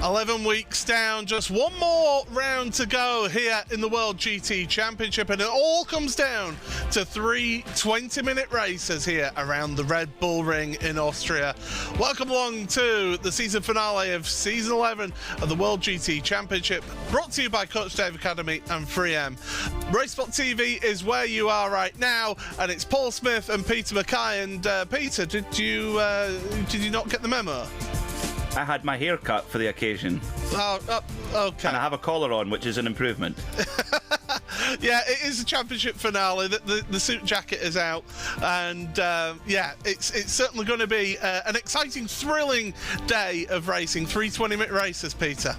11 weeks down, just one more round to go here in the World GT Championship, and it all comes down to 3 20-minute races here around the Red Bull Ring in Austria. Welcome along to the season finale of Season 11 of the World GT Championship, brought to you by Coach Dave Academy and 3M. RaceSpotTV is where you are right now, and it's Paul Smith and Peter Mackay. And Peter, did you not get the memo? I had my hair cut for the occasion. Okay. And I have a collar on, which is an improvement. Yeah, it is a championship finale. The suit jacket is out, and yeah, it's certainly going to be an exciting, thrilling day of racing. 3 20-minute races, Peter.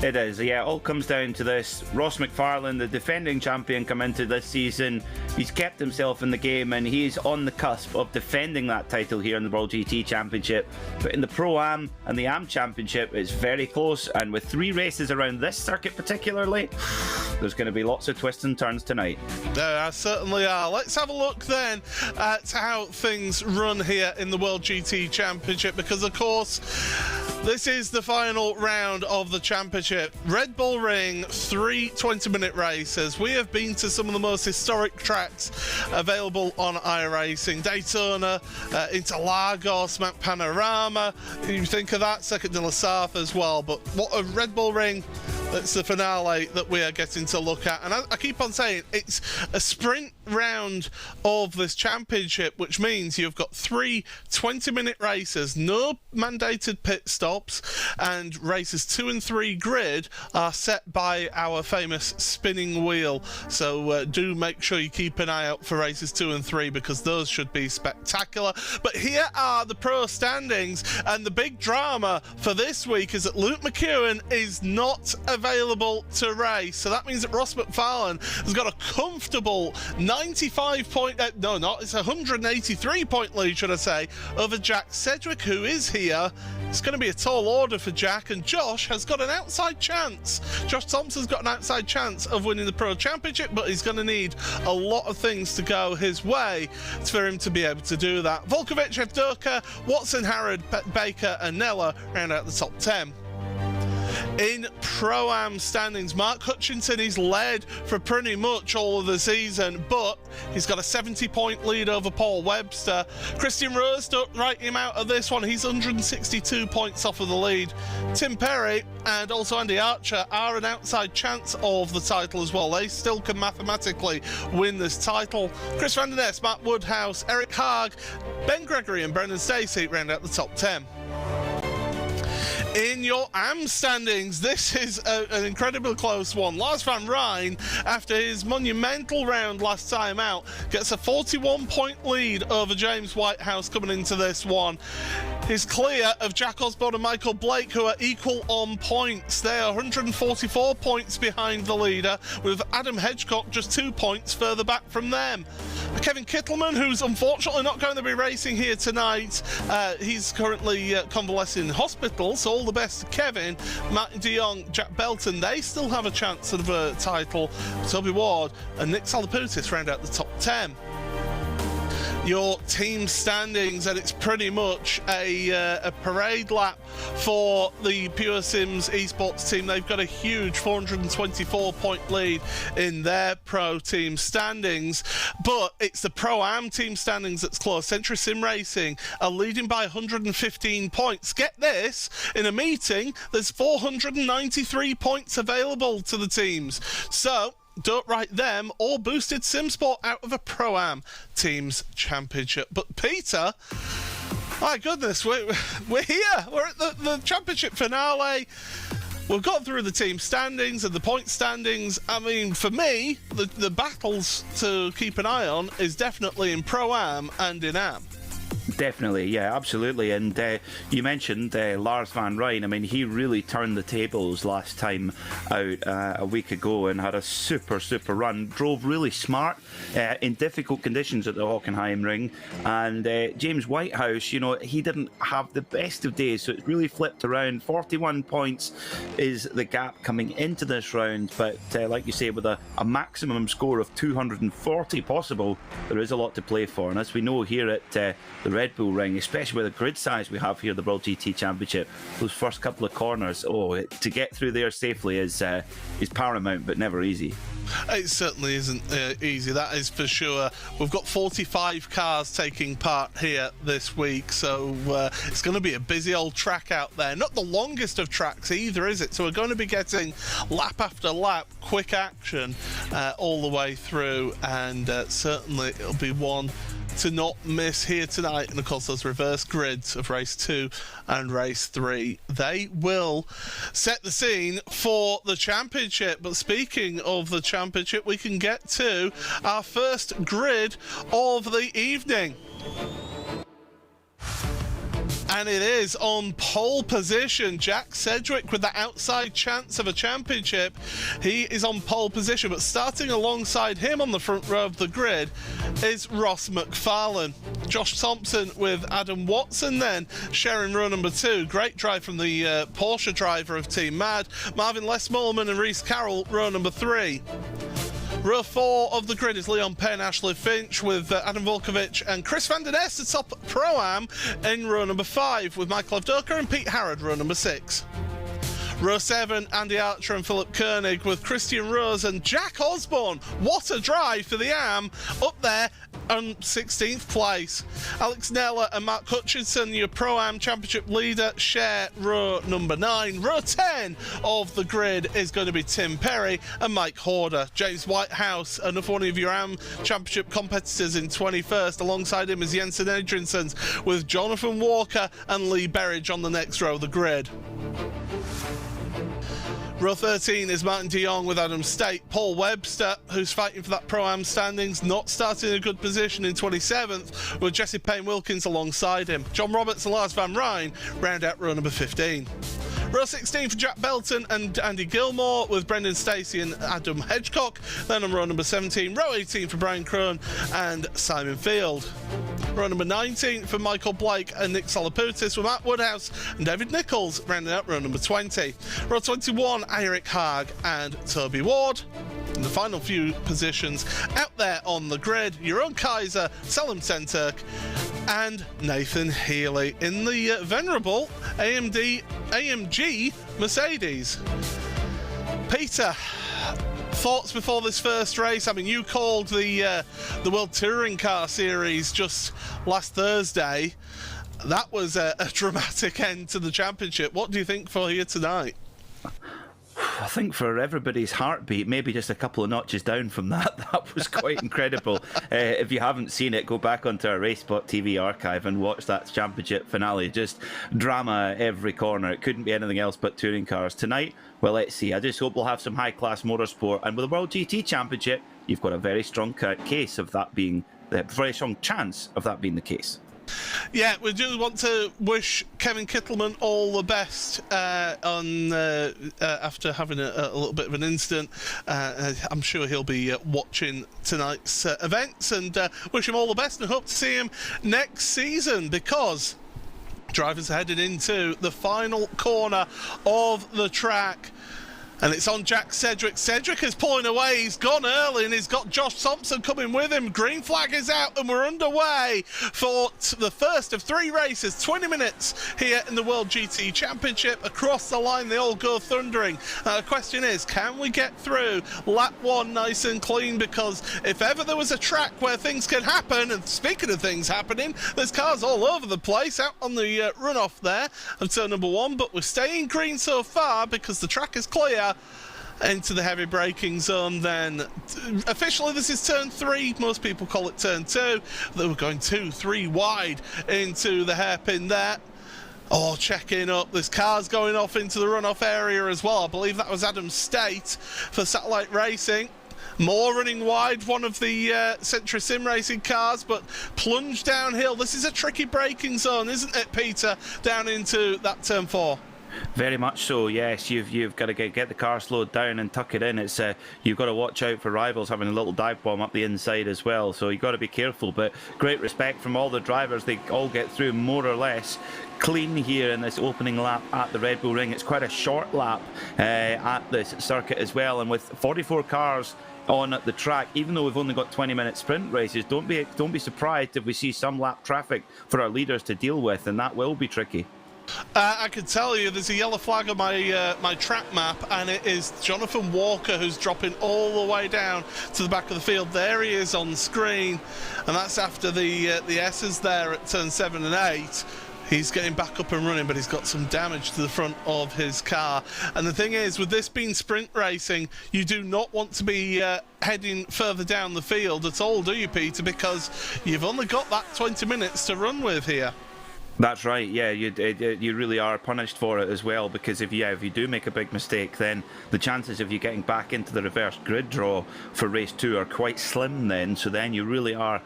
It is, yeah. It all comes down to this. Ross McFarlane, the defending champion, come into this season. He's kept himself in the game, and he's on the cusp of defending that title here in the World GT Championship. But in the Pro-Am and the Am Championship, it's very close. And with 3 races around this circuit particularly, there's going to be lots of twists and turns tonight. There certainly are. Let's have a look then at how things run here in the World GT Championship, because, of course, this is the final round of the championship. Red Bull Ring, 3 20-minute races. We have been to some of the most historic tracks available on iRacing. Daytona, Interlagos, Mount Panorama. You think of that, Circuit de la Sarthe as well. But what a Red Bull Ring, that's the finale that we are getting to look at. And I keep on saying it's a sprint round of this championship, which means you've got 3 20-minute races, no mandated pit stops, and races 2 and 3 grid are set by our famous spinning wheel. So do make sure you keep an eye out for races 2 and 3, because those should be spectacular. But here are the pro standings, and the big drama for this week is that Luke McEwen is not available to race. So that means that Ross McFarlane has got a comfortable 95 point, no, not, it's 183 point lead, should I say, over Jack Sedgwick, who is here. It's going to be a tall order for Jack, and Josh has got an outside chance. Josh Thompson's got an outside chance of winning the Pro Championship, but he's going to need a lot of things to go his way for him to be able to do that. Volkovic, Evdoka, Watson, Harrod, Baker and Nella round out the top 10. In Pro-Am standings, Mark Hutchinson is led for pretty much all of the season, but he's got a 70-point lead over Paul Webster. Christian Rose, don't write him out of this one. He's 162 points off of the lead. Tim Perry and also Andy Archer are an outside chance of the title as well. They still can mathematically win this title. Chris Van Der Ness, Matt Woodhouse, Eric Haag, Ben Gregory and Brendan Stacey round out the top 10. In your AM standings, this is an incredibly close one. Lars van Rijn, after his monumental round last time out, gets a 41-point lead over James Whitehouse coming into this one. He's clear of Jack Osborne and Michael Blake, who are equal on points. They are 144 points behind the leader, with Adam Hedgecock just 2 points further back from them. Kevin Kittleman, who's unfortunately not going to be racing here tonight, he's currently convalescing in hospital, so all the best to Kevin. Martin de Jong, Jack Belton, they still have a chance of a title. Toby Ward and Nick Salaputis round out the top 10. Your team standings, and it's pretty much a parade lap for the Pure Sims esports team. They've got a huge 424-point lead in their pro team standings, but it's the Pro-Am team standings that's close. Century Sim Racing are leading by 115 points. Get this, in a meeting, there's 493 points available to the teams. So don't write them or Boosted SimSport out of a Pro-Am Teams Championship. But Peter, my goodness, we're here. We're at the championship finale. We've got through the team standings and the point standings. I mean, for me, the battles to keep an eye on is definitely in Pro-Am and in Am. Definitely, yeah, absolutely. And you mentioned Lars van Rijn. I mean, he really turned the tables last time out a week ago and had a super run. Drove really smart in difficult conditions at the Hockenheim ring. And James Whitehouse, you know, he didn't have the best of days, so it really flipped around. 41 points is the gap coming into this round. But like you say, with a maximum score of 240 possible, there is a lot to play for. And as we know here at the Red Red Bull Ring, especially with the grid size we have here, the World GT Championship. Those first couple of corners, to get through there safely is paramount, but never easy. It certainly isn't easy, that is for sure. We've got 45 cars taking part here this week, so it's going to be a busy old track out there. Not the longest of tracks either, is it? So we're going to be getting lap after lap, quick action all the way through, and certainly it'll be one to not miss here tonight. And of course those reverse grids of race 2 and race 3, they will set the scene for the championship. But speaking of the championship, we can get to our first grid of the evening. And it is on pole position. Jack Sedgwick with the outside chance of a championship. He is on pole position, but starting alongside him on the front row of the grid is Ross McFarlane. Josh Thompson with Adam Watson then sharing row number 2. Great drive from the Porsche driver of Team Mad. Marvin Lesmorman and Reese Carroll, row number 3. Row 4 of the grid is Leon Penn, Ashley Finch with Adam Volkovich and Chris van der Nest atop Pro-Am in row number 5 with Michael Avdoka and Pete Harrod, row number 6. Row 7, Andy Archer and Philip Koenig with Christian Rose and Jack Osborne. What a drive for the AM up there on 16th place. Alex Neller and Mark Hutchinson, your Pro-Am Championship leader, share row number 9. Row 10 of the grid is going to be Tim Perry and Mike Horder. James Whitehouse, another one of your AM Championship competitors in 21st. Alongside him is Jensen Adriansons with Jonathan Walker and Lee Berridge on the next row of the grid. Row 13 is Martin de Jong with Adam State. Paul Webster, who's fighting for that Pro-Am standings, not starting in a good position in 27th, with Jesse Payne-Wilkins alongside him. John Roberts and Lars Van Rijn round out row number 15. Row 16 for Jack Belton and Andy Gilmore with Brendan Stacey and Adam Hedgecock. Then on row number 17, row 18 for Brian Crone and Simon Field. Row number 19 for Michael Blake and Nick Salaputis with Matt Woodhouse and David Nichols rounding out row number 20. Row 21, Eric Haag and Toby Ward. In the final few positions out there on the grid, Jeroen Kaiser, Selim Senturk and Nathan Healy in the venerable AMG Mercedes. Peter, thoughts before this first race? I mean, you called the World Touring Car Series just last Thursday. That was a dramatic end to the championship. What do you think for here tonight? I think for everybody's heartbeat, maybe just a couple of notches down from that. That was quite incredible. If you haven't seen it, go back onto our RaceSpotTV archive and watch that championship finale. Just drama every corner. It couldn't be anything else but touring cars. Tonight, well, let's see. I just hope we'll have some high-class motorsport. And with the World GT Championship, you've got a very strong case of that being, a very strong chance of that being the case. Yeah, we do want to wish Kevin Kittleman all the best after having a little bit of an incident. I'm sure he'll be watching tonight's events, and wish him all the best and hope to see him next season, because drivers are headed into the final corner of the track. And it's on Jack Sedgwick. Sedgwick is pulling away. He's gone early and he's got Josh Thompson coming with him. Green flag is out and we're underway for the first of 3 races. 20 minutes here in the World GT Championship. Across the line, they all go thundering. The question is, can we get through lap 1 nice and clean? Because if ever there was a track where things can happen, and speaking of things happening, there's cars all over the place out on the runoff there of turn number 1. But we're staying green so far because the track is clear into the heavy braking zone. Then officially this is turn 3, most people call it turn 2. They were going 2-3 wide into the hairpin there. Oh, checking up, there's cars going off into the runoff area as well. I believe that was Adam State for Satellite Racing. More running wide, one of the Century Sim Racing cars, but plunge downhill. This is a tricky braking zone, isn't it, Peter, down into that turn 4? Very much so, yes. You've got to get the car slowed down and tuck it in. It's you've got to watch out for rivals having a little dive bomb up the inside as well, so you've got to be careful. But great respect from all the drivers. They all get through more or less clean here in this opening lap at the Red Bull Ring. It's quite a short lap at this circuit as well, and with 44 cars on the track. Even though we've only got 20-minute sprint races, don't be surprised if we see some lap traffic for our leaders to deal with, and that will be tricky. I can tell you there's a yellow flag on my track map, and it is Jonathan Walker who's dropping all the way down to the back of the field. There he is on screen, and that's after the S's there at turn 7 and 8. He's getting back up and running, but he's got some damage to the front of his car. And the thing is, with this being sprint racing, you do not want to be heading further down the field at all, do you, Peter? Because you've only got that 20 minutes to run with here. That's right, yeah, you really are punished for it as well, because if you do make a big mistake, then the chances of you getting back into the reverse grid draw for race 2 are quite slim then, so then you really are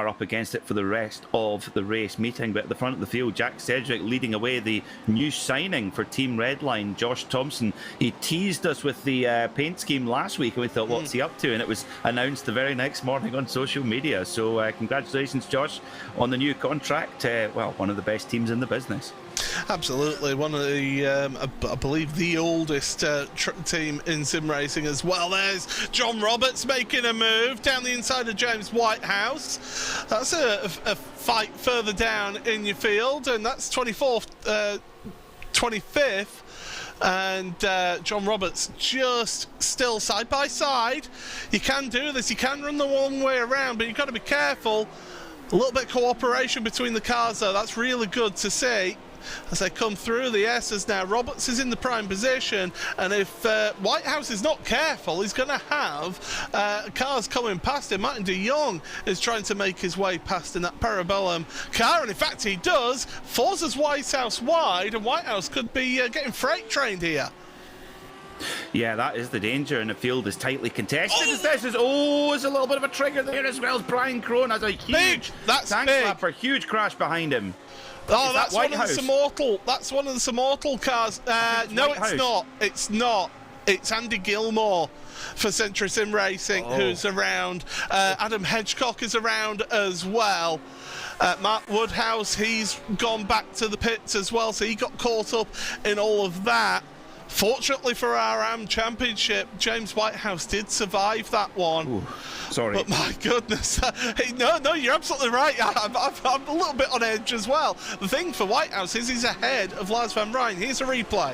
up against it for the rest of the race meeting. But at the front of the field, Jack Sedgwick leading away, the new signing for Team Redline, Josh Thompson. He teased us with the paint scheme last week, and we thought, what's he up to? And it was announced the very next morning on social media, so congratulations, Josh, on the new contract. Well, one of the best teams in the business. Absolutely, one of the, I believe, the oldest team in sim racing as well. There's John Roberts making a move down the inside of James Whitehouse. That's a fight further down in your field, and that's 24th, 25th. And John Roberts just still side by side. You can do this, you can run the one way around, but you've got to be careful. A little bit of cooperation between the cars, though. That's really good to see as they come through the S's now. Roberts is in the prime position, and if Whitehouse is not careful, he's going to have cars coming past him. Martin de Jong is trying to make his way past in that Parabellum car, and in fact he does. Forces Whitehouse wide, and Whitehouse could be getting freight trained here. Yeah, that is the danger, and the field is tightly contested. There's a little bit of a trigger there as well as Brian Crone has a huge tank slapper, huge crash behind him. Oh, that's one of the Immortal. That's one of the Immortal cars. No, it's not. It's not. It's Andy Gilmore for Century Sim Racing, who's around. Adam Hedgecock is around as well. Mark Woodhouse, he's gone back to the pits as well, so he got caught up in all of that. Fortunately for our AM Championship, James Whitehouse did survive that one. Ooh, sorry. But my goodness, no, you're absolutely right. I'm a little bit on edge as well. The thing for Whitehouse is he's ahead of Lars van Rijn. Here's a replay.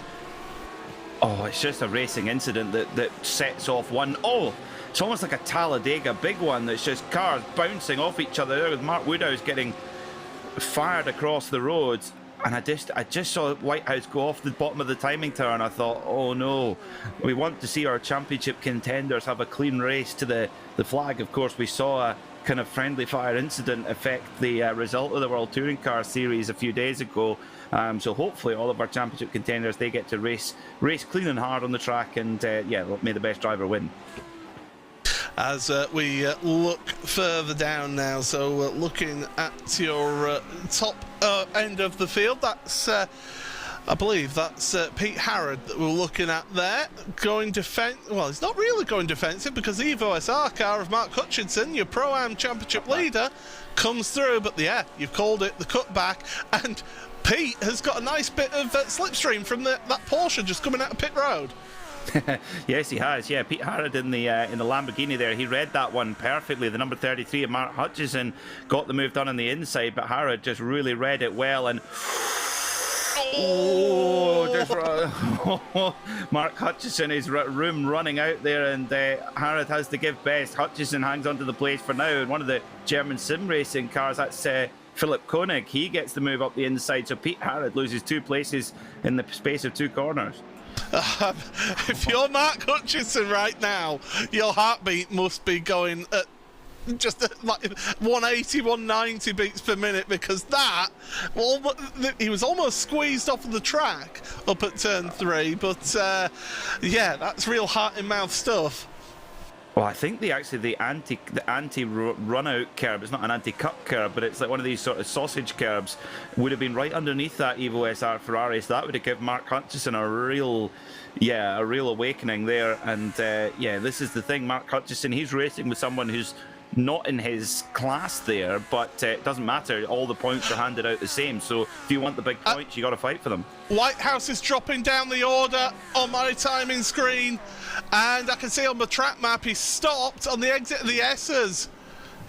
Oh, it's just a racing incident that sets off one. Oh, it's almost like a Talladega big one that's just cars bouncing off each other. There with Mark Woodhouse getting fired across the road. And I just saw Whitehouse go off the bottom of the timing tower, and I thought, oh no, we want to see our championship contenders have a clean race to the flag. Of course, we saw a kind of friendly fire incident affect the result of the World Touring Car Series a few days ago. So hopefully all of our championship contenders, they get to race clean and hard on the track, and yeah, may the best driver win. As we look further down now, so looking at your top end of the field, that's I believe that's Pete Harrod that we're looking at there, going well, he's not really going defensive, because the Evo SR car of Mark Hutchinson, your Pro-Am Championship leader, comes through. But yeah, you've called it, the cutback, and Pete has got a nice bit of slipstream from that Porsche just coming out of pit road. Yes, he has. Yeah, Pete Harrod in the Lamborghini there. He read that one perfectly. The number 33 of Mark Hutchison got the move done on the inside, but Harrod just really read it well. And Mark Hutchison is room running out there, and Harrod has to give best. Hutchison hangs onto the place for now. And one of the German sim racing cars, that's Philip Koenig. He gets the move up the inside, so Pete Harrod loses 2 places in the space of 2 corners. If you're Mark Hutchinson right now, your heartbeat must be going at just like 180, 190 beats per minute, because he was almost squeezed off of the track up at turn 3. But yeah, that's real heart in mouth stuff. Well, I think the anti run out curb, it's not an anti-cut curb, but it's like one of these sort of sausage curbs, would have been right underneath that Evo SR Ferrari, so that would have given Mark Hutchison a real awakening there. And yeah, this is the thing, Mark Hutchison, he's racing with someone who's not in his class there, but it doesn't matter. All the points are handed out the same. So if you want the big points, you got to fight for them. Whitehouse is dropping down the order on my timing screen, and I can see on the track map he's stopped on the exit of the S's.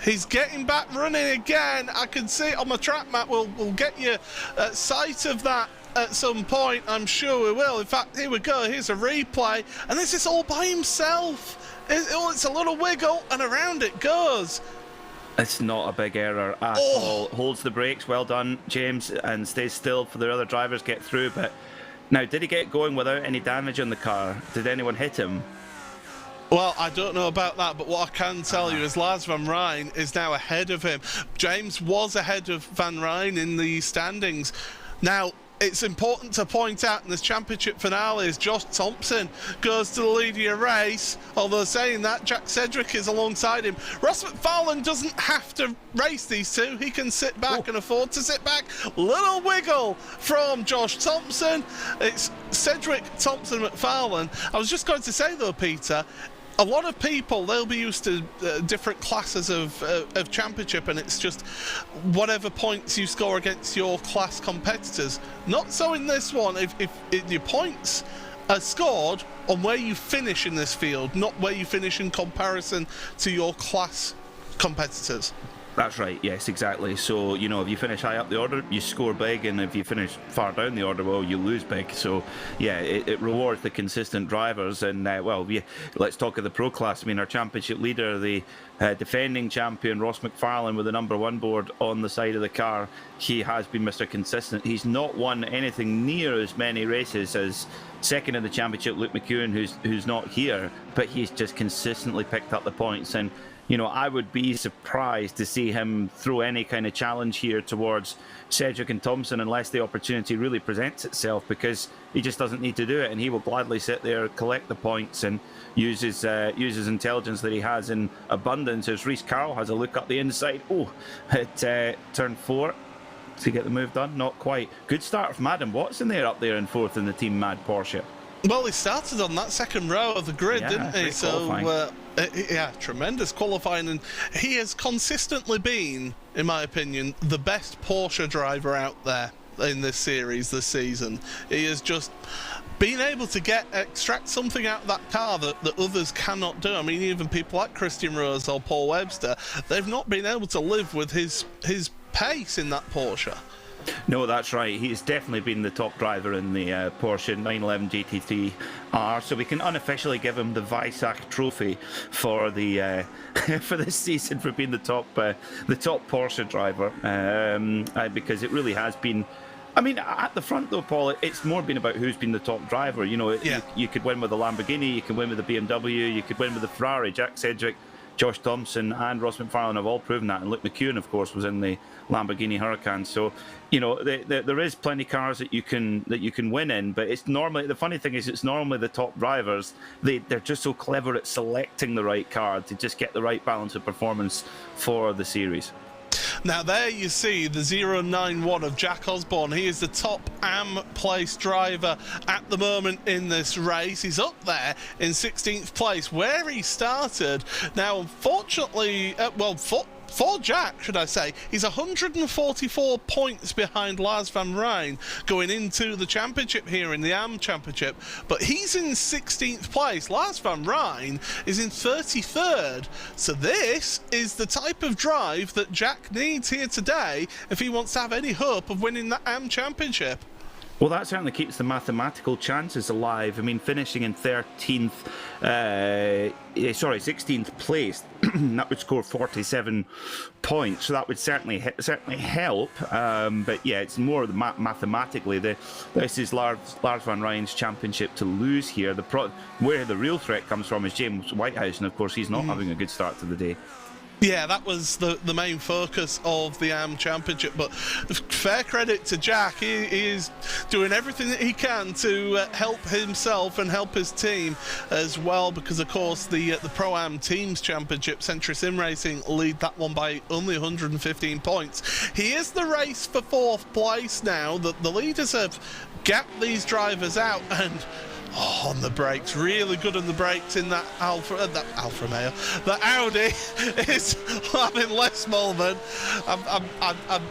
He's getting back running again. I can see it on my track map. We'll get you sight of that at some point. I'm sure we will. In fact, here we go. Here's a replay, and this is all by himself. It's a little wiggle, and around it goes. It's not a big error at all. Holds the brakes. Well done, James, and stays still for the other drivers get through. But now, did he get going without any damage on the car? Did anyone hit him? Well, I don't know about that, but what I can tell you is Lars Van Rijn is now ahead of him. James was ahead of Van Rijn in the standings. Now, it's important to point out in this championship finale as Josh Thompson goes to the lead of your race, although saying that, Jack Sedgwick is alongside him. Ross McFarlane doesn't have to race these two. He can sit back and afford to sit back. Little wiggle from Josh Thompson. It's Sedgwick, Thompson, McFarlane. I was just going to say, though, Peter, a lot of people, they'll be used to different classes of championship, and it's just whatever points you score against your class competitors. Not so in this one. If your points are scored on where you finish in this field, not where you finish in comparison to your class competitors. That's right, yes, exactly. So, you know, if you finish high up the order, you score big, and if you finish far down the order, well, you lose big. So, yeah, it rewards the consistent drivers. And, let's talk of the pro class. I mean, our championship leader, the defending champion, Ross McFarlane, with the #1 board on the side of the car, he has been Mr. Consistent. He's not won anything near as many races as second in the championship, Luke McEwen, who's not here, but he's just consistently picked up the points. And you know, I would be surprised to see him throw any kind of challenge here towards Sedgwick and Thompson unless the opportunity really presents itself, because he just doesn't need to do it, and he will gladly sit there, collect the points, and use his intelligence that he has in abundance. As Reece Carroll has a look up the inside. At turn 4. Does he get the move done? Not quite. Good start from Adam Watson there, up there in 4th in the Team Mad Porsche. Well, he started on that second row of the grid, didn't he? So, yeah, tremendous qualifying. And he has consistently been, in my opinion, the best Porsche driver out there in this series this season. He has just been able to extract something out of that car that others cannot do. I mean, even people like Christian Rose or Paul Webster, they've not been able to live with his pace in that Porsche. No, that's right. He's definitely been the top driver in the Porsche 911 GT3R, so we can unofficially give him the Weissach Trophy for the for this season for being the top Porsche driver, because it really has been. I mean, at the front though, Paul, it's more been about who's been the top driver. You know, you could win with the Lamborghini, you can win with the BMW, you could win with the Ferrari. Jack Sedgwick, Josh Thompson and Ross McFarlane have all proven that, and Luke McEwen, of course, was in the Lamborghini Huracan. So, you know, there is plenty of cars that you can win in, but it's normally, the funny thing is, it's normally the top drivers. They're just so clever at selecting the right car to just get the right balance of performance for the series. Now there you see the 091 of Jack Osborne. He is the top AM place driver at the moment in this race. He's up there in 16th place where he started. Now unfortunately, for Jack, should I say, he's 144 points behind Lars Van Rijn going into the championship here in the AM Championship, but he's in 16th place. Lars Van Rijn is in 33rd, so this is the type of drive that Jack needs here today if he wants to have any hope of winning the AM Championship. Well, that certainly keeps the mathematical chances alive. I mean, finishing in 16th place, that would score 47 points. So that would certainly help. But yeah, it's more mathematically. This is Lars Van Rijn's championship to lose here. Where the real threat comes from is James Whitehouse, and of course he's not having a good start to the day. Yeah, that was the main focus of the AM Championship, but fair credit to Jack. He is doing everything that he can to help himself and help his team as well, because of course the Pro-Am Teams Championship, Century Sim Racing lead that one by only 115 points. He is the race for 4th place now. The leaders have gapped these drivers out, and On the brakes, really good on the brakes in that Alfa Romeo. The Audi is having Les Mollman.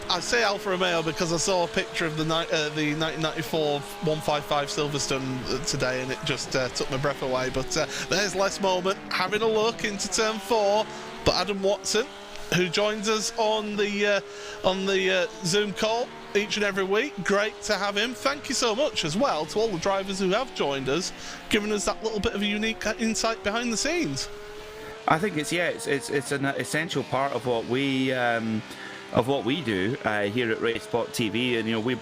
I say Alfa Romeo because I saw a picture of the 1994 155 Silverstone today, and it just took my breath away. But there's Les Mollman having a look into turn 4. But Adam Watson, who joins us on the Zoom call each and every week. Great to have him. Thank you so much as well to all the drivers who have joined us, giving us that little bit of a unique insight behind the scenes. I think it's an essential part of what we do here at RaceSpotTV, and we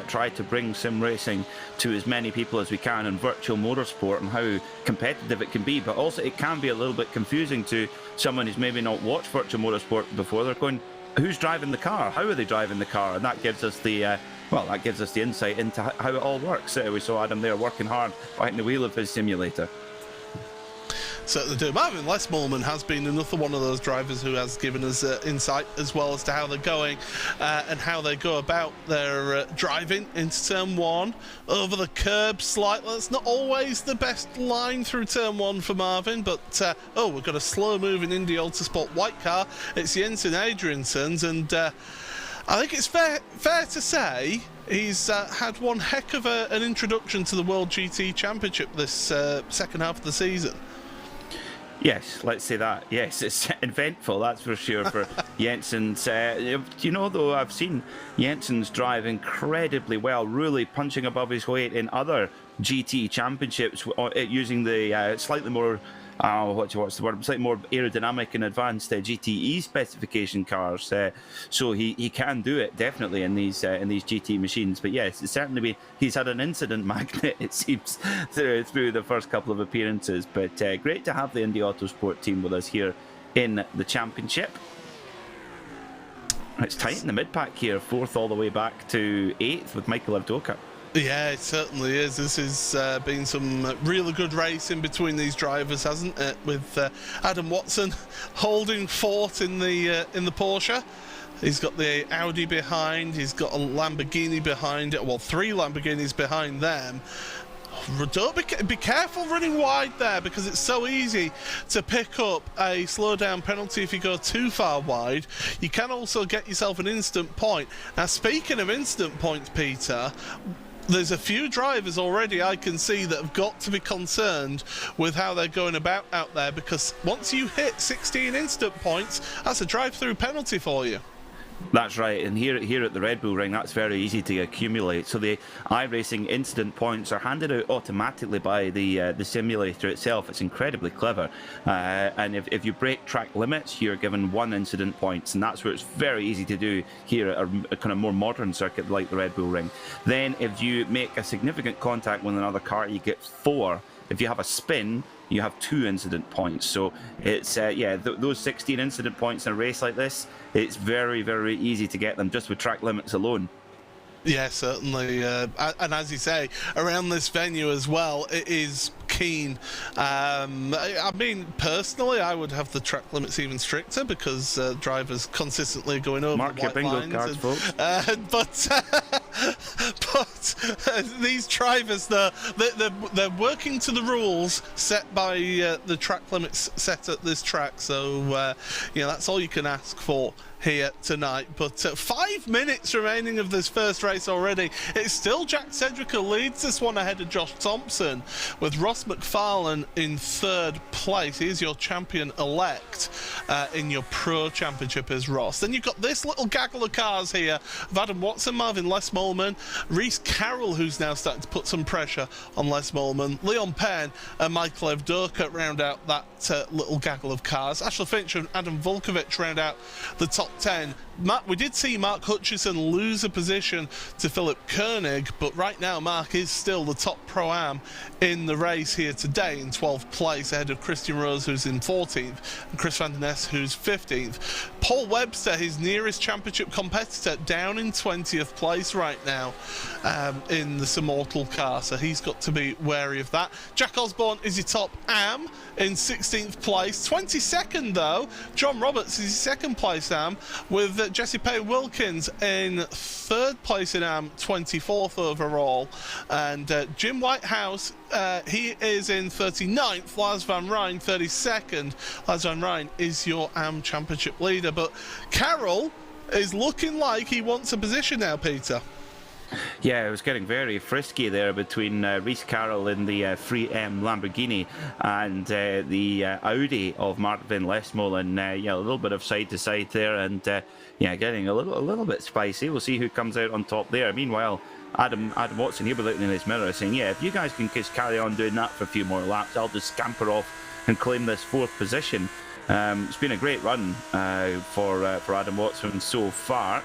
try to bring sim racing to as many people as we can, and virtual motorsport and how competitive it can be. But also it can be a little bit confusing to someone who's maybe not watched virtual motorsport before. They're going, who's driving the car? How are they driving the car? And that gives us the insight into how it all works. We saw Adam there working hard behind the wheel of his simulator. Certainly do. Marvin Les Mollman has been another one of those drivers who has given us insight as well as to how they're going and how they go about their driving into turn 1. Over the curb slightly. It's not always the best line through turn 1 for Marvin, but we've got a slow moving Indy Autosport white car. It's Jensen Adrianson's, and I think it's fair to say he's had one heck of an introduction to the World GT Championship this second half of the season. Yes, let's say that. Yes, it's eventful, that's for sure, for Jensen's. Though, I've seen Jensen's drive incredibly well, really punching above his weight in other GT championships using the slightly more, slightly more aerodynamic and advanced GTE specification cars. So he can do it definitely in these GT machines. But yes, it's certainly he's had an incident magnet, it seems, through the first couple of appearances. But great to have the Indy Autosport team with us here in the championship. It's tight in the mid pack here, 4th all the way back to 8th with Michael Avdoka. Yeah, it certainly is. This has been some really good racing between these drivers, hasn't it? With Adam Watson holding fort in the Porsche. He's got the Audi behind. He's got a Lamborghini behind it. Well, 3 Lamborghinis behind them. Be careful running wide there, because it's so easy to pick up a slow down penalty if you go too far wide. You can also get yourself an instant point. Now, speaking of instant points, Peter, there's a few drivers already I can see that have got to be concerned with how they're going about out there, because once you hit 16 instant points, that's a drive-through penalty for you. That's right, and here at the Red Bull Ring, that's very easy to accumulate. So the iRacing instant points are handed out automatically by the simulator itself. It's incredibly clever, and if you break track limits, you're given 1 incident points, and that's where it's very easy to do here at a kind of more modern circuit like the Red Bull Ring. Then if you make a significant contact with another car, you get 4. If you have a spin, you have 2 incident points. So it's those 16 incident points in a race like this, it's very, very easy to get them just with track limits alone. Yeah, certainly. And as you say, around this venue as well, it is keen. I mean, personally, I would have the track limits even stricter, because drivers consistently going over Mark the your white bingo lines. cards, folks. But these drivers, they're working to the rules set by the track limits set at this track. So, that's all you can ask for here tonight. But 5 minutes remaining of this first race already. It's still Jack Sedgwick who leads this one ahead of Josh Thompson, with Ross McFarlane in 3rd place. He's your champion-elect in your Pro Championship as Ross. Then you've got this little gaggle of cars here of Adam Watson, Marvin Les Mollman, Reese Carroll, who's now starting to put some pressure on Les Mollman, Leon Penn and Michael Avdoka round out that little gaggle of cars. Ashley Finch and Adam Volkovich round out the top 10. We did see Mark Hutchison lose a position to Philip Koenig, but right now Mark is still the top Pro-Am in the race here today, in 12th place, ahead of Christian Rose, who's in 14th, and Chris Van Der Ness, who's 15th. Paul Webster, his nearest championship competitor, down in 20th place right now in the Immortal car, so he's got to be wary of that. Jack Osborne is your top Am in 16th place. 22nd, though, John Roberts is his 2nd place Am. with Jesse Payne-Wilkins in 3rd place in AM, 24th overall. And Jim Whitehouse, he is in 39th. Lars van Rijn, 32nd. Lars van Rijn is your AM Championship leader. But Carroll is looking like he wants a position now, Peter. Yeah, it was getting very frisky there between Rhys Carroll in the Free-M Lamborghini and the Audi of Mark Van Lesmolen. Yeah, a little bit of side to side there, and yeah, getting a little bit spicy. We'll see who comes out on top there. Meanwhile, Adam Watson, he'll be looking in his mirror saying, yeah, if you guys can just carry on doing that for a few more laps, I'll just scamper off and claim this 4th position. It's been a great run for Adam Watson so far.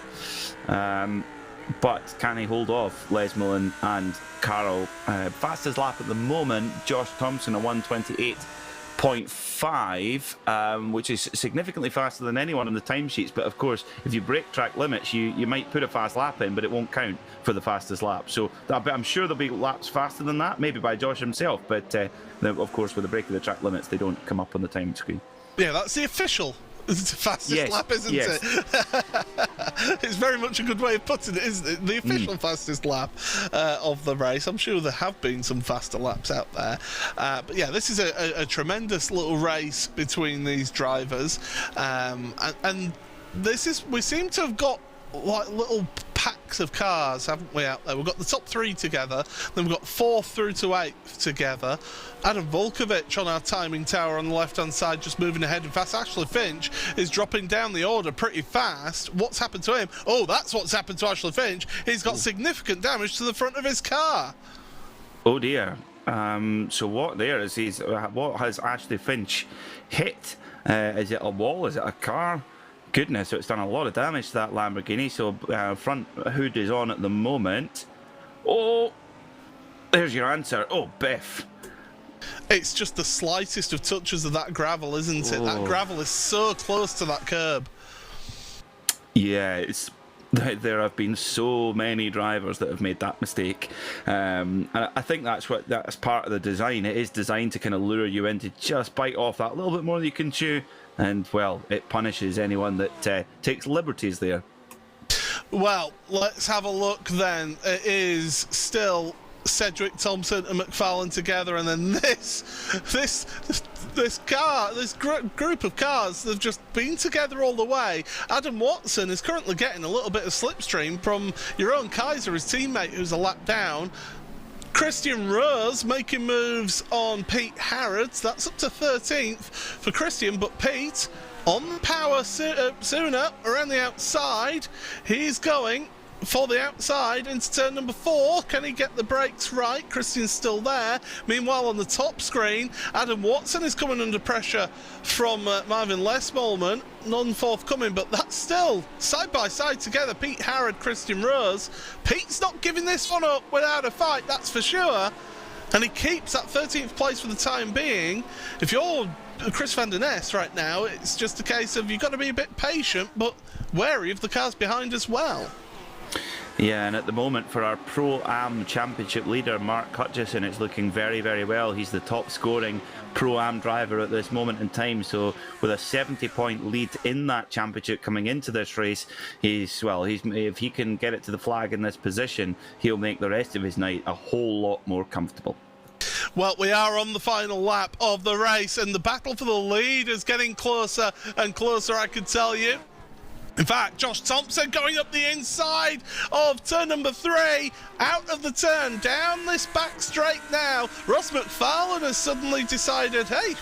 But can he hold off Lesmolen and Carroll? Fastest lap at the moment, Josh Thompson, a 1:28.5, which is significantly faster than anyone on the timesheets. But of course, if you break track limits, you might put a fast lap in, but it won't count for the fastest lap. So I'm sure there'll be laps faster than that, maybe by Josh himself. But of course, with the break of the track limits, they don't come up on the time screen. Yeah, that's the official. It's the fastest lap, isn't it? It's very much a good way of putting it, isn't it? The official fastest lap of the race. I'm sure there have been some faster laps out there. But yeah, this is a tremendous little race between these drivers. And this is, we seem to have got like little packs of cars, haven't we, out there? We've got the top 3 together, then we've got 4th through to 8th together. Adam Volkovich on our timing tower on the left-hand side, just moving ahead and fast. Ashley Finch is dropping down the order pretty fast. What's happened to him? Oh, that's what's happened to Ashley Finch. He's got significant damage to the front of his car. Oh dear. So what has Ashley Finch hit? Is it a wall? Is it a car? Goodness, so it's done a lot of damage to that Lamborghini. So front hood is on at the moment. Oh, there's your answer. Oh, Biff. It's just the slightest of touches of that gravel, isn't it? That gravel is so close to that curb. Yeah, there have been so many drivers that have made that mistake, and I think that's part of the design. It is designed to kind of lure you in to just bite off that little bit more than you can chew, and well, it punishes anyone that takes liberties there. Well, let's have a look then. It is still Cedric Thompson and McFarlane together, and then this group of cars, they've just been together all the way. Adam Watson is currently getting a little bit of slipstream from your own Kaiser, his teammate, who's a lap down. Christian Rose making moves on Pete Harrods. That's up to 13th for Christian, but Pete on the power sooner around the outside. He's going for the outside into turn number 4. Can he get the brakes right? Christian's still there. Meanwhile, on the top screen, Adam Watson is coming under pressure from Marvin Lesmolen. None forthcoming, but that's still side by side together. Pete Harrod, Christian Rose. Pete's not giving this one up without a fight, that's for sure. And he keeps that 13th place for the time being. If you're Chris van der Nest right now, it's just a case of you've got to be a bit patient, but wary of the cars behind as well. Yeah, and at the moment for our Pro-Am Championship leader, Mark Hutchison, it's looking very, very well. He's the top scoring Pro-Am driver at this moment in time. So with a 70-point lead in that championship coming into this race, if he can get it to the flag in this position, he'll make the rest of his night a whole lot more comfortable. Well, we are on the final lap of the race, and the battle for the lead is getting closer and closer, I can tell you. In fact, Josh Thompson going up the inside of turn number 3, out of the turn, down this back straight now. Ross McFarlane has suddenly decided, hey,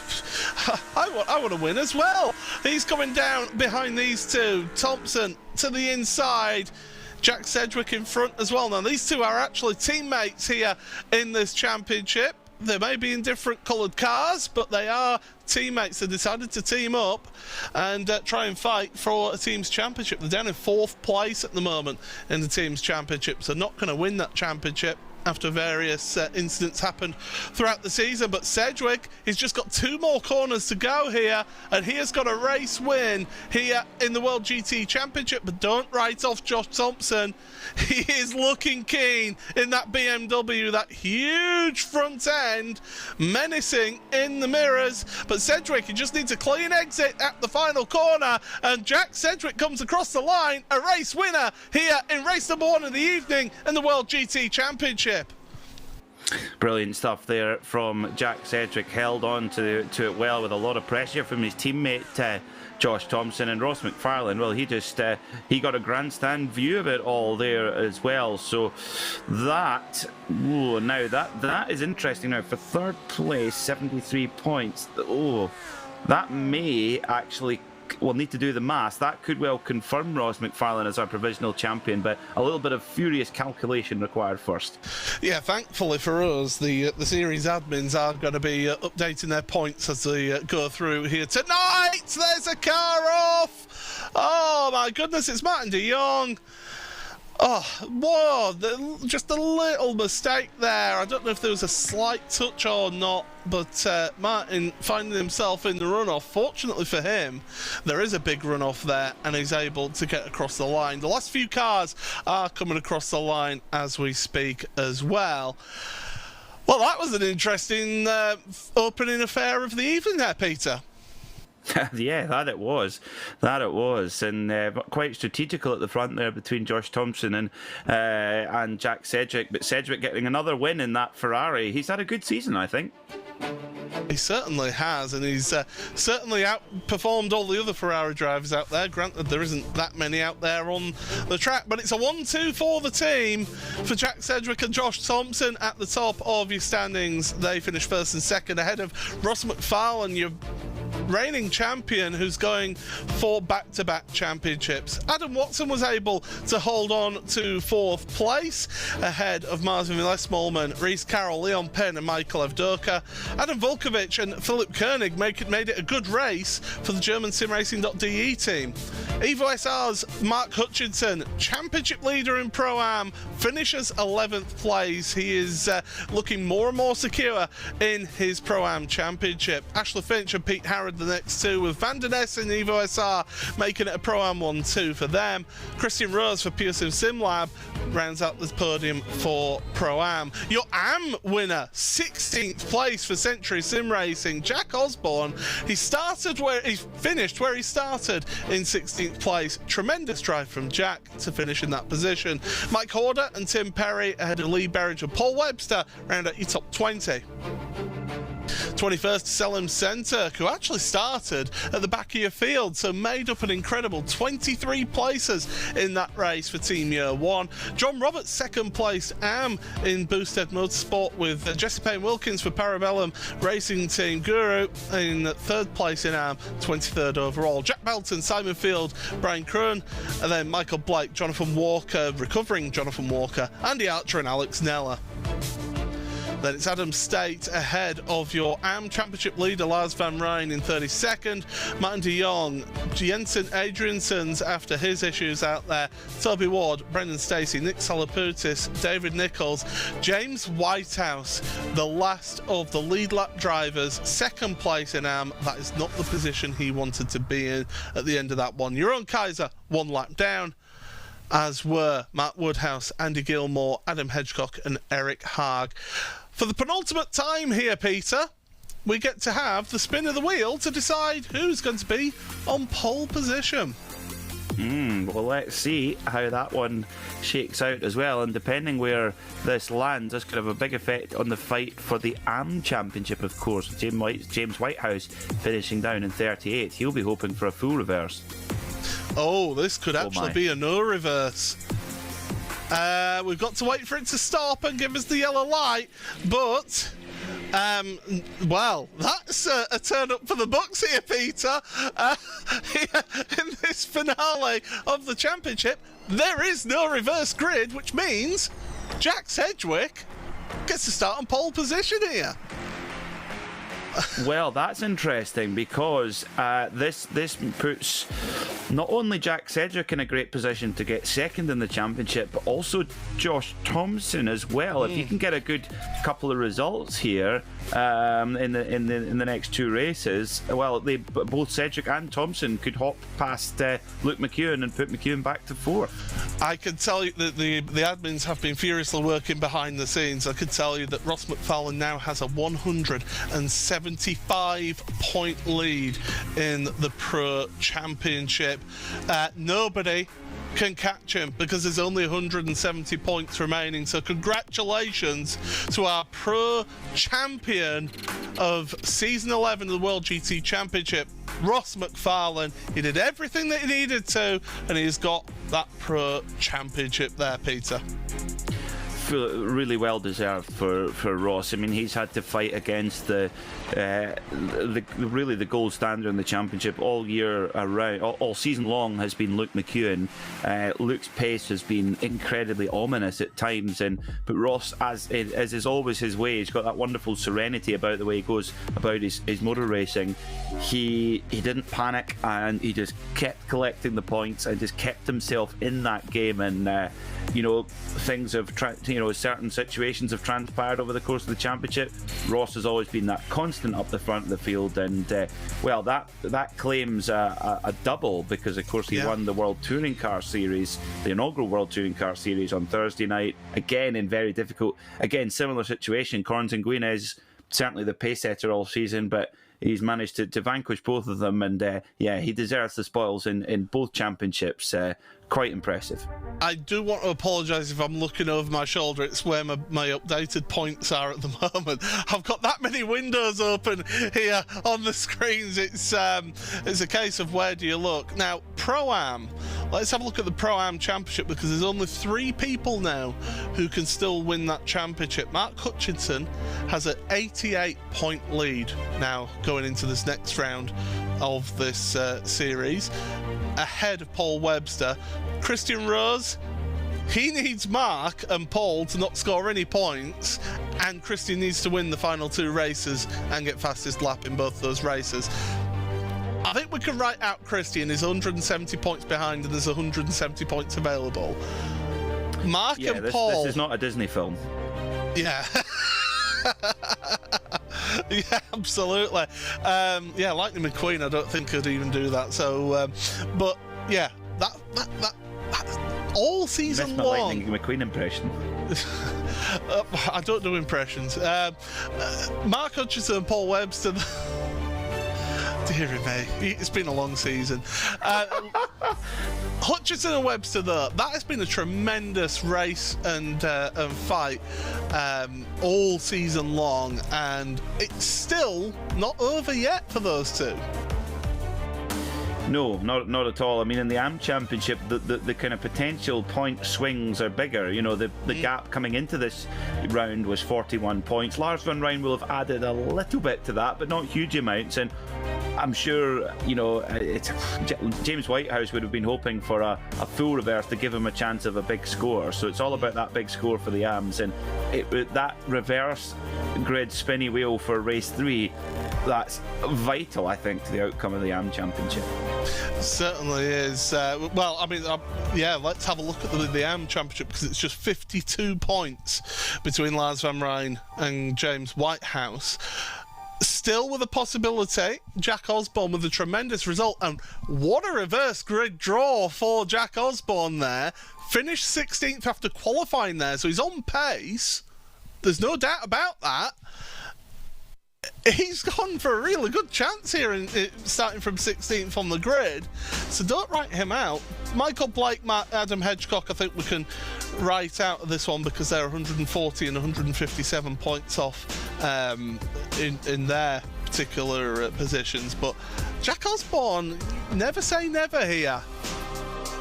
I want to win as well. He's coming down behind these two. Thompson to the inside. Jack Sedgwick in front as well. Now, these two are actually teammates here in this championship. They may be in different coloured cars, but they are teammates. They decided to team up and try and fight for a team's championship. They're down in 4th place at the moment in the team's championship, so not going to win that championship. after various incidents happened throughout the season. But Sedgwick, he's just got 2 more corners to go here, and he has got a race win here in the World GT Championship. But don't write off Josh Thompson. He is looking keen in that BMW, that huge front end, menacing in the mirrors. But Sedgwick, he just needs a clean exit at the final corner, and Jack Sedgwick comes across the line, a race winner here in race number 1 of the evening in the World GT Championship. Brilliant stuff there from Jack Sedgwick. Held on to it well with a lot of pressure from his teammate Josh Thompson, and Ross McFarlane. Well, he got a grandstand view of it all there as well. So that is interesting. Now for 3rd place, 73 points. That may actually. We'll need to do the maths. That could well confirm Ross McFarlane as our provisional champion, but a little bit of furious calculation required first. Yeah, thankfully for us, the series admins are going to be updating their points as they go through here tonight. There's a car off. Oh my goodness, it's Martin de Jong. Oh, whoa, just a little mistake there. I don't know if there was a slight touch or not, but Martin finding himself in the runoff. Fortunately for him, there is a big runoff there, and he's able to get across the line. The last few cars are coming across the line as we speak as well. Well, that was an interesting opening affair of the evening there, Peter. Yeah, that it was, and quite strategical at the front there between Josh Thompson and Jack Sedgwick. But Sedgwick getting another win in that Ferrari. He's had a good season, I think. He certainly has, and he's certainly outperformed all the other Ferrari drivers out there. Granted, there isn't that many out there on the track, but it's a 1-2 for the team for Jack Sedgwick and Josh Thompson at the top of your standings. They finished 1st and 2nd ahead of Ross McFarlane, your reigning champion, who's going for back-to-back championships. Adam Watson was able to hold on to 4th place ahead of Martin Villes-Smallman, Reece Carroll, Leon Penn and Michael Avdoka. Adam Volkovic and Philip Koenig made it a good race for the German SimRacing.de team. Evo SR's Mark Hutchinson, championship leader in Pro-Am, finishes 11th place. He is looking more and more secure in his Pro-Am championship. Ashley Finch and Pete Harrod the next 2, with Van der Ness and Evo SR making it a Pro-Am 1-2 for them. Christian Rose for Pure Sim SimLab rounds out the podium for Pro-Am. Your AM winner, 16th place for Century Sim Racing, Jack Osborne. He finished where he started in 16th place. Tremendous drive from Jack to finish in that position. Mike Horder and Tim Perry ahead of Lee Berridge and Paul Webster round out your top 20. 21st Selim Centre, who actually started at the back of your field, so made up an incredible 23 places in that race for Team Year 1. John Roberts, 2nd place AM in Boosted Motorsport, with Jesse Payne Wilkins for Parabellum Racing Team. Guru in 3rd place in AM, 23rd overall. Jack Belton, Simon Field, Brian Kroon, and then Michael Blake, Jonathan Walker, recovering Jonathan Walker, Andy Archer and Alex Neller. Then it's Adam State ahead of your AM Championship leader Lars van Rijn in 32nd. Martin de Jong, Jensen Adriansons after his issues out there. Toby Ward, Brendan Stacey, Nick Salaputis, David Nichols, James Whitehouse, the last of the lead lap drivers, 2nd place in AM. That is not the position he wanted to be in at the end of that one. Jeroen Kaiser, 1 lap down, as were Matt Woodhouse, Andy Gilmore, Adam Hedgecock and Eric Haag. For the penultimate time here, Peter, we get to have the spin of the wheel to decide who's going to be on pole position. Well, let's see how that one shakes out as well, and depending where this lands, this could have a big effect on the fight for the AM Championship, of course. James Whitehouse finishing down in 38th. He'll be hoping for a full reverse. Oh, this could actually be a no reverse. We've got to wait for it to stop and give us the yellow light, but well, that's a turn up for the books here, Peter. In this finale of the championship, there is no reverse grid, which means Jack Sedgwick gets to start on pole position here. Well, that's interesting because this puts not only Jack Cedric in a great position to get second in the championship, but also Josh Thompson as well. If you can get a good couple of results here in the next two races, well, both Cedric and Thompson could hop past Luke McEwen and put McEwen back to fourth. I can tell you that the admins have been furiously working behind the scenes. I could tell you that Ross McFarlane now has a 175-point lead in the Pro Championship. Nobody can catch him because there's only 170 points remaining. So congratulations to our Pro Champion of Season 11 of the World GT Championship, Ross McFarlane. He did everything that he needed to, and he's got that Pro Championship there, Peter. Really well deserved for Ross. I mean, he's had to fight against the gold standard in the championship all year around, all season long has been Luke McEwen. Luke's pace has been incredibly ominous at times, but Ross, as is always his way, he's got that wonderful serenity about the way he goes about his motor racing. He didn't panic, and he just kept collecting the points and just kept himself in that game. And things have certain situations have transpired over the course of the championship. Ross has always been that constant up the front of the field, and that claims a double, because of course he won the World Touring Car Series, the inaugural World Touring Car Series on Thursday night, again in very difficult, similar situation. Corentin Guinez, certainly the pace setter all season, but he's managed to vanquish both of them, and he deserves the spoils in both championships. Quite impressive. I do want to apologise if I'm looking over my shoulder. It's where my updated points are at the moment. I've got that many windows open here on the screens. It's a case of where do you look. Now, Pro-Am. Let's have a look at the Pro-Am Championship, because there's only 3 people now who can still win that championship. Mark Hutchinson has an 88-point lead now going into this next round of this series, ahead of Paul Webster. Christian Rose, he needs Mark and Paul to not score any points, and Christian needs to win the final 2 races and get fastest lap in both those races. I think we can write out Christian is 170 points behind, and there's 170 points available. Mark and Paul... This is not a Disney film. Yeah. Yeah, absolutely. Lightning McQueen, I don't think could even do that. So, but yeah, that all season long. Lightning McQueen impression. I don't do impressions. Mark Hutchinson and Paul Webster. Dear me, it's been a long season. Hutchinson and Webster, though, that has been a tremendous race and fight all season long, and it's still not over yet for those two. No, not at all. I mean, in the AM Championship, the kind of potential point swings are bigger. The gap coming into this round was 41 points. Lars van Rijn will have added a little bit to that, but not huge amounts. And I'm sure, James Whitehouse would have been hoping for a full reverse to give him a chance of a big score. So it's all about that big score for the AMs. And that reverse grid spinny wheel for race 3, that's vital, I think, to the outcome of the AM Championship. Certainly is. Let's have a look at the AM Championship, because it's just 52 points between Lars van Rijn and James Whitehouse. Still with a possibility, Jack Osborne with a tremendous result, and what a reverse grid draw for Jack Osborne there. Finished 16th after qualifying there, so he's on pace. There's no doubt about that. He's gone for a really good chance here, starting from 16th on the grid, so don't write him out. Michael Blake, Adam Hedgecock, I think we can write out of this one, because they're 140 and 157 points off in their particular positions. But Jack Osborne, never say never here.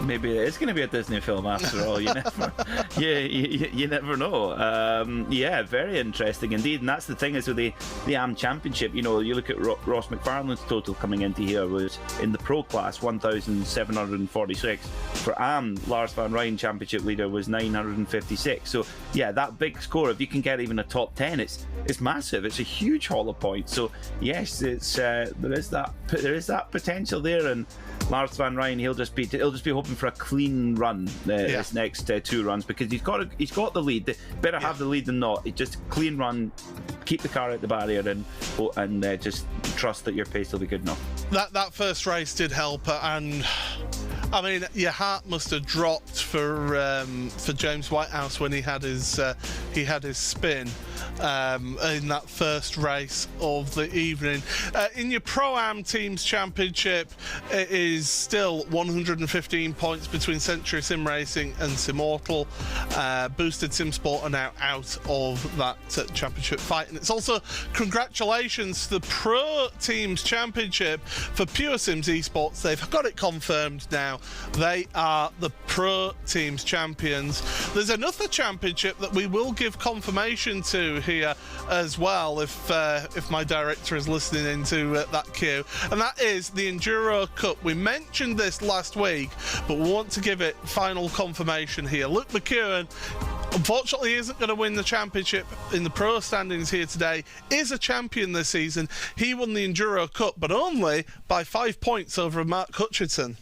Maybe it is going to be a Disney film after all. You never know. Very interesting indeed. And that's the thing is with the AM Championship. You look at Ross McFarlane's total coming into here was in the Pro class 1,746. For AM, Lars van Rijn Championship leader was 956. So that big score. If you can get even a top 10, it's massive. It's a huge haul of points. So yes, it's there is that potential there, and Lars van Rijn, he'll just be hoping for a clean run this next 2 runs, because he's got the lead. Better have the lead than not. It just clean run, keep the car at the barrier, and just trust that your pace will be good enough. That first race did help, and I mean, your heart must have dropped for James Whitehouse when he had his spin in that first race of the evening. In your Pro-Am Teams Championship, it is still 115 points between Century Sim Racing and Simortal. Boosted Sim Sport are now out of that championship fight, and it's also congratulations to the Pro Teams Championship for Pure Sims Esports. They've got it confirmed now. They are the Pro Teams champions. There's another championship that we will give confirmation to here as well, if my director is listening into that queue, and that is the Enduro Cup. We mentioned this last week, but we want to give it final confirmation here. Luke McEwen, unfortunately, isn't going to win the championship in the pro standings here today. Is a champion this season. He won the Enduro Cup, but only by 5 points over Mark Hutchinson.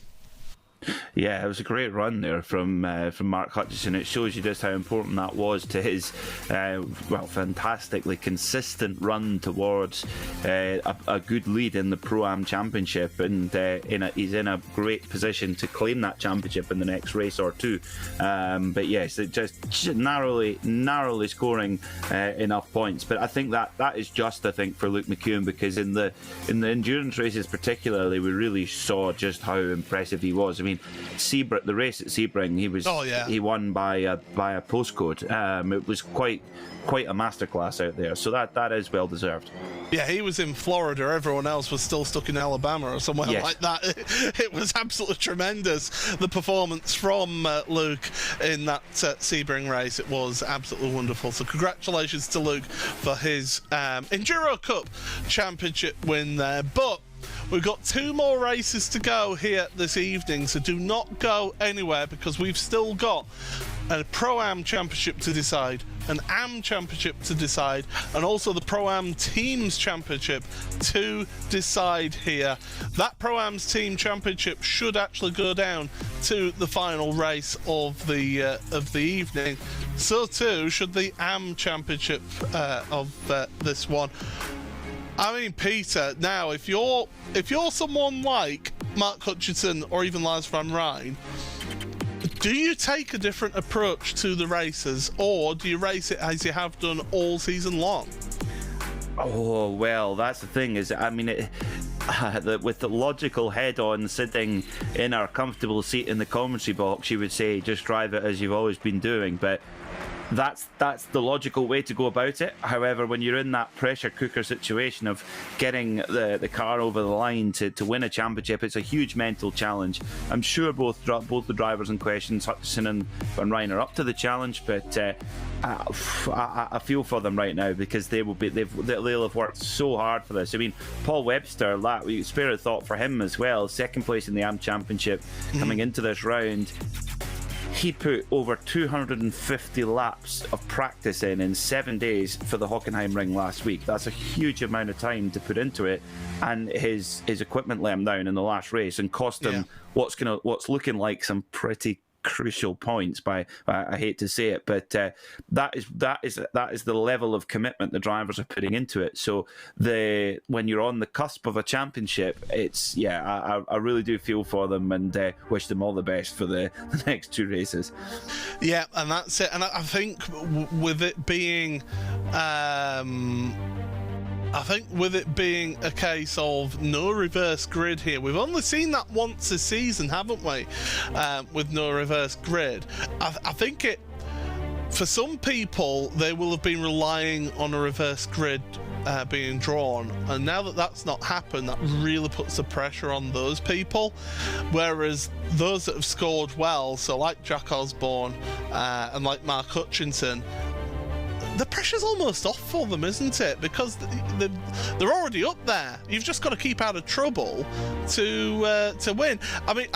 Yeah, it was a great run there from Mark Hutchinson. It shows you just how important that was to his fantastically consistent run towards a good lead in the Pro-Am Championship, and he's in a great position to claim that championship in the next race or two. But yes, it just narrowly scoring enough points. But I think that is just, I think, for Luke McEwen, because in the endurance races particularly, we really saw just how impressive he was. I mean, the race at Sebring, he won by a postcode. It was quite a masterclass out there, so that is well deserved. Yeah, he was in Florida. Everyone else was still stuck in Alabama or somewhere like that. It was absolutely tremendous, the performance from Luke in that Sebring race. It was absolutely wonderful. So congratulations to Luke for his Enduro Cup championship win there. But we've got 2 more races to go here this evening, so do not go anywhere, because we've still got a Pro-Am Championship to decide, an Am Championship to decide, and also the Pro-Am Teams Championship to decide here. That Pro-Am's Team Championship should actually go down to the final race of the evening. So too should the Am Championship of this one. I mean, Peter, now if you're someone like Mark Hutchinson or even Lars van Rijn, do you take a different approach to the races, or do you race it as you have done all season long? Oh, well, that's the thing, is, I mean, with the logical head on sitting in our comfortable seat in the commentary box, you would say just drive it as you've always been doing, but that's the logical way to go about it. However, when you're in that pressure cooker situation of getting the car over the line to win a championship, it's a huge mental challenge. I'm sure both the drivers in question, Hutchinson and Van Rijn, are up to the challenge, but I feel for them right now, because they'll have worked so hard for this. I mean, Paul Webster, we spare a thought for him as well. 2nd place in the Am Championship coming into this round. He put over 250 laps of practice in 7 days for the Hockenheim Ring last week. That's a huge amount of time to put into it, and his equipment let him down in the last race and cost him what's looking like some pretty crucial points. I hate to say it, but that is the level of commitment the drivers are putting into it. So when you're on the cusp of a championship, I really do feel for them, and wish them all the best for the next 2 races. Yeah, and that's it. And I think with it being a case of no reverse grid here. We've only seen that once this season, haven't we? With no reverse grid. I think for some people, they will have been relying on a reverse grid being drawn, and now that that's not happened, that really puts the pressure on those people. Whereas those that have scored well, so like Jack Osborne and like Mark Hutchinson, the pressure's almost off for them, isn't it? Because they're already up there. You've just got to keep out of trouble to win. I mean,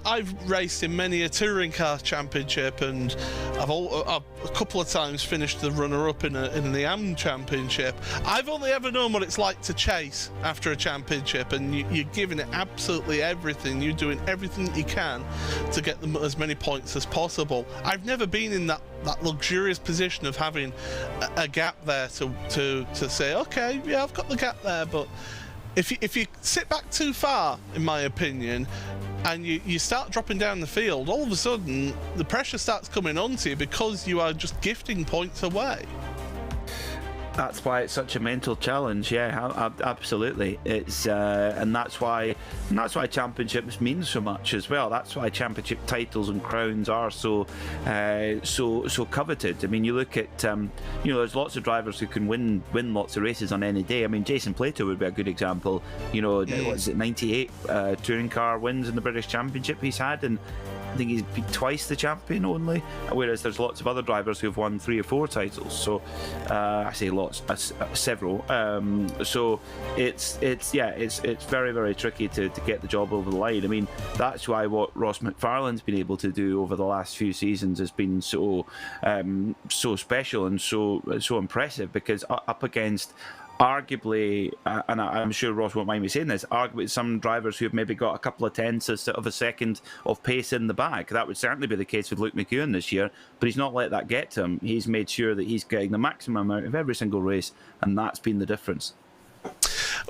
I've raced in many a touring car championship, and I've a couple of times finished the runner-up in the AM championship. I've only ever known what it's like to chase after a championship, and you're giving it absolutely everything. You're doing everything that you can to get them as many points as possible. I've never been in that luxurious position of having a gap there to say, okay, yeah, I've got the gap there, but if you sit back too far, in my opinion, and you start dropping down the field, all of a sudden the pressure starts coming onto you because you are just gifting points away. That's why it's such a mental challenge. Yeah, absolutely. It's and that's why championships mean so much as well. That's why championship titles and crowns are so coveted. I mean, you look at there's lots of drivers who can win lots of races on any day. I mean, Jason Plato would be a good example. What is it, 98 touring car wins in the British Championship he's had, and I think he's been twice the champion only, whereas there's lots of other drivers who've won 3 or 4 titles. So I say lots, several. So it's very, very tricky to get the job over the line. I mean, that's why what Ross McFarlane's been able to do over the last few seasons has been so special and so impressive, because up against arguably, and I'm sure Ross won't mind me saying this, arguably some drivers who've maybe got a couple of tenths of a second of pace in the bag. That would certainly be the case with Luke McEwen this year, but he's not let that get to him. He's made sure that he's getting the maximum out of every single race, and that's been the difference.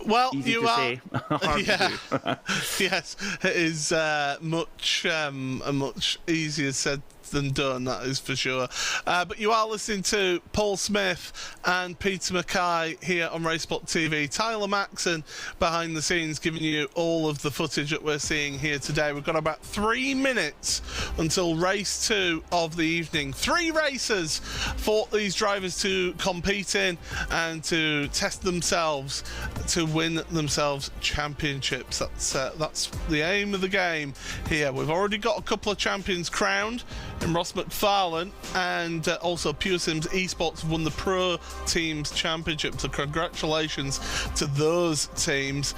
Well, Easy you to are. say, hard to do. Yes, it is much easier said than done, that is for sure. But you are listening to Paul Smith and Peter Mackay here on RaceSpotTV. Tyler Maxon behind the scenes giving you all of the footage that we're seeing here today. We've got about 3 minutes until race 2 of the evening. 3 races for these drivers to compete in and to test themselves, to win themselves championships. That's the aim of the game here. We've already got a couple of champions crowned in Ross McFarlane, and also Pure Sims Esports won the Pro Teams Championship, so congratulations to those teams.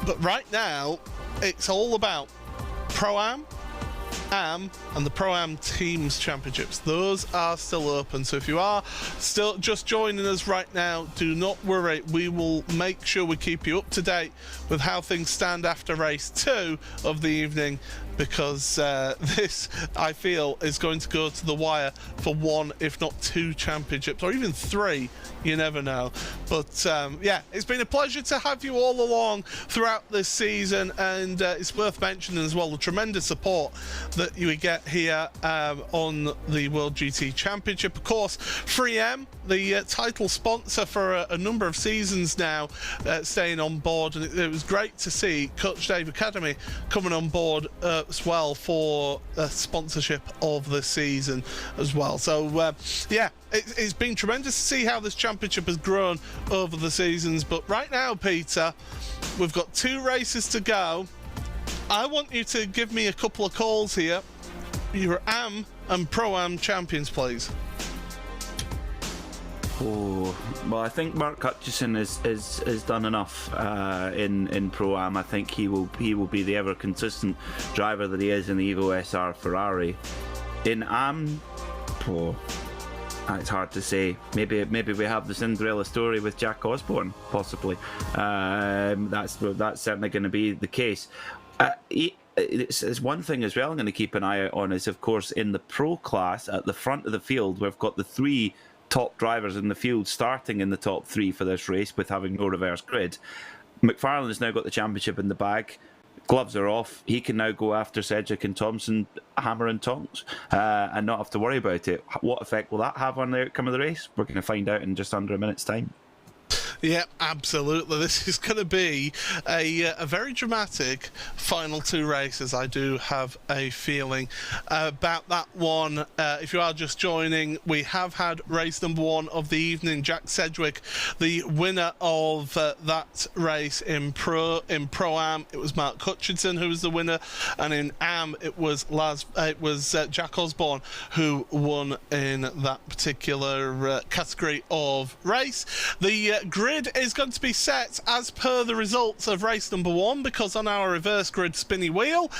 But right now it's all about Pro-Am, Am, and the Pro-Am Teams Championships. Those are still open, so if you are still just joining us right now, do not worry. We will make sure we keep you up to date with how things stand after race 2 of the evening, because this, I feel, is going to go to the wire for 1, if not 2 championships, or even 3. You never know. But yeah, it's been a pleasure to have you all along throughout this season, and it's worth mentioning as well the tremendous support that you get here on the World GT Championship. Of course, 3M, the title sponsor for a number of seasons now, staying on board, and it was great to see Coach Dave Academy coming on board as well for sponsorship of the season as well. So yeah, it's been tremendous to see how this championship has grown over the seasons. But right now, Peter, we've got 2 races to go. I want you to give me a couple of calls here. Your Am and Pro-Am champions, please. Oh, well, I think Mark Hutchison has done enough in Pro-Am. I think he will be the ever consistent driver that he is in the Evo SR Ferrari. In Am, it's hard to say. Maybe we have the Cinderella story with Jack Osborne, possibly. That's certainly going to be the case. It's one thing as well I'm going to keep an eye out on is, of course, in the Pro class at the front of the field, we've got the 3 top drivers in the field starting in the top 3 for this race with having no reverse grid. McFarlane has now got the championship in the bag. Gloves are off. He can now go after Cedric and Thompson hammer and tongs and not have to worry about it. What effect will that have on the outcome of the race? We're going to find out in just under a minute's time. Yeah, absolutely. This is going to be a very dramatic final 2 races. I do have a feeling about that one. If you are just joining, we have had race number 1 of the evening. Jack Sedgwick, the winner of that race in Pro-Am. It was Mark Hutchinson who was the winner, and in Am it was Jack Osborne who won in that particular category of race. The grid grid is going to be set as per the results of race number 1, because on our reverse grid spinny wheel,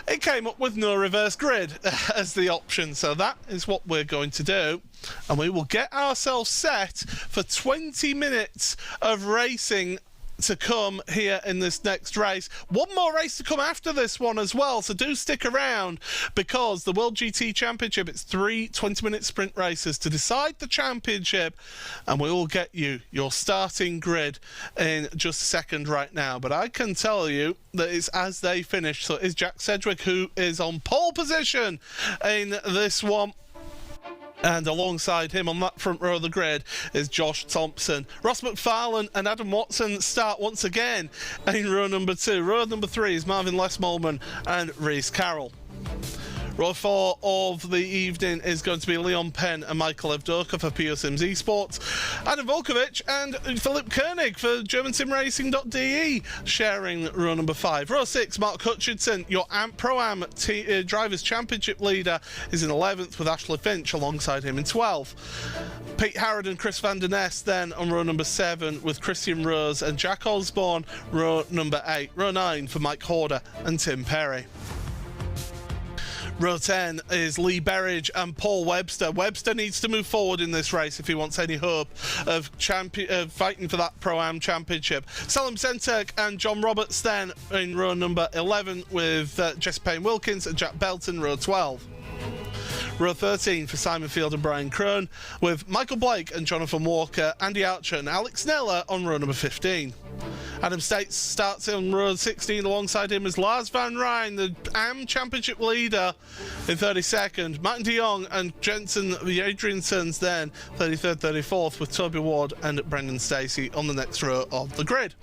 it came up with no reverse grid as the option. So that is what we're going to do. And we will get ourselves set for 20 minutes of racing to come here in this next race. One more race to come after this one as well, so do stick around, because the World GT Championship, it's 3 20-minute sprint races to decide the championship, and we will get you your starting grid in just a second right now. But I can tell you that it's as they finish. So it is Jack Sedgwick who is on pole position in this one. And alongside him on that front row of the grid is Josh Thompson. Ross McFarlane and Adam Watson start once again in row number 2. Row number 3 is Marvin Lesmolman and Reese Carroll. Row 4 of the evening is going to be Leon Penn and Michael Evdoka for Pure Sims Esports. Adam Volkovic and Philip Koenig for GermanSimRacing.de sharing row number 5. Row 6, Mark Hutchinson, your Pro-Am Drivers' Championship leader, is in 11th with Ashley Finch alongside him in 12th. Pete Harrod and Chris van der Nest then on row number 7 with Christian Rose and Jack Osborne, row number 8. Row 9 for Mike Horder and Tim Perry. Row 10 is Lee Berridge and Paul Webster. Webster needs to move forward in this race if he wants any hope of fighting for that Pro-Am Championship. Salim Senturk and John Roberts then in row number 11 with Jesse Payne-Wilkins and Jack Belton, row 12. Row 13 for Simon Field and Brian Crone with Michael Blake and Jonathan Walker, Andy Archer and Alex Neller on row number 15. Adam States starts on row 16. Alongside him is Lars van Rijn, the AM Championship leader, in 32nd. Martin de Jong and Jensen Adriansons then 33rd, 34th, with Toby Ward and Brendan Stacey on the next row of the grid.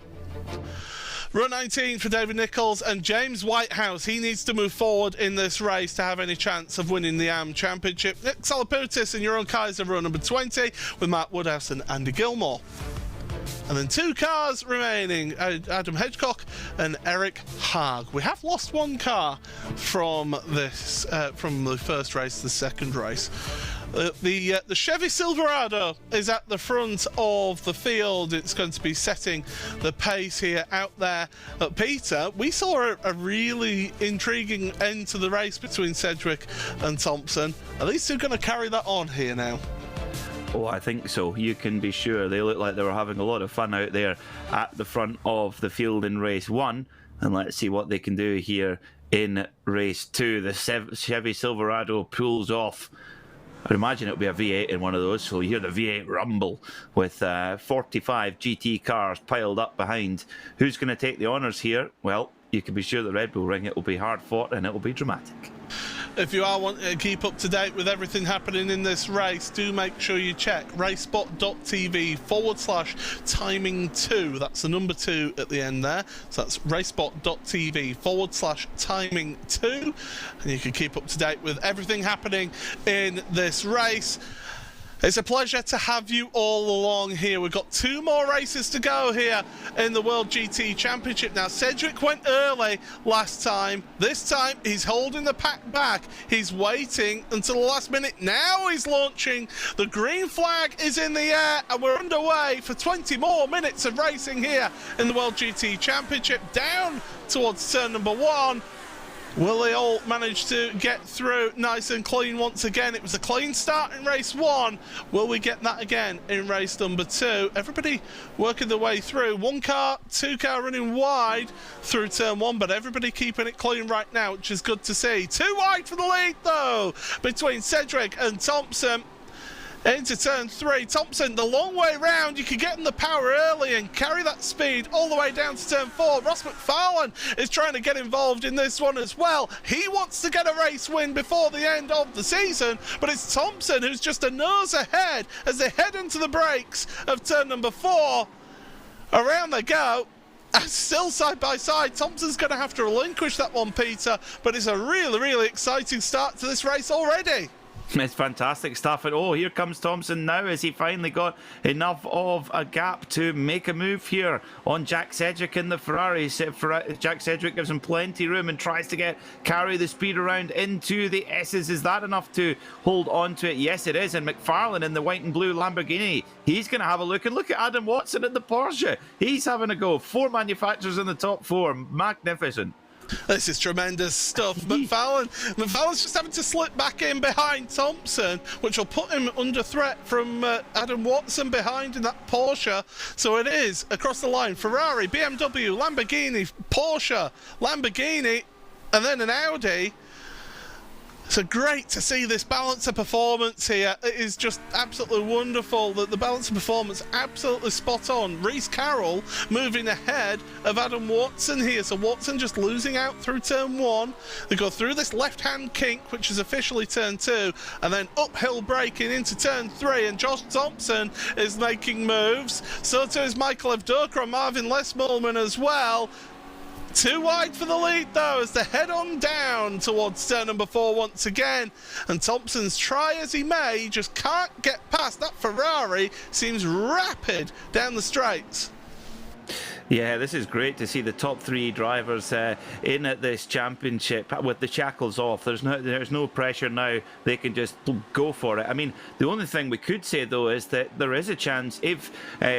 Row 19 for David Nichols and James Whitehouse. He needs to move forward in this race to have any chance of winning the AM Championship. Nick Salaputis and Jeroen Kaiser, row number 20, with Matt Woodhouse and Andy Gilmore. And then 2 cars remaining, Adam Hedgecock and Eric Haag. We have lost 1 car from this, from the first race to the second race. The Chevy Silverado is at the front of the field. It's going to be setting the pace here out there. Peter, we saw a really intriguing end to the race between Sedgwick and Thompson. Are these two going to carry that on here now? Oh, I think so. You can be sure. They look like they were having a lot of fun out there at the front of the field in race 1. And let's see what they can do here in race 2. The Chevy Silverado pulls off. I'd imagine it'll be a V8 in one of those, so you hear the V8 rumble with 45 GT cars piled up behind. Who's going to take the honours here? Well, you can be sure the Red Bull Ring, it will be hard fought and it will be dramatic. If you are wanting to keep up to date with everything happening in this race, do make sure you check RaceSpot.tv/timing2. That's the number 2 at the end there. So that's RaceSpot.tv/timing2. And you can keep up to date with everything happening in this race. It's a pleasure to have you all along here. We've got 2 more races to go here in the World GT Championship. Now, Sedgwick went early last time. This time, he's holding the pack back. He's waiting until the last minute. Now he's launching. The green flag is in the air, and we're underway for 20 more minutes of racing here in the World GT Championship. Down towards turn number 1. Will they all manage to get through nice and clean once again? It was a clean start in race 1. Will we get that again in race number 2? Everybody working their way through. 1 car, 2 car running wide through turn 1, but everybody keeping it clean right now, which is good to see. 2 wide for the lead, though, between Sedgwick and Thompson. Into turn 3, Thompson the long way round. You can get in the power early and carry that speed all the way down to turn 4. Ross McFarlane is trying to get involved in this one as well. He wants to get a race win before the end of the season, but it's Thompson who's just a nose ahead as they head into the brakes of turn number 4. Around they go. And still side by side. Thompson's going to have to relinquish that one, Peter, but it's a really, really exciting start to this race already. It's fantastic stuff. And oh, here comes Thompson now. Has he finally got enough of a gap to make a move here on Jack Sedgwick in the Ferrari? Jack Sedgwick gives him plenty of room and tries to carry the speed around into the S's. Is that enough to hold on to it? Yes, it is. And McFarlane in the white and blue Lamborghini, he's going to have a look. And look at Adam Watson in the Porsche. He's having a go. 4 manufacturers in the top 4. Magnificent. This is tremendous stuff. McFarlane's just having to slip back in behind Thompson, which will put him under threat from Adam Watson behind in that Porsche. So it is across the line. Ferrari, BMW, Lamborghini, Porsche, Lamborghini, and then an Audi. So great to see this balance of performance here. It is just absolutely wonderful that the balance of performance absolutely spot on. Reece Carroll moving ahead of Adam Watson here. So Watson just losing out through turn 1. They go through this left-hand kink, which is officially turn 2, and then uphill braking into turn 3. And Josh Thompson is making moves. So too is Michael Evdoka and Marvin Lesmulman as well. Too wide for the lead though as they head on down towards turn number 4 once again, and Thompson's try as he may just can't get past that Ferrari. Seems rapid down the straights. Yeah, this is great to see the top 3 drivers in at this championship with the shackles off. There's no pressure now. They can just go for it. I mean, the only thing we could say though is that there is a chance if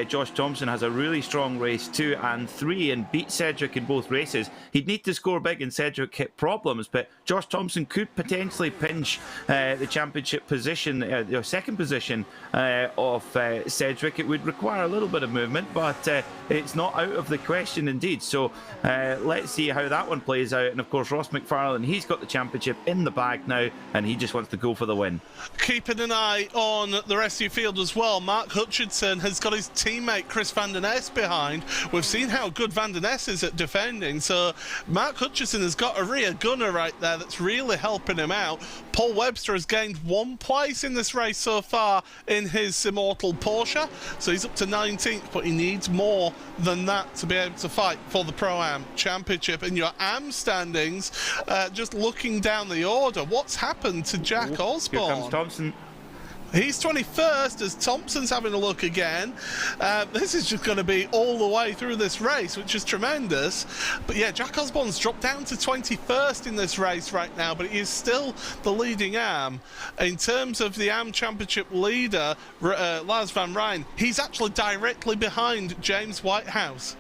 Josh Thompson has a really strong race 2 and 3 and beat Sedgwick in both races, he'd need to score big and Sedgwick hit problems. But Josh Thompson could potentially pinch the championship position, the second position of Sedgwick. It would require a little bit of movement, but it's not out of the question indeed. So let's see how that one plays out. And of course Ross McFarlane, he's got the championship in the bag now and he just wants to go for the win. Keeping an eye on the rest of your field as well, Mark Hutchinson has got his teammate Chris van der Ness behind. We've seen how good van der Ness is at defending, so Mark Hutchinson has got a rear gunner right there that's really helping him out. Paul Webster has gained 1 place in this race so far in his immortal Porsche, so he's up to 19th, but he needs more than that to be able to fight for the Pro-Am Championship. In your AM standings, just looking down the order, what's happened to Jack Osborne? Here comes Thompson. He's 21st as Thompson's having a look again. This is just going to be all the way through this race, which is tremendous. But yeah, Jack Osborne's dropped down to 21st in this race right now, but he is still the leading AM. In terms of the AM Championship leader, Lars van Rijn, he's actually directly behind James Whitehouse.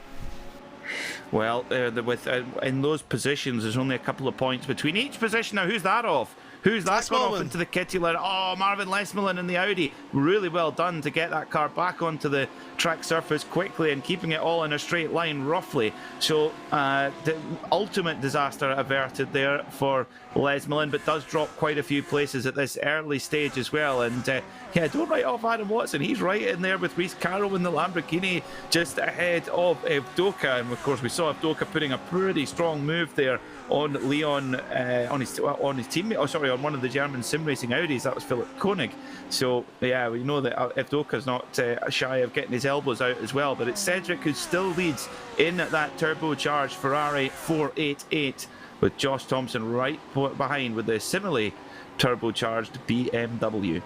Well, in those positions, there's only a couple of points between each position. Now, who's that off? Who's that gone off into the kitty litter? Oh, Marvin Lesmullen in the Audi. Really well done to get that car back onto the track surface quickly and keeping it all in a straight line roughly. So the ultimate disaster averted there for Lesmullen, but does drop quite a few places at this early stage as well. And yeah, don't write off Adam Watson. He's right in there with Reece Carroll in the Lamborghini just ahead of Evdoka. And of course we saw Evdoka putting a pretty strong move there on Leon, on his teammate, on one of the German sim racing Audis. That was Philip Koenig. So yeah, we know that Evdoka's not shy of getting his elbows out as well, but it's Sedgwick who still leads in that turbocharged Ferrari 488 with Josh Thompson right behind with the similarly turbocharged BMW.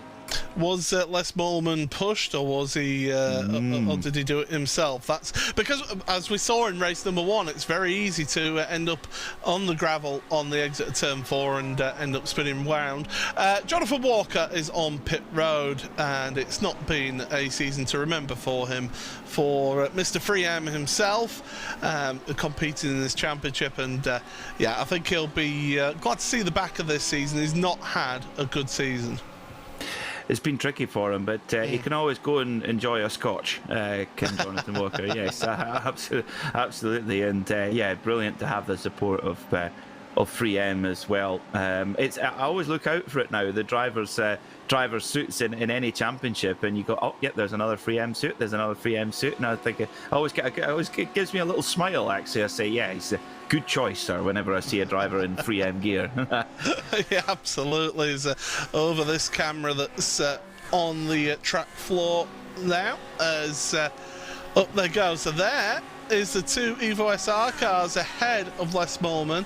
Was Les Molman pushed, or was he, or did he do it himself? That's because, as we saw in race number 1, it's very easy to end up on the gravel on the exit of turn 4 and end up spinning round. Jonathan Walker is on pit road, and it's not been a season to remember for him. For Mr. Freeham himself, competing in this championship, and yeah, I think he'll be glad to see the back of this season. He's not had a good season. It's been tricky for him, but he can always go and enjoy a scotch, can Jonathan Walker. Yes, absolutely. And yeah, brilliant to have the support of 3M as well. I always look out for it now, the drivers' suits in any championship, and you go, oh yeah, there's another 3M suit, there's another 3M suit, and I think it gives me a little smile actually. I say, yeah, it's a good choice, sir, whenever I see a driver in 3M gear. Yeah, absolutely. It's over this camera that's on the track floor now, as up they go. So there is the 2 Evo SR cars ahead of Les Molman.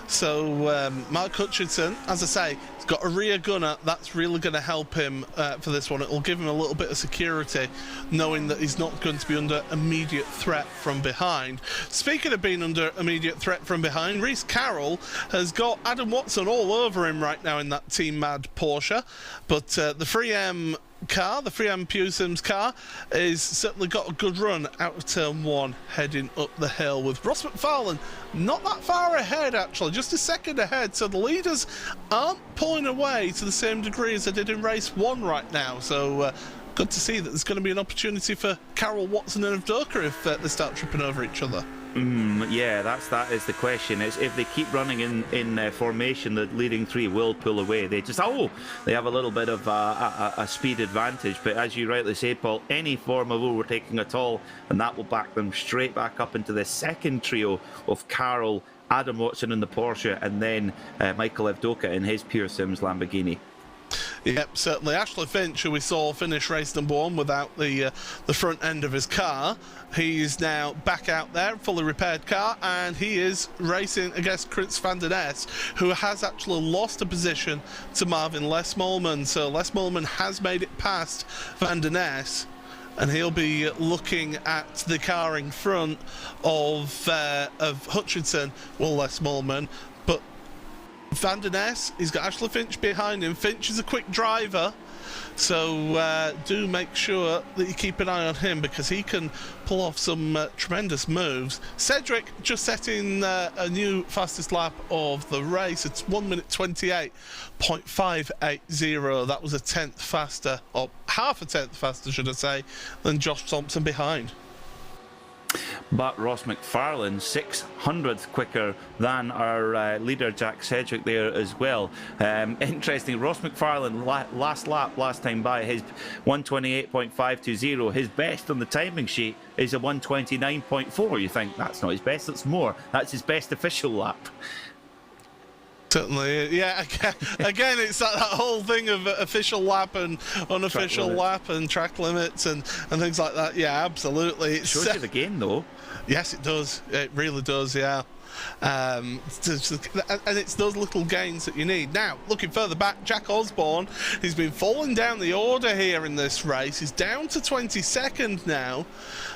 So Mark Hutchinson, as I say, He's got a rear gunner. That's really going to help him for this one. It'll give him a little bit of security, knowing that he's not going to be under immediate threat from behind. Speaking of being under immediate threat from behind, Reece Carroll has got Adam Watson all over him right now in that Team Mad Porsche, but the 3M car, the 3M Pewsom's car, is certainly got a good run out of turn 1 heading up the hill, with Ross McFarlane not that far ahead, actually, just a second ahead, so the leaders aren't pulling away to the same degree as they did in race 1 right now. So good to see that there's going to be an opportunity for Carroll, Watson and Avdoka if they start tripping over each other. Yeah, that is the question. It's if they keep running in formation, the leading 3 will pull away. They have a little bit of a speed advantage, but as you rightly say, Paul, any form of overtaking at all, and that will back them straight back up into the second trio of Carroll, Adam Watson in the Porsche, and then Michael Avdoka in his Pure Sims Lamborghini. Yep, certainly. Ashley Finch, who we saw finish race number 1 without the front end of his car, he's now back out there, fully repaired car, and he is racing against Chris van der Ness, who has actually lost a position to Marvin Lesmolman. So Lesmolman has made it past van der Ness, and he'll be looking at the car in front of Hutchinson, Will Lesmolman, but van der Ness, he's got Ashley Finch behind him. Finch is a quick driver, so do make sure that you keep an eye on him, because he can pull off some tremendous moves. Cedric just setting a new fastest lap of the race. It's 1 minute 28.580. That was a tenth faster, or half a tenth faster, should I say, than Josh Thompson behind. But Ross McFarlane 600th quicker than our leader Jack Cedric there as well. Interesting, Ross McFarlane last lap last time by, his 128.520. His best on the timing sheet is a 129.4. You think that's not his best? That's more. That's his best official lap. Certainly, yeah. Again, it's that whole thing of official lap and unofficial lap and track limits and things like that. Yeah, absolutely. It shows you the game, though. Yes, it does. It really does, yeah. And it's those little gains that you need. Now, looking further back, Jack Osborne, he's been falling down the order here in this race. He's down to 22nd now,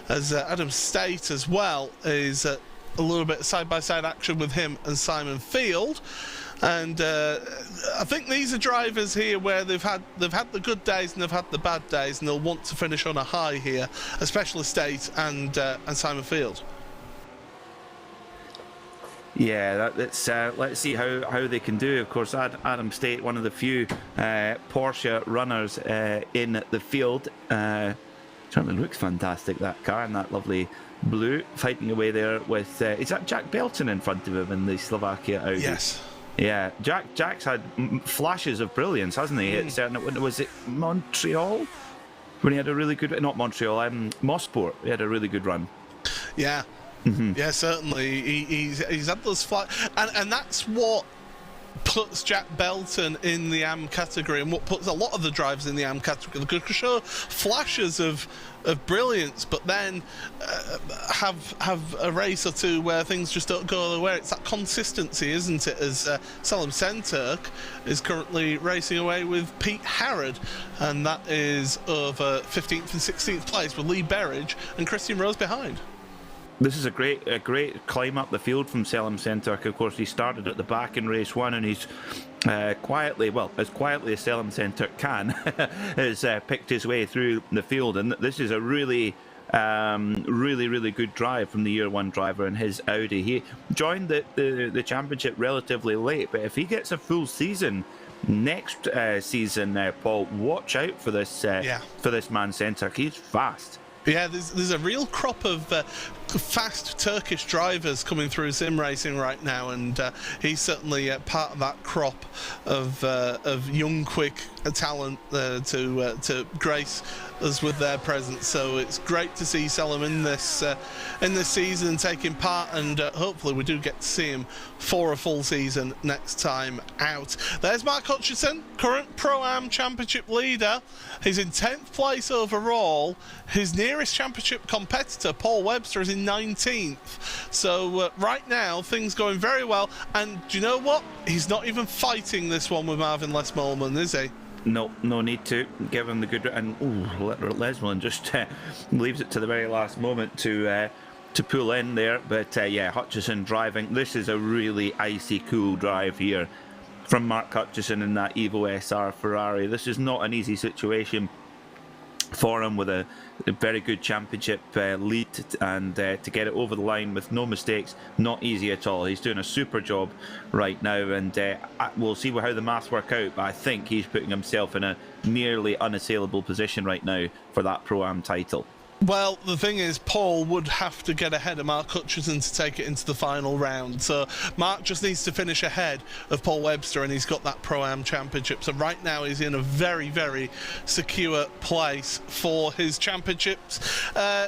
as Adam State as well is a little bit side-by-side action with him and Simon Field. And I think these are drivers here where they've had the good days and they've had the bad days, and they'll want to finish on a high here, especially State and Simon Field. Yeah, let's see how they can do. Of course, Adam State, one of the few Porsche runners in the field. Certainly looks fantastic, that car, and that lovely blue, fighting away there with is that Jack Belton in front of him in the Slovakia Audi? Yes. Yeah, Jack's had flashes of brilliance, hasn't he? It's was it Montreal when he had a really good, not Montreal, Mosport. He had a really good run. Yeah, yeah, certainly. He's had those and that's what puts Jack Belton in the AM category, and what puts a lot of the drivers in the AM category. They could show flashes of brilliance, but then have a race or two where things just don't go the way. It's that consistency, isn't it? As Selim Senturk is currently racing away with Pete Harrod, and that is over 15th and 16th place with Lee Berridge and Christian Rose behind. This is a great climb up the field from Selim Senturk. Of course, he started at the back in race 1, and he's quietly as Selim Senturk can, has picked his way through the field. And this is a really good drive from the year 1 driver in his Audi. He joined the championship relatively late, but if he gets a full season next season, Paul, watch out for this man Senturk. He's fast. Yeah, there's a real crop of fast Turkish drivers coming through sim racing right now, and he's certainly part of that crop of young, quick talent to grace us with their presence. So it's great to see Selim in this season taking part, and hopefully we do get to see him for a full season next time out. There's Mark Hutchinson, current Pro-Am Championship leader. He's in 10th place overall. His nearest championship competitor, Paul Webster, is in in 19th. So right now, things going very well. And do you know what? He's not even fighting this one with Marvin Lesmallman, is he? No need to give him the good. And Lesmallman just leaves it to the very last moment to pull in there. But yeah, Hutchison driving. This is a really icy cool drive here from Mark Hutchison in that Evo SR Ferrari. This is not an easy situation for him, with a very good championship lead, and to get it over the line with no mistakes, not easy at all. He's doing a super job right now, and we'll see how the maths work out, but I think he's putting himself in a nearly unassailable position right now for that Pro-Am title. Well, the thing is, Paul would have to get ahead of Mark Hutchison to take it into the final round. So Mark just needs to finish ahead of Paul Webster, and he's got that Pro-Am Championship. So right now he's in a very, very secure place for his championships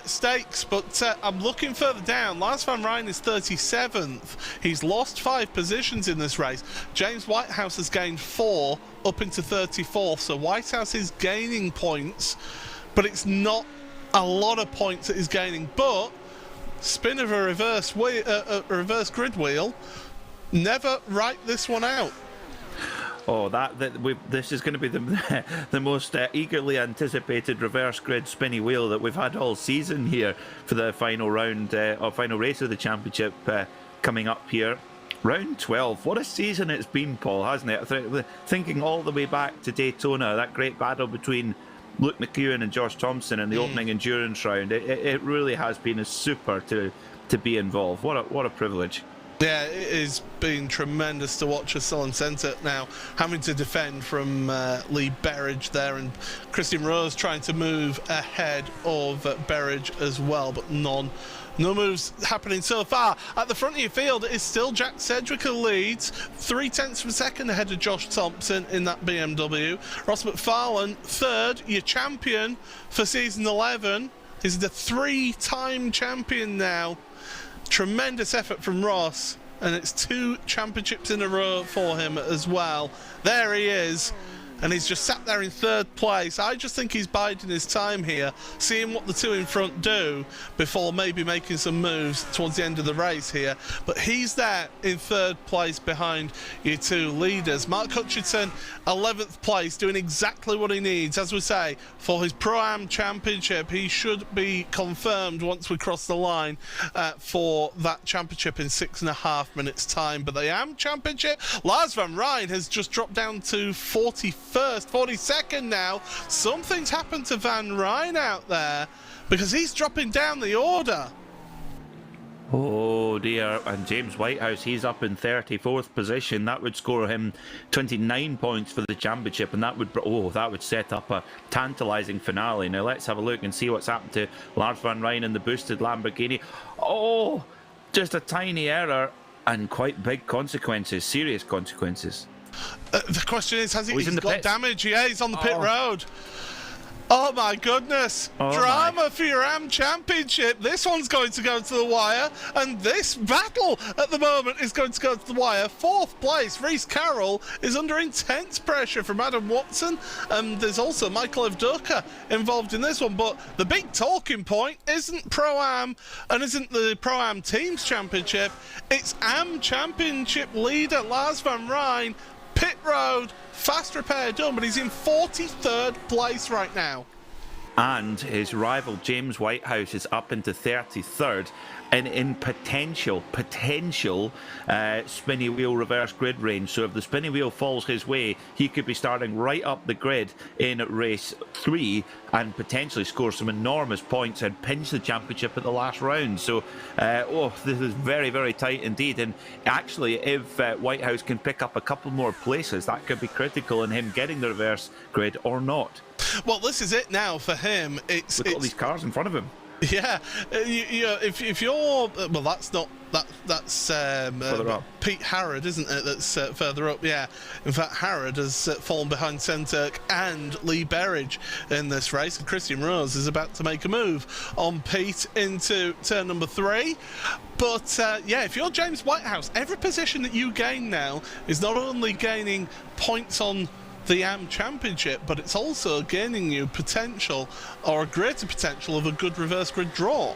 stakes. But I'm looking further down. Lars van Rijn is 37th. He's lost 5 positions in this race. James Whitehouse has gained 4 up into 34th. So Whitehouse is gaining points, but it's not a lot of points that he's gaining. But spin of a reverse grid wheel, never write this one out. Oh, this is going to be the most eagerly anticipated reverse grid spinny wheel that we've had all season here for the final round or final race of the championship coming up here. Round 12. What a season it's been, Paul, hasn't it? Thinking all the way back to Daytona, that great battle between Luke McEwen and Josh Thompson in the opening endurance round. It really has been a super to be involved. What a privilege. Yeah, it has been tremendous to watch us on centre now, having to defend from Lee Berridge there, and Christian Rose trying to move ahead of Berridge as well, but no moves happening so far. At the front of your field, it is still Jack Sedgwick who leads, 0.3 of a second ahead of Josh Thompson in that BMW. Ross McFarlane, third, your champion for season 11. He's the 3-time champion now. Tremendous effort from Ross, and it's 2 championships in a row for him as well. There he is, and he's just sat there in 3rd place. I just think he's biding his time here, seeing what the 2 in front do before maybe making some moves towards the end of the race here. But he's there in 3rd place behind your 2 leaders. Mark Hutchinson, 11th place, doing exactly what he needs, as we say, for his Pro-Am Championship. He should be confirmed once we cross the line for that championship in 6.5 minutes time. But the Am Championship, Lars van Rijn has just dropped down to 42nd now. Something's happened to Van Rijn out there, because he's dropping down the order. Oh dear, and James Whitehouse, he's up in 34th position. That would score him 29 points for the championship, and that would set up a tantalising finale. Now let's have a look and see what's happened to Lars van Rijn in the boosted Lamborghini. Oh, just a tiny error and quite big consequences, serious consequences. The question is, he's got pits. damage? Yeah, he's on the pit road. Oh my goodness. Drama for your Am Championship. This one's going to go to the wire, and this battle at the moment is going to go to the wire. 4th place, Reece Carroll, is under intense pressure from Adam Watson, and there's also Michael Evdoka involved in this one. But the big talking point isn't Pro-Am and isn't the Pro-Am Teams Championship. It's Am Championship leader Lars van Rijn. Pit road, fast repair done, but he's in 43rd place right now. And his rival James Whitehouse is up into 33rd, and in potential spinny wheel reverse grid range. So if the spinny wheel falls his way, he could be starting right up the grid in race 3 and potentially score some enormous points and pinch the championship at the last round. So this is very, very tight indeed. And actually, if Whitehouse can pick up a couple more places, that could be critical in him getting the reverse grid or not. Well, this is it now for him. Look at all these cars in front of him. Yeah, if you're well, that's further up. Pete Harrod, isn't it? That's further up. Yeah, in fact, Harrod has fallen behind Senturk and Lee Berridge in this race, and Christian Rose is about to make a move on Pete into turn number 3. But yeah, if you're James Whitehouse, every position that you gain now is not only gaining points on the Am Championship, but it's also gaining you potential, or a greater potential, of a good reverse grid draw.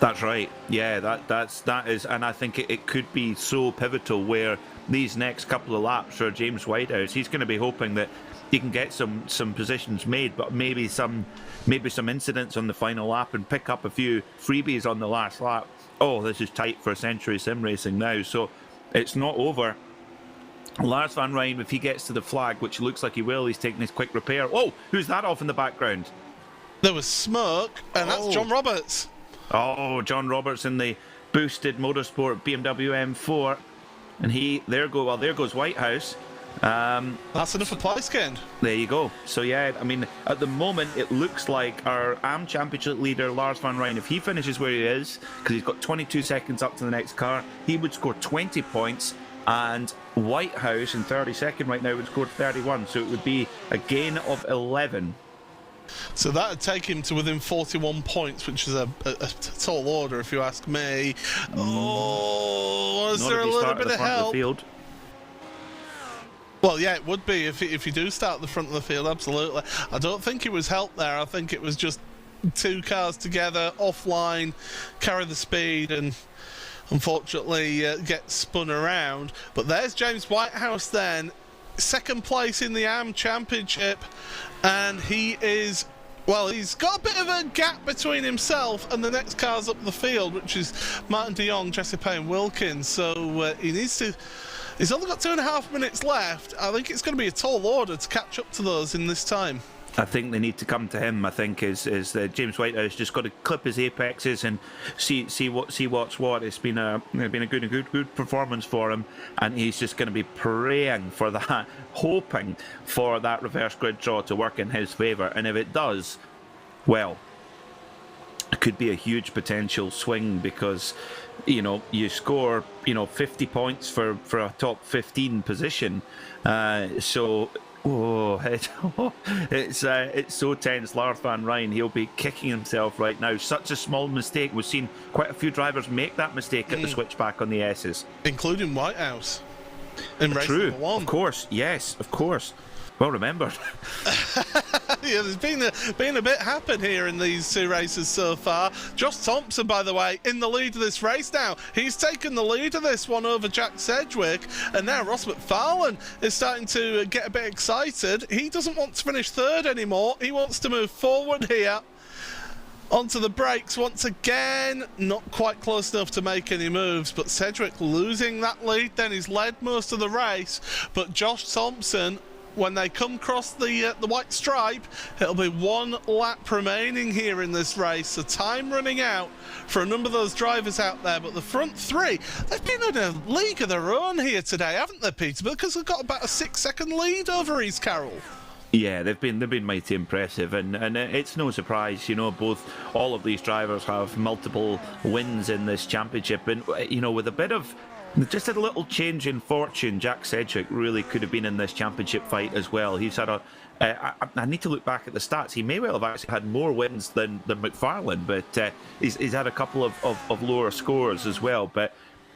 That's right. Yeah, that is, and I think it could be so pivotal where these next couple of laps for James Whitehouse, he's going to be hoping that he can get some positions made, but maybe some incidents on the final lap and pick up a few freebies on the last lap. Oh, this is tight for Century Sim Racing now, so it's not over. Lars van Rijn, if he gets to the flag, which looks like he will, he's taking his quick repair. Oh, who's that off in the background? There was smoke, and that's John Roberts. Oh, John Roberts in the boosted motorsport BMW M4, and there goes Whitehouse. That's enough for Pleiskend. There you go. So yeah, I mean, at the moment it looks like our AM Championship leader Lars van Rijn, if he finishes where he is, because he's got 22 seconds up to the next car, he would score 20 points, and Whitehouse in 32nd right now would score 31. So it would be a gain of 11. So that would take him to within 41 points, which is a tall order, if you ask me. Oh, is there a little bit of help? Well, yeah, it would be if you do start at the front of the field, absolutely. I don't think it was help there. I think it was just two cars together, offline, carry the speed, and unfortunately get spun around. But there's James Whitehouse then, second place in the AM Championship, and he's got a bit of a gap between himself and the next cars up the field, which is Martin de Jong, Jesse Payne Wilkins. So he's only got 2.5 minutes left. I think it's going to be a tall order to catch up to those in this time. I think they need to come to him. I think is James Whitehouse just got to clip his apexes and see what's what. It's been a good performance for him, and he's just going to be praying for that, hoping for that reverse grid draw to work in his favour. And if it does, well, it could be a huge potential swing, because you score 50 points for a top 15 position. It's so tense. Lars van Rijn, he'll be kicking himself right now. Such a small mistake. We've seen quite a few drivers make that mistake at the switchback on the S's, including Whitehouse in race number 1. Of course, yes, of course. Well remembered. Yeah, there's been a bit happen here in these two races so far. Josh Thompson, by the way, in the lead of this race now. He's taken the lead of this one over Jack Sedgwick, and now Ross McFarlane is starting to get a bit excited. He doesn't want to finish third anymore. He wants to move forward here. Onto the brakes once again, not quite close enough to make any moves, but Sedgwick losing that lead. Then he's led most of the race, but Josh Thompson, when they come across the white stripe, it'll be 1 lap remaining here in this race. So time running out for a number of those drivers out there. But the front three, they've been in a league of their own here today, haven't they, Peter? Because they've got about a 6-second lead over East Carroll. Yeah, they've been mighty impressive, and it's no surprise. All of these drivers have multiple wins in this championship, and with a bit of just a little change in fortune, Jack Sedgwick really could have been in this championship fight as well. He's had I need to look back at the stats. He may well have actually had more wins than McFarlane, but he's had a couple of lower scores as well. But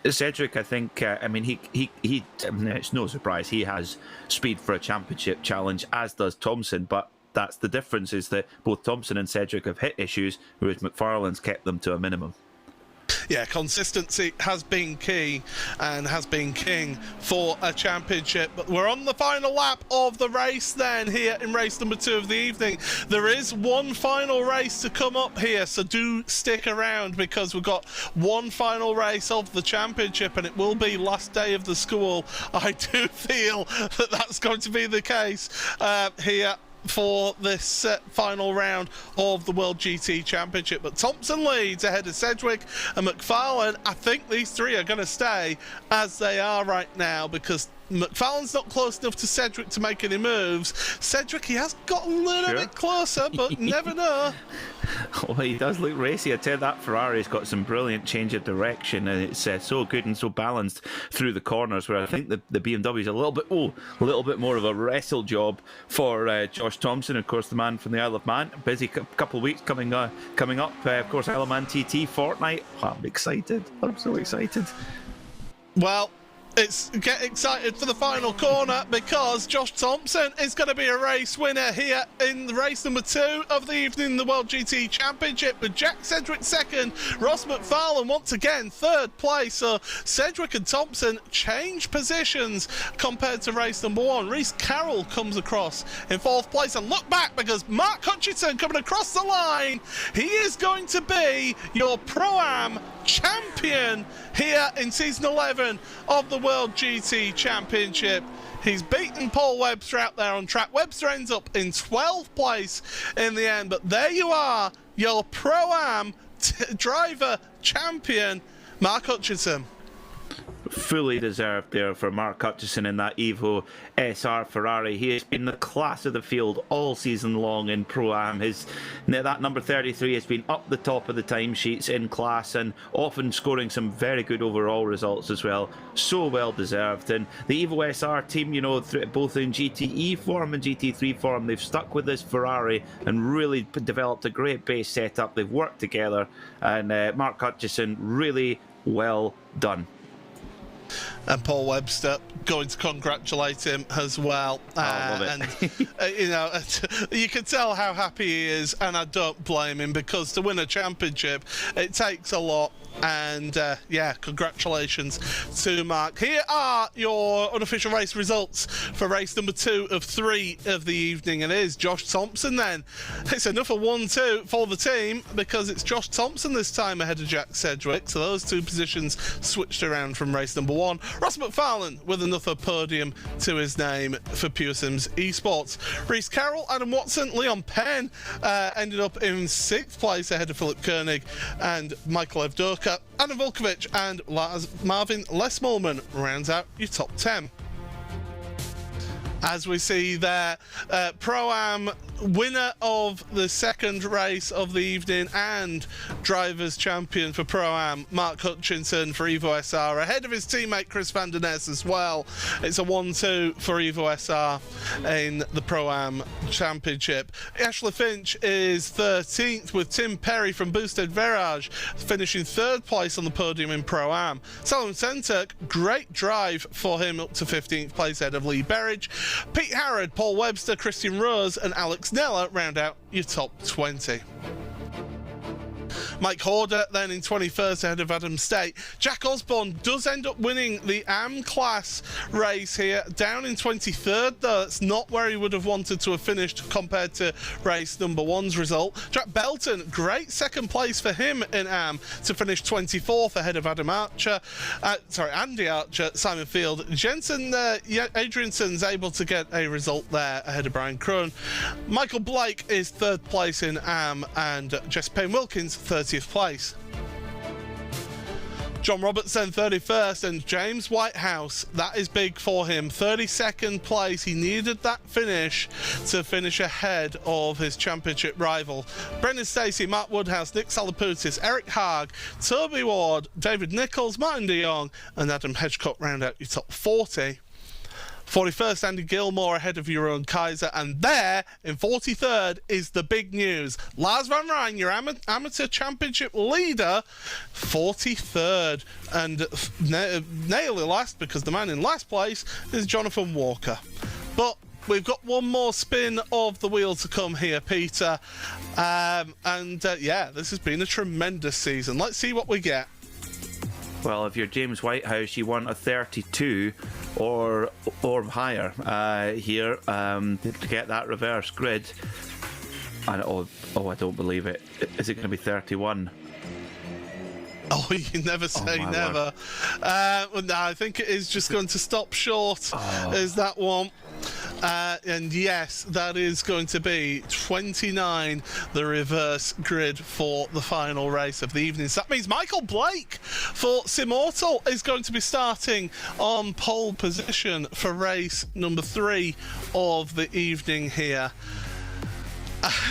Sedgwick, I think, it's no surprise he has speed for a championship challenge, as does Thompson. But that's the difference, is that both Thompson and Sedgwick have hit issues, whereas McFarlane's kept them to a minimum. Yeah, consistency has been key and has been king for a championship. But we're on the final lap of the race then, here in race number 2 of the evening. There is one final race to come up here, so do stick around, because we've got one final race of the championship, and it will be last day of the school. I do feel that that's going to be the case here for this final round of the World GT Championship. But Thompson leads ahead of Sedgwick and McFarlane. I think these three are going to stay as they are right now, because McFarlane's not close enough to Sedgwick to make any moves. Sedgwick, he has got a little bit closer, but never know. Well, he does look racy. I tell you, that Ferrari's got some brilliant change of direction, and it's so good and so balanced through the corners, where I think the BMW's a little bit more of a wrestle job for Josh Thompson, of course, the man from the Isle of Man. Busy couple of weeks coming up. Of course, Isle of Man TT fortnight. Oh, I'm excited. I'm so excited. Well, Get excited for the final corner because Josh Thompson is going to be a race winner here in the race number 2 of the evening, the World GT Championship, with Jack Sedgwick second, Ross McFarlane once again third place. So Sedgwick and Thompson change positions compared to race number 1. Reese Carroll comes across in 4th place, and look back because Mark Hutchinson coming across the line. He is going to be your Pro-Am champion here in season 11 of the World GT Championship. He's beaten Paul Webster out there on track. Webster ends up in 12th place in the end, but there you are, your Pro-Am driver champion, Mark Hutchinson. Fully deserved there for Mark Hutchison in that Evo SR Ferrari. He has been the class of the field all season long in Pro-Am. That number 33 has been up the top of the timesheets in class and often scoring some very good overall results as well. So well deserved. And the Evo SR team, you know, both in GTE form and GT3 form, they've stuck with this Ferrari and really developed a great base setup. They've worked together, and Mark Hutchison, really well done. And Paul Webster, going to congratulate him as well. I love it. And, you know, you can tell how happy he is, and I don't blame him, because to win a championship, it takes a lot. And yeah, congratulations to Mark. Here are your unofficial race results for race number 2 of 3 of the evening. It is Josh Thompson then. It's another 1-2 for the team, because it's Josh Thompson this time ahead of Jack Sedgwick. So those two positions switched around from race number 1. Ross McFarlane with another podium to his name for Pure Sims Esports. Reese Carroll, Adam Watson, Leon Penn ended up in 6th place ahead of Philip Koenig and Michael Evdoka. Adam Volkovich and Marvin Lesmallman rounds out your top 10. As we see there, Pro-Am winner of the second race of the evening and drivers champion for Pro-Am, Mark Hutchinson for Evo SR, ahead of his teammate Chris van der Nes as well. It's a 1-2 for Evo SR in the Pro-Am Championship. Ashley Finch is 13th, with Tim Perry from Boosted Verage finishing 3rd place on the podium in Pro-Am. Salomon Senturk, great drive for him, up to 15th place ahead of Lee Berridge. Pete Harrod, Paul Webster, Christian Rose and Alex Nella round out your top 20. Mike Horder then in 21st ahead of Adam State. Jack Osborne does end up winning the AM class race here, down in 23rd though. That's not where he would have wanted to have finished compared to race number 1's result. Jack Belton, great second place for him in AM to finish 24th ahead of Andy Archer, Simon Field. Jensen Adrianson's able to get a result there ahead of Brian Krohn. Michael Blake is 3rd place in AM, and Jess Payne Wilkins 30th place. John Robertson 31st, and James Whitehouse, that is big for him, 32nd place. He needed that finish to finish ahead of his championship rival. Brendan Stacey, Mark Woodhouse, Nick Salaputis, Eric Haag, Toby Ward, David Nichols, Martin de Jong and Adam Hedgecock round out your top 40. 41st, Andy Gilmore ahead of Jeroen Kaiser, and there in 43rd is the big news. Lars van Rijn, your amateur championship leader, 43rd, and nearly last, because the man in last place is Jonathan Walker. But we've got one more spin of the wheel to come here, Peter, yeah, this has been a tremendous season. Let's see what we get. Well, if you're James Whitehouse, you want a 32 or higher here to get that reverse grid. And I don't believe it. Is it going to be 31? Oh, you never say never. No, I think it is just going to stop short. Is that one? And yes, that is going to be 29, the reverse grid for the final race of the evening. So that means Michael Blake for Simmortal is going to be starting on pole position for race number 3 of the evening here.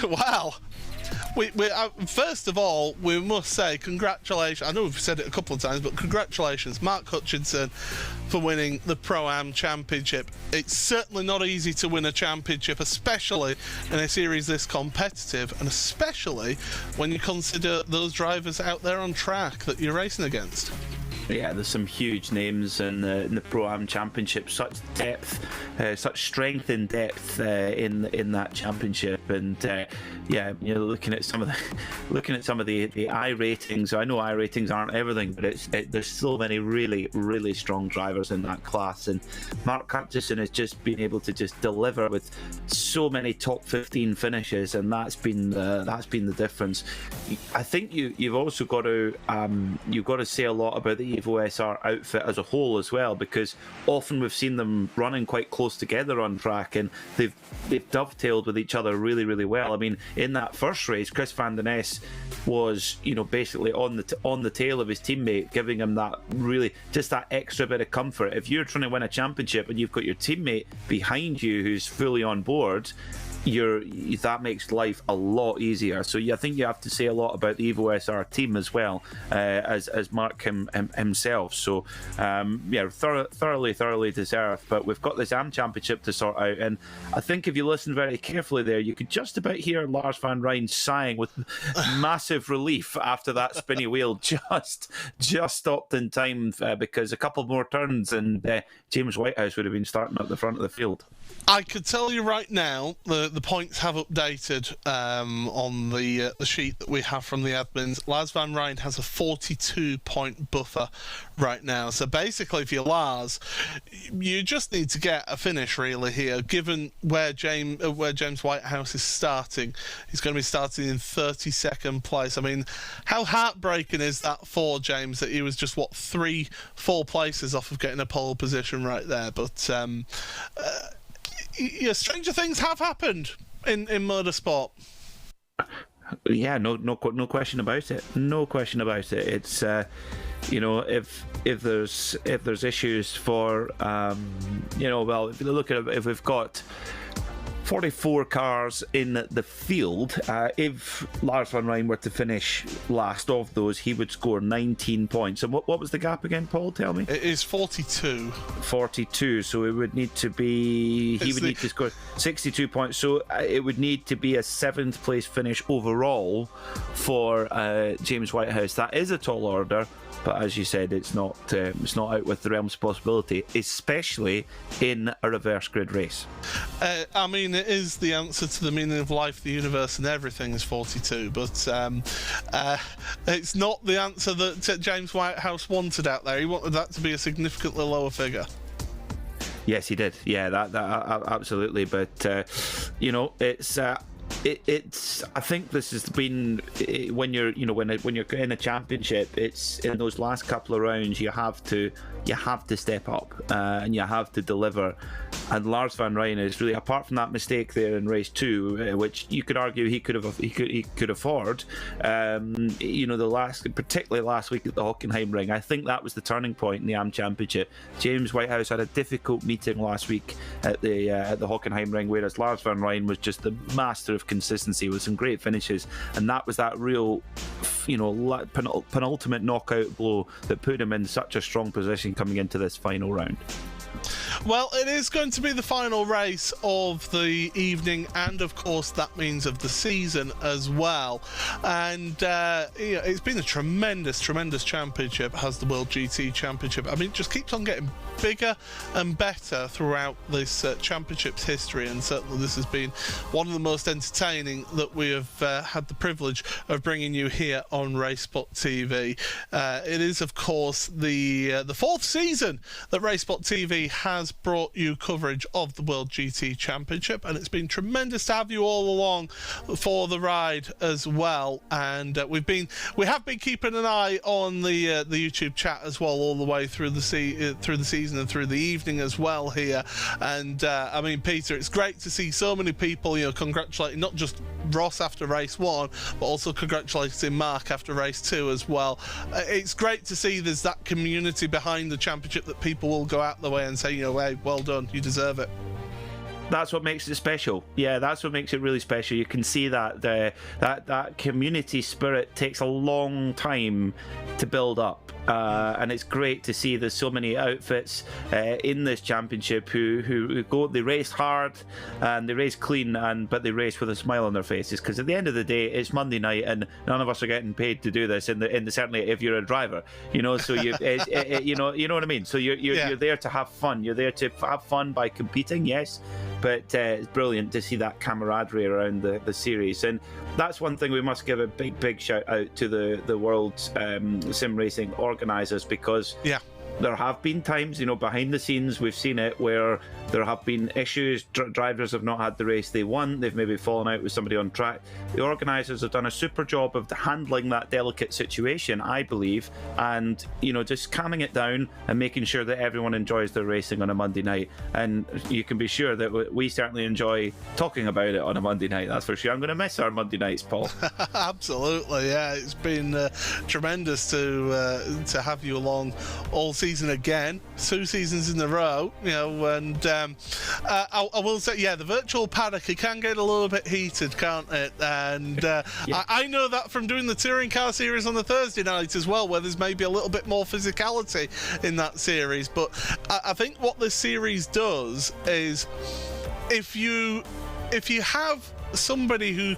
Wow. First of all, we must say congratulations. I know we've said it a couple of times, but congratulations, Mark Hutchinson, for winning the Pro-Am Championship. It's certainly not easy to win a championship, especially in a series this competitive, and especially when you consider those drivers out there on track that you're racing against. Yeah, there's some huge names in the Pro-Am Championship. Such depth, such strength and depth in that championship. And yeah, you know, looking at some of the I ratings. I know I ratings aren't everything, but there's so many really, really strong drivers in that class. And Mark Hutchison has just been able to just deliver with so many top 15 finishes, and that's been the difference. I think you've also got to say a lot about the Evo SR outfit as a whole as well, because often we've seen them running quite close together on track, and they've dovetailed with each other really, really well. I mean, in that first race, Chris Van Den Ness was, you know, basically on the tail of his teammate, giving him that really just that extra bit of comfort. If you're trying to win a championship and you've got your teammate behind you who's fully on board, that makes life a lot easier. So I think you have to say a lot about the Evo SR team as well, as Mark himself. So yeah, thoroughly deserved. But we've got this AM Championship to sort out, and I think if you listen very carefully there, you could just about hear Lars van Rijn sighing with massive relief after that spinny wheel just stopped in time, because a couple more turns and James Whitehouse would have been starting at the front of the field. I could tell you right now, the points have updated on the sheet that we have from the admins. Lars van Rijn has a 42-point buffer right now. So basically, if you're Lars, you just need to get a finish really here. Given where James Whitehouse is starting, he's going to be starting in 32nd place. I mean, how heartbreaking is that for James that he was just 3-4 places off of getting a pole position right there? But yeah, stranger things have happened in motorsport. Yeah, no question about it. No question about it. It's you know, if there's issues for you know, well, if you look at it, if we've got 44 cars in the field, if Lars van Rijn were to finish last of those, he would score 19 points. And what was the gap again, Paul? Tell me. It is 42. 42. So it would need to be. He would need to score 62 points. So it would need to be a 7th place finish overall for James Whitehouse. That is a tall order. But as you said, it's not out with the realms of possibility, especially in a reverse grid race. I mean, it is the answer to the meaning of life, the universe, and everything is 42. But it's not the answer that James Whitehouse wanted out there. He wanted that to be a significantly lower figure. Yes, he did. Yeah, that absolutely. But you know, it's. I think this has been when you're in a championship. It's in those last couple of rounds you have to step up and you have to deliver. And Lars van Rijn is really, apart from that mistake there in race 2, which you could argue he could afford. You know, particularly last week at the Hockenheimring, I think that was the turning point in the AM Championship. James Whitehouse had a difficult meeting last week at the Hockenheimring, whereas Lars van Rijn was just the master of consistency with some great finishes, and that was that real, you know, penultimate knockout blow that put him in such a strong position coming into this final round. Well, it is going to be the final race of the evening, and of course that means of the season as well. And yeah, it's been a tremendous championship, has the World GT Championship. I mean, it just keeps on getting bigger and better throughout this championship's history, and certainly this has been one of the most entertaining that we have had the privilege of bringing you here on RaceSpotTV. It is, of course, the 4th season that RaceSpotTV has brought you coverage of the World GT Championship, and it's been tremendous to have you all along for the ride as well. And we have been keeping an eye on the YouTube chat as well all the way through the season and through the evening as well here. And I mean, Peter, it's great to see so many people, you know, congratulating not just Ross after race 1, but also congratulating Mark after race 2 as well. It's great to see there's that community behind the championship, that people will go out the way and say, you know, hey, well done, you deserve it. That's what makes it special. Yeah, that's what makes it really special. You can see that that community spirit takes a long time to build up, and it's great to see there's so many outfits in this championship who go. They race hard and they race clean, but they race with a smile on their faces, because at the end of the day, it's Monday night and none of us are getting paid to do this. Certainly if you're a driver, so you know what I mean. So you're there to have fun. You're there to have fun by competing, yes. But it's brilliant to see that camaraderie around the series, and that's one thing we must give a big shout out to the World Sim Racing organisers, because there have been times, behind the scenes, we've seen it, where there have been issues. Drivers have not had the race they want. They've maybe fallen out with somebody on track. The organisers have done a super job of handling that delicate situation, I believe, and just calming it down and making sure that everyone enjoys their racing on a Monday night. And you can be sure that we certainly enjoy talking about it on a Monday night. That's for sure. I'm going to miss our Monday nights, Paul. Absolutely, yeah. It's been tremendous to have you along all season again, 2 seasons in a row, and I will say, the virtual paddock, it can get a little bit heated, can't it? And I know that from doing the touring car series on the Thursday night as well, where there's maybe a little bit more physicality in that series. But I think what this series does is, if you have somebody who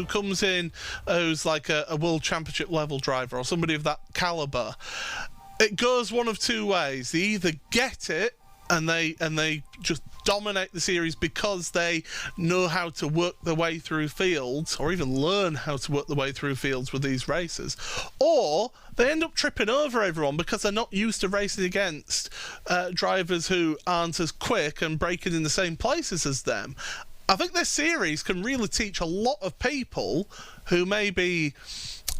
comes in who's like a world championship level driver, or somebody of that caliber, it goes one of two ways. They either get it and they just dominate the series because they know how to work their way through fields, or even learn how to work their way through fields with these races, or they end up tripping over everyone because they're not used to racing against drivers who aren't as quick and braking in the same places as them. I think this series can really teach a lot of people who maybe,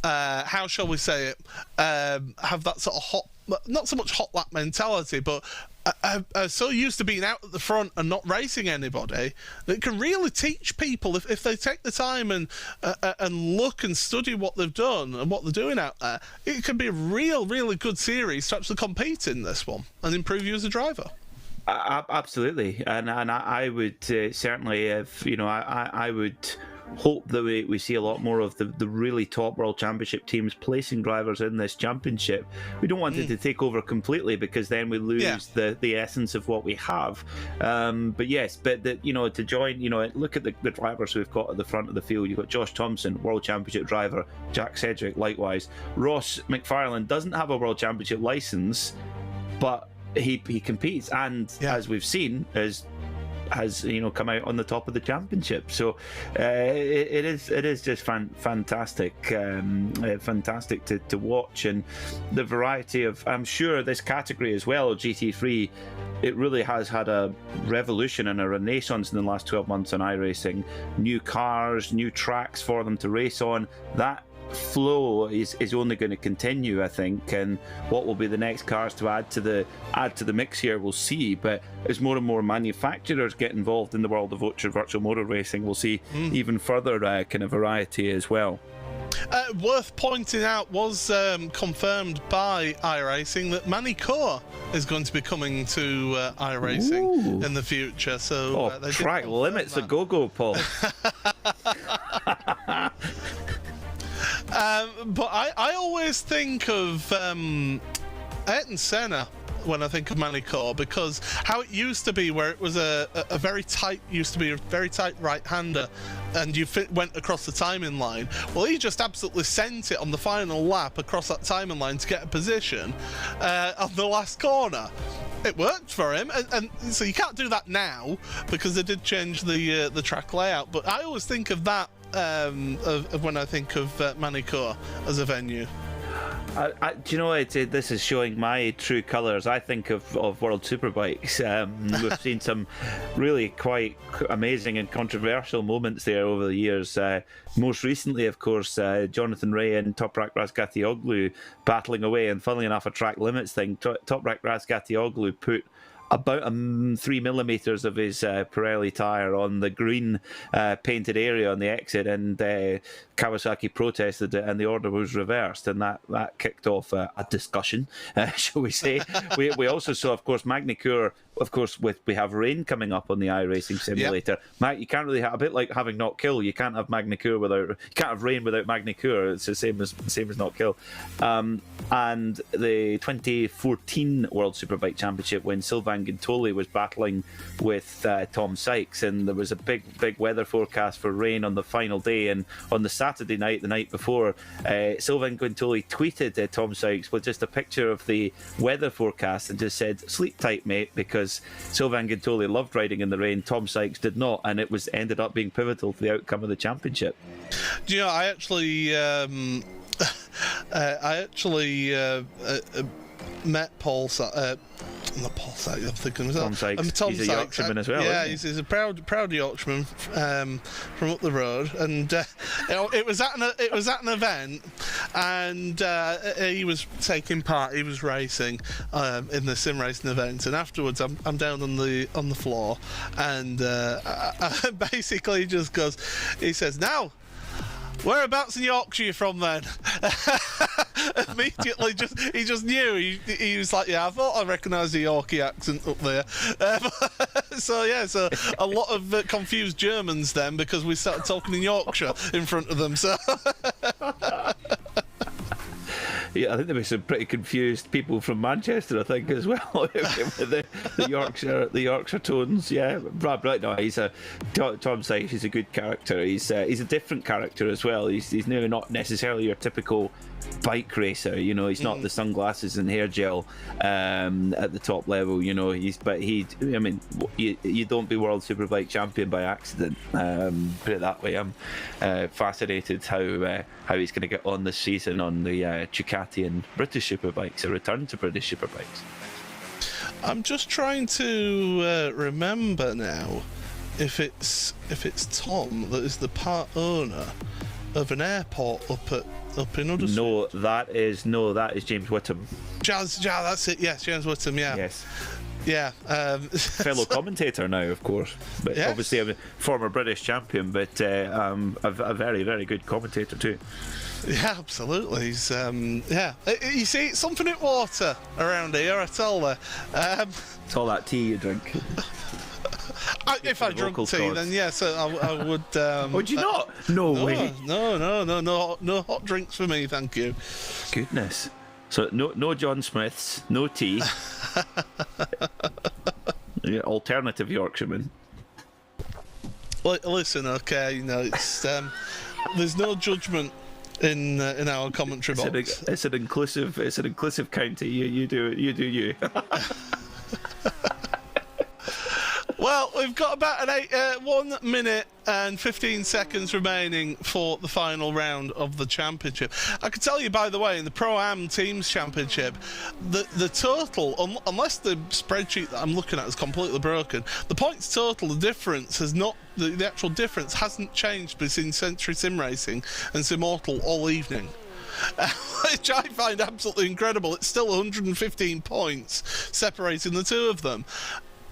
how shall we say it, have that sort of not so much hot lap mentality, but are so used to being out at the front and not racing anybody, that it can really teach people, if they take the time and look and study what they've done and what they're doing out there, it can be a really good series to actually compete in this one and improve you as a driver. Absolutely, and I would certainly, if I would hope that we see a lot more of the really top World Championship teams placing drivers in this championship. We don't want it to take over completely, because then we lose the essence of what we have. But to join, look at the drivers we've got at the front of the field. You've got Josh Thompson, World Championship driver, Jack Sedgwick likewise. Ross McFarlane doesn't have a World Championship license, but he competes, and as we've seen, has come out on the top of the championship. So it is just fantastic to watch, and the variety of, I'm sure this category as well, GT3, it really has had a revolution and a renaissance in the last 12 months on iRacing. New cars, new tracks for them to race on. That flow is only going to continue, I think, and what will be the next cars to add to the mix here, we'll see. But as more and more manufacturers get involved in the world of virtual motor racing, we'll see even further kind of variety as well. Worth pointing out, was confirmed by iRacing that Manny Core is going to be coming to iRacing in the future. So track limits a go-go, Paul. But I always think of Ayrton Senna when I think of Manny Core, because how it used to be, where it was a very tight right-hander, and you went across the timing line. Well, he just absolutely sent it on the final lap across that timing line to get a position on the last corner. It worked for him, and so you can't do that now because they did change the track layout. But I always think of that of when I think of Manicourt as a venue. Do you know, this is showing my true colours. I think of World Superbikes. We've seen some really quite amazing and controversial moments there over the years. Most recently, of course, Jonathan Rea and Toprak Razgatlioglu battling away, and funnily enough, a track limits thing. Toprak Razgatlioglu put about 3 millimeters of his Pirelli tyre on the green painted area on the exit, and Kawasaki protested it, and the order was reversed, and that kicked off a discussion, shall we say. we also saw, of course, Magny-Cours. Of course, we have rain coming up on the iRacing simulator. Yep. You can't really have, a bit like having Not Kill. You can't have Magny-Cours without, you can't have rain without Magny-Cours. It's the same as Not Kill. And the 2014 World Superbike Championship, when Sylvain Guintoli was battling with Tom Sykes, and there was a big weather forecast for rain on the final day, and on the Saturday night, the night before, Sylvain Guintoli tweeted Tom Sykes with just a picture of the weather forecast and just said, "Sleep tight, mate," because Sylvain Guintoli loved riding in the rain. Tom Sykes did not, and it ended up being pivotal to the outcome of the championship. Do you know, I actually met Paul. Not Paul Sykes, I'm thinking. Tom Sykes. Tom he's a Sykes. Yorkshireman as well. Yeah, he's a proud Yorkshireman from up the road, and it was at an event, and he was taking part. He was racing in the sim racing event, and afterwards, I'm down on the floor, and I basically just goes. He says, "Now, whereabouts in Yorkshire you from then?" Immediately, he just knew. He was like, "Yeah, I thought I recognised the Yorkie accent up there." So a lot of confused Germans then, because we started talking in Yorkshire in front of them. So. Yeah, I think there were some pretty confused people from Manchester, I think, as well, with the Yorkshire tones. Yeah, right. No, Tom Sykes. He's a good character. He's a different character as well. He's now not necessarily your typical bike racer. You know, he's not the sunglasses and hair gel at the top level. You know, you don't be World Superbike champion by accident. Put it that way. I'm fascinated how he's going to get on this season on the Ducati and British Superbikes, a return to British Superbikes. I'm just trying to remember now if it's Tom that is the part owner of an airport up in Huddersfield. No, that is James Whittam. That's it. Yes, James Whittam. Yeah. Yes. Yeah. Fellow commentator now, of course, but yes. Obviously a former British champion, but a very, very good commentator too. Yeah, absolutely. He's you see, it's something in water around here, I tell you. It's all that tea you drink. If I drunk tea, then yes, I would. Would you not? No way. No hot drinks for me, thank you. Goodness. So no John Smiths, no tea. Yeah, alternative Yorkshireman. Listen, okay, you know, it's there's no judgment in our commentary box. It's an inclusive county. You do you. Well, we've got about 1 minute and 15 seconds remaining for the final round of the championship. I can tell you, by the way, in the Pro-Am Teams Championship, the total, unless the spreadsheet that I'm looking at is completely broken, the points total, the difference has not, the actual difference hasn't changed between Century Sim Racing and Simmortal all evening. Which I find absolutely incredible. It's still 115 points separating the two of them.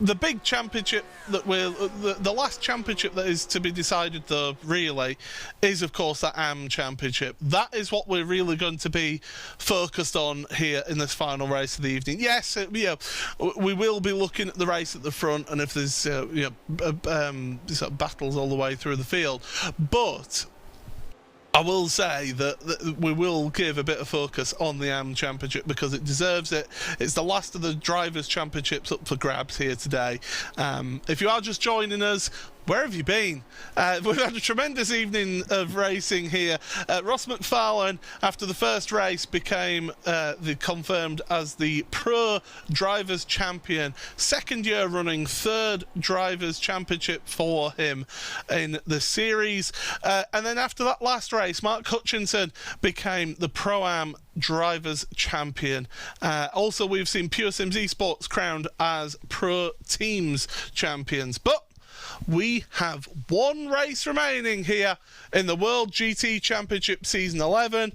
The big championship that the last championship that is to be decided, though, really, is of course that AM Championship. That is what we're really going to be focused on here in this final race of the evening. Yes, we will be looking at the race at the front, and if there's sort of battles all the way through the field, but I will say that we will give a bit of focus on the AM Championship because it deserves it. It's the last of the Drivers' Championships up for grabs here today. If you are just joining us, where have you been? We've had a tremendous evening of racing here. Ross McFarlane, after the first race, became confirmed as the Pro Drivers' Champion. Second year running, third Drivers' Championship for him in the series. And then after that last race, Mark Hutchinson became the Pro-Am Drivers' Champion. Also, we've seen Pure Sims Esports crowned as Pro Teams Champions. But we have one race remaining here in the World GT Championship Season 11.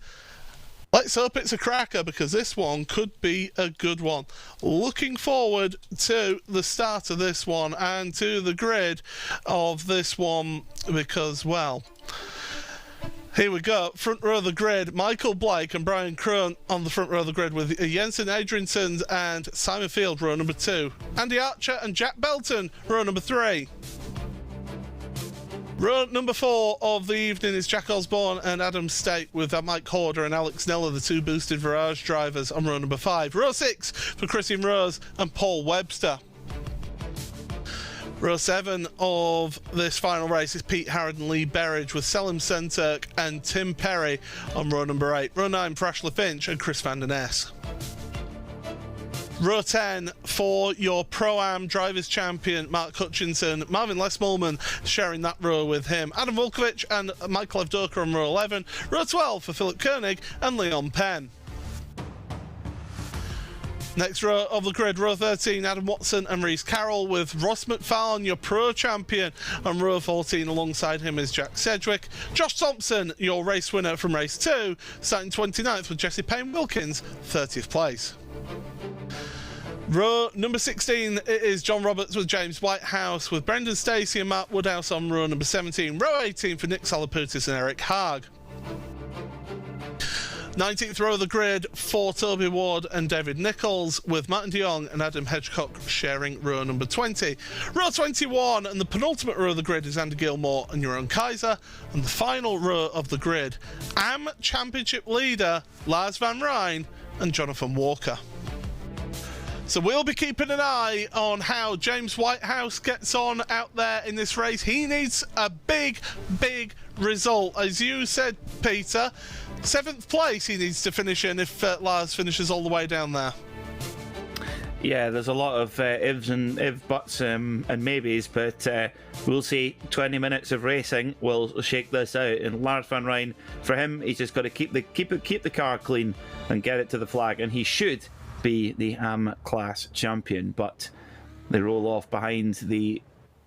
Let's hope it's a cracker, because this one could be a good one. Looking forward to the start of this one and to the grid of this one, because, well, here we go. Front row of the grid, Michael Blake and Brian Krohn on the front row of the grid, with Jensen Adriansen and Simon Field, row number 2. Andy Archer and Jack Belton, row number 3. Row number 4 of the evening is Jack Osborne and Adam State, with Mike Horder and Alex Neller, the 2 boosted Virage drivers, on row number 5. Row 6 for Christian Rose and Paul Webster. Row 7 of this final race is Pete Harrod and Lee Berridge, with Selim Senturk and Tim Perry on row number 8. Row 9 for Ashley Finch and Chris Van Den Ness. Row 10 for your Pro-Am Drivers' Champion, Mark Hutchinson. Marvin Les-Mulman sharing that row with him. Adam Volkovich and Michael Evdoka on row 11. Row 12 for Philip Koenig and Leon Penn. Next row of the grid, row 13, Adam Watson and Reese Carroll, with Ross McFarlane, your Pro Champion, on row 14. Alongside him is Jack Sedgwick. Josh Thompson, your race winner from race 2, starting 29th, with Jesse Payne-Wilkins, 30th place. Row number 16, it is John Roberts with James Whitehouse, with Brendan Stacey and Mark Woodhouse on row number 17. Row 18 for Nick Salaputis and Eric Haag. 19th row of the grid for Toby Ward and David Nichols, with Martin de Jong and Adam Hedgecock sharing row number 20. Row 21 and the penultimate row of the grid is Andy Gilmore and Jeroen Kaiser. And the final row of the grid, AM Championship leader Lars van Rijn and Jonathan Walker. So we'll be keeping an eye on how James Whitehouse gets on out there in this race. He needs a big, big result. As you said, Peter, 7th place he needs to finish in if Lars finishes all the way down there. Yeah, there's a lot of ifs and buts and maybes, but we'll see. 20 minutes of racing will shake this out. And Lars van Rijn, for him, he's just got to keep the car clean and get it to the flag, and he should be the AM class champion. But they roll off behind the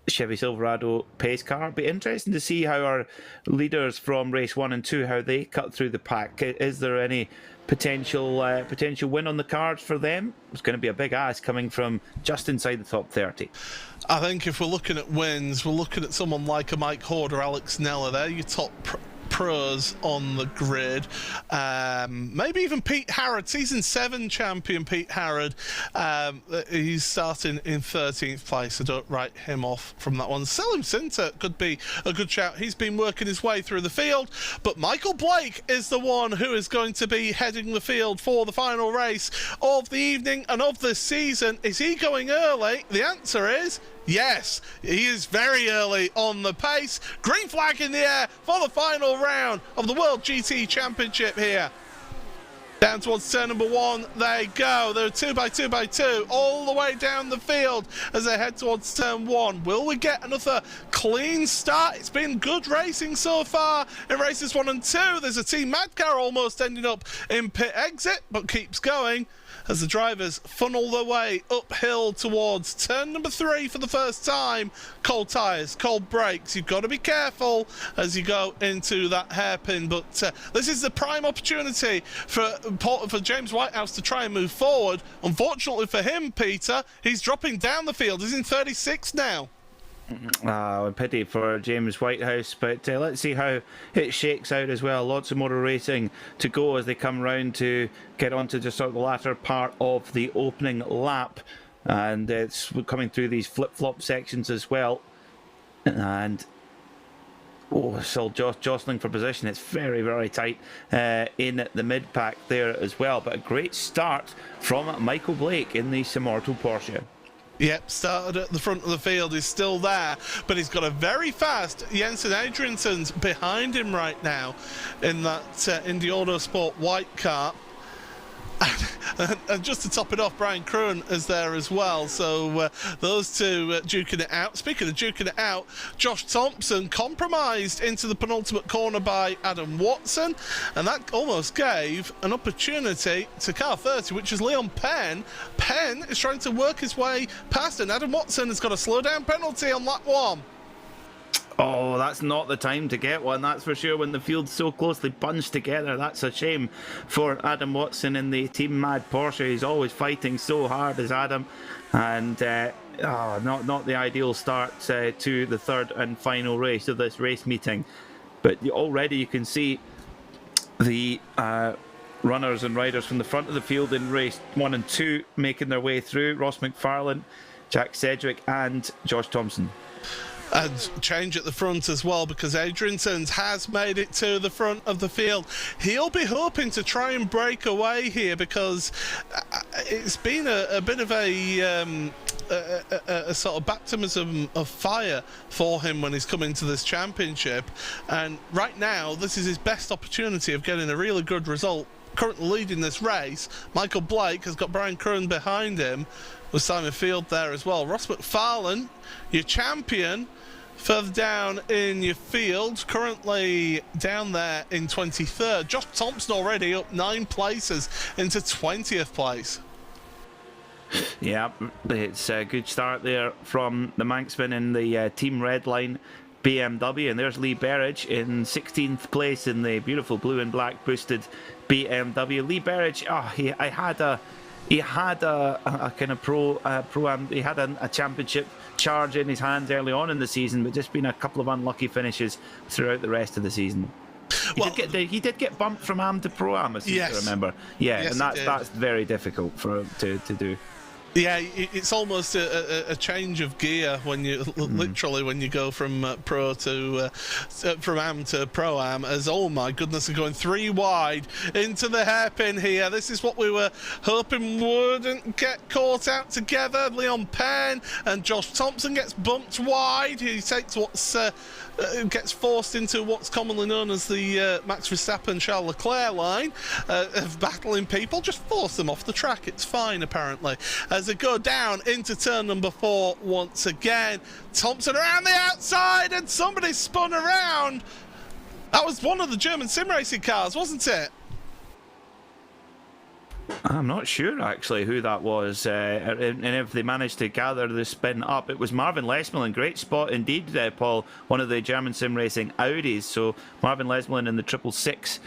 Chevy Silverado pace car. Be interesting to see how our leaders from race 1 and 2, how they cut through the pack. Is there any potential win on the cards for them? It's going to be a big ask coming from just inside the top 30. I think if we're looking at wins, we're looking at someone like a Mike Horder, Alex Neller. They're your top pros on the grid. Maybe even Pete Harrod, season 7 champion Pete Harrod. He's starting in 13th place, so don't write him off from that one. Selim Sinter could be a good shout. He's been working his way through the field, but Michael Blake is the one who is going to be heading the field for the final race of the evening and of this season. Is he going early? The answer is yes, he is very early on the pace. Green flag in the air for the final round of the World GT Championship here. Down towards turn number 1, they go. They're 2x2x2 all the way down the field as they head towards turn 1. Will we get another clean start? It's been good racing so far in races 1 and 2. There's a Team Madcar almost ending up in pit exit, but keeps going as the drivers funnel their way uphill towards turn number 3 for the first time. Cold tyres, cold brakes. You've got to be careful as you go into that hairpin, but this is the prime opportunity for James Whitehouse to try and move forward. Unfortunately for him, Peter, he's dropping down the field. He's in 36 now. A pity for James Whitehouse, but let's see how it shakes out as well. Lots of motor racing to go as they come round to get onto just sort of the latter part of the opening lap, and it's coming through these flip-flop sections as well. And still jostling for position. It's very, very tight in the mid-pack there as well, but a great start from Michael Blake in the Simorto Porsche. Yep, started at the front of the field, is still there, but he's got a very fast Jensen Adriansen's behind him right now in that Indy Autosport white car. And just to top it off, Brian Krohn is there as well. So those two duking it out. Speaking of duking it out, Josh Thompson compromised into the penultimate corner by Adam Watson, and that almost gave an opportunity to car 30, which is Leon Penn. Penn is trying to work his way past, and Adam Watson has got a slow down penalty on lap 1. Oh, that's not the time to get one, that's for sure, when the field's so closely bunched together. That's a shame for Adam Watson in the Team Mad Porsche. He's always fighting so hard as Adam, and not the ideal start to the third and final race of this race meeting. But already you can see the runners and riders from the front of the field in race 1 and 2 making their way through. Ross McFarlane, Jack Sedgwick and Josh Thompson. And change at the front as well, because Adriansons has made it to the front of the field. He'll be hoping to try and break away here, because it's been a bit of a sort of baptism of fire for him when he's coming to this championship. And right now, this is his best opportunity of getting a really good result. Currently leading this race, Michael Blake has got Brian Curran behind him, with Simon Field there as well. Ross McFarlane, your champion, further down in your field, currently down there in 23rd. Josh Thompson already up 9 places into 20th place. Yeah, it's a good start there from the Manxman in the Team Redline BMW, and there's Lee Berridge in 16th place in the beautiful blue and black boosted BMW. Lee Berridge, he had a kind of pro-am. He had a championship charge in his hands early on in the season, but just been a couple of unlucky finishes throughout the rest of the season. He did get bumped from am to pro-am, I seem to remember. Yeah, yes, and that's very difficult for to do. Yeah, it's almost a change of gear when you literally when you go from pro to from am to pro am. As oh my goodness, are going 3 wide into the hairpin here. This is what we were hoping wouldn't get caught out together. Leon Penn and Josh Thompson gets bumped wide. He takes gets forced into what's commonly known as the Max Verstappen Charles Leclerc line of battling people. Just force them off the track. It's fine apparently. As they go down into turn number 4 once again. Thompson around the outside, and somebody spun around. That was one of the German sim racing cars, wasn't it? I'm not sure actually who that was, and if they managed to gather the spin up. It was Marvin Lesmelin. Great spot indeed, Paul. One of the German sim racing Audis. So Marvin Lesmelin in the 666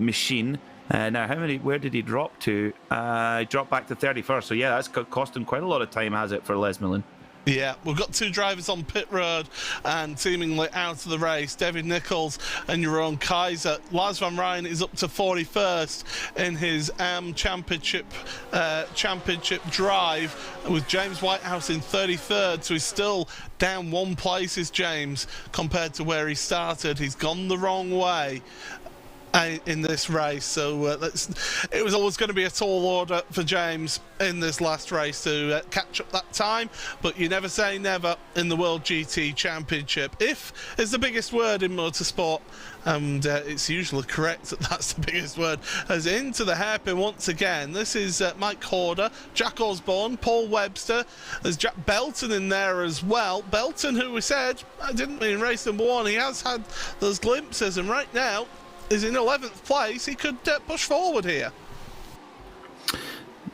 machine. Now, where did he drop to? He dropped back to 31st. So yeah, that's cost him quite a lot of time, has it, for Lesmelin? Yeah, we've got 2 drivers on pit road and seemingly out of the race. David Nichols and Jeroen Kaiser. Lars van Rijn is up to 41st in his AM championship drive, with James Whitehouse in 33rd. So he's still down 1 place, James, compared to where he started. He's gone the wrong way in this race, so it was always going to be a tall order for James in this last race to catch up that time, but you never say never in the World GT Championship. If is the biggest word in motorsport, and it's usually correct that that's the biggest word. As into the hairpin once again, this is Mike Horder, Jack Osborne, Paul Webster. There's Jack Belton in there as well. Belton, who we said, I didn't mean race number 1, he has had those glimpses, and right now is in 11th place. He could push forward here.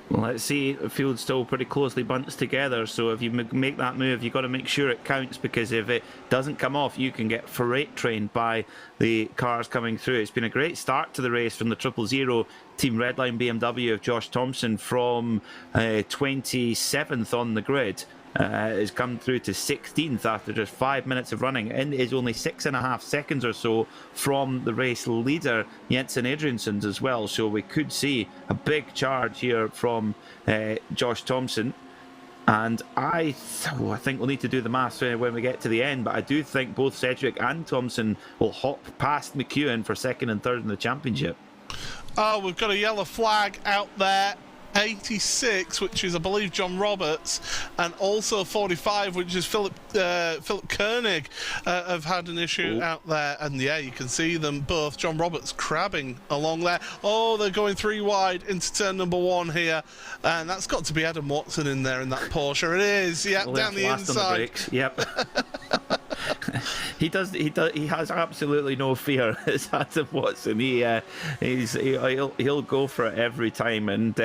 Well, let's see. The field's still pretty closely bunched together, so if you make that move, you've got to make sure it counts, because if it doesn't come off, you can get freight trained by the cars coming through. It's been a great start to the race from the 000 Team Redline BMW of Josh Thompson from 27th on the grid. Has come through to 16th after just 5 minutes of running, and is only 6.5 seconds or so from the race leader Jensen Adriansons as well. So we could see a big charge here from Josh Thompson. And I think we'll need to do the maths when we get to the end, but I do think both Sedgwick and Thompson will hop past McEwen for 2nd and 3rd in the championship. Oh, we've got a yellow flag out there. 86, which is, I believe, John Roberts, and also 45, which is Philip Koenig, have had an issue out there. And yeah, you can see them both. John Roberts crabbing along there. Oh, they're going 3 wide into turn number 1 here, and that's got to be Adam Watson in there in that Porsche. It is, yeah, down the inside. On the brakes. Yep. He does. He has absolutely no fear. It's Adam Watson. He'll go for it every time, and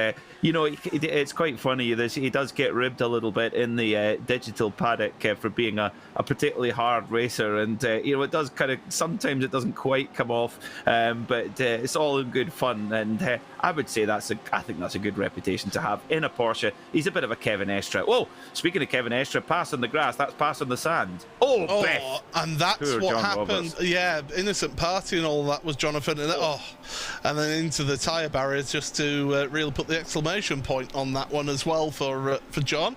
it's quite funny. He does get ribbed a little bit in the digital paddock for being a particularly hard racer, and it does sometimes it doesn't quite come off, but it's all in good fun, and I would say I think that's a good reputation to have in a Porsche. He's a bit of a Kevin Estre. Oh, speaking of Kevin Estre, pass on the grass, that's pass on the sand. Oh, Beth. And that's Poor what John happened. Roberts. Yeah, innocent party and all that was Jonathan. And then into the tyre barriers just to really put the exclamation point on that one as well for John.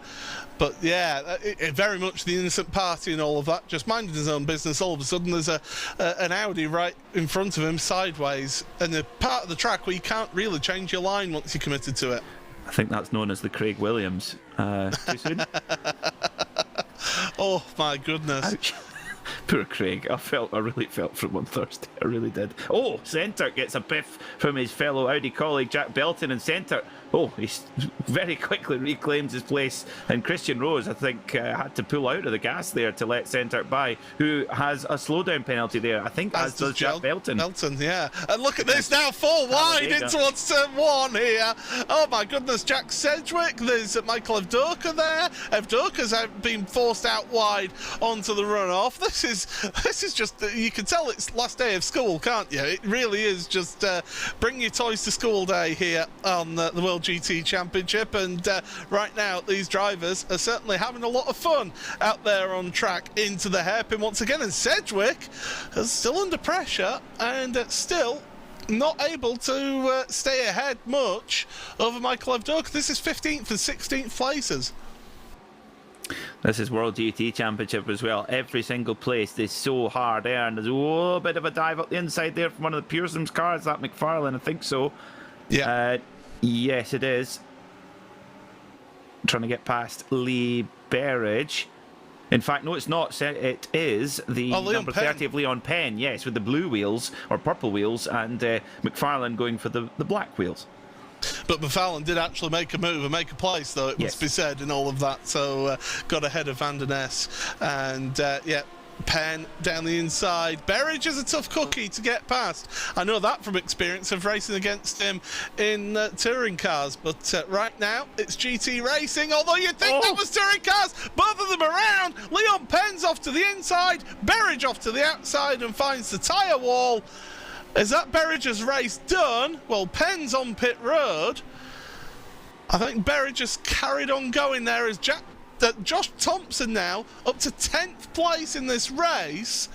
But yeah, very much the innocent party and all of that, just minding his own business. All of a sudden there's an Audi right in front of him sideways, and a part of the track where you can't really change your line once you're committed to it. I think that's known as the Craig Williams. Too soon? Oh my goodness. Ouch. Poor Craig. I really felt for him on Thursday. I really did. Oh, Centre gets a biff from his fellow Audi colleague Jack Belton, and Centre, he very quickly reclaims his place, and Christian Rose, I think, had to pull out of the gas there to let Centre by, who has a slowdown penalty there, I think, as does Jack Belton. Yeah. And look at this now, 4 wide in towards turn 1 here. Oh my goodness, Jack Sedgwick, there's Michael Evdoka there. Evdoka's been forced out wide onto the runoff. This is just, you can tell it's last day of school, can't you? It really is just bring your toys to school day here on the World GT Championship, and right now these drivers are certainly having a lot of fun out there on track into the hairpin once again, and Sedgwick is still under pressure and still not able to stay ahead much over Michael Evdoka. This is 15th and 16th places. This is World GT Championship as well. Every single place is so hard earned. There's a bit of a dive up the inside there from one of the Pearson's cars, that McFarlane, I think so. Yeah. Yes, it is. Trying to get past Lee Berridge. In fact, no, it's not. It is the number 30 of Leon Penn, yes, with the blue wheels, or purple wheels, and McFarlane going for the black wheels. But McFarlane did actually make a move and make a place, though, it must be said, in all of that. So got ahead of Van der Ness. And, Penn down the inside. Berridge is a tough cookie to get past. I know that from experience of racing against him in touring cars. But right now, it's GT racing. Although you'd think that was touring cars. Both of them around. Leon Penn's off to the inside. Berridge off to the outside and finds the tyre wall. Is that Berridge's race done? Well, Penn's on pit road. I think Berridge just carried on going there as Josh Thompson now up to 10th place in this race.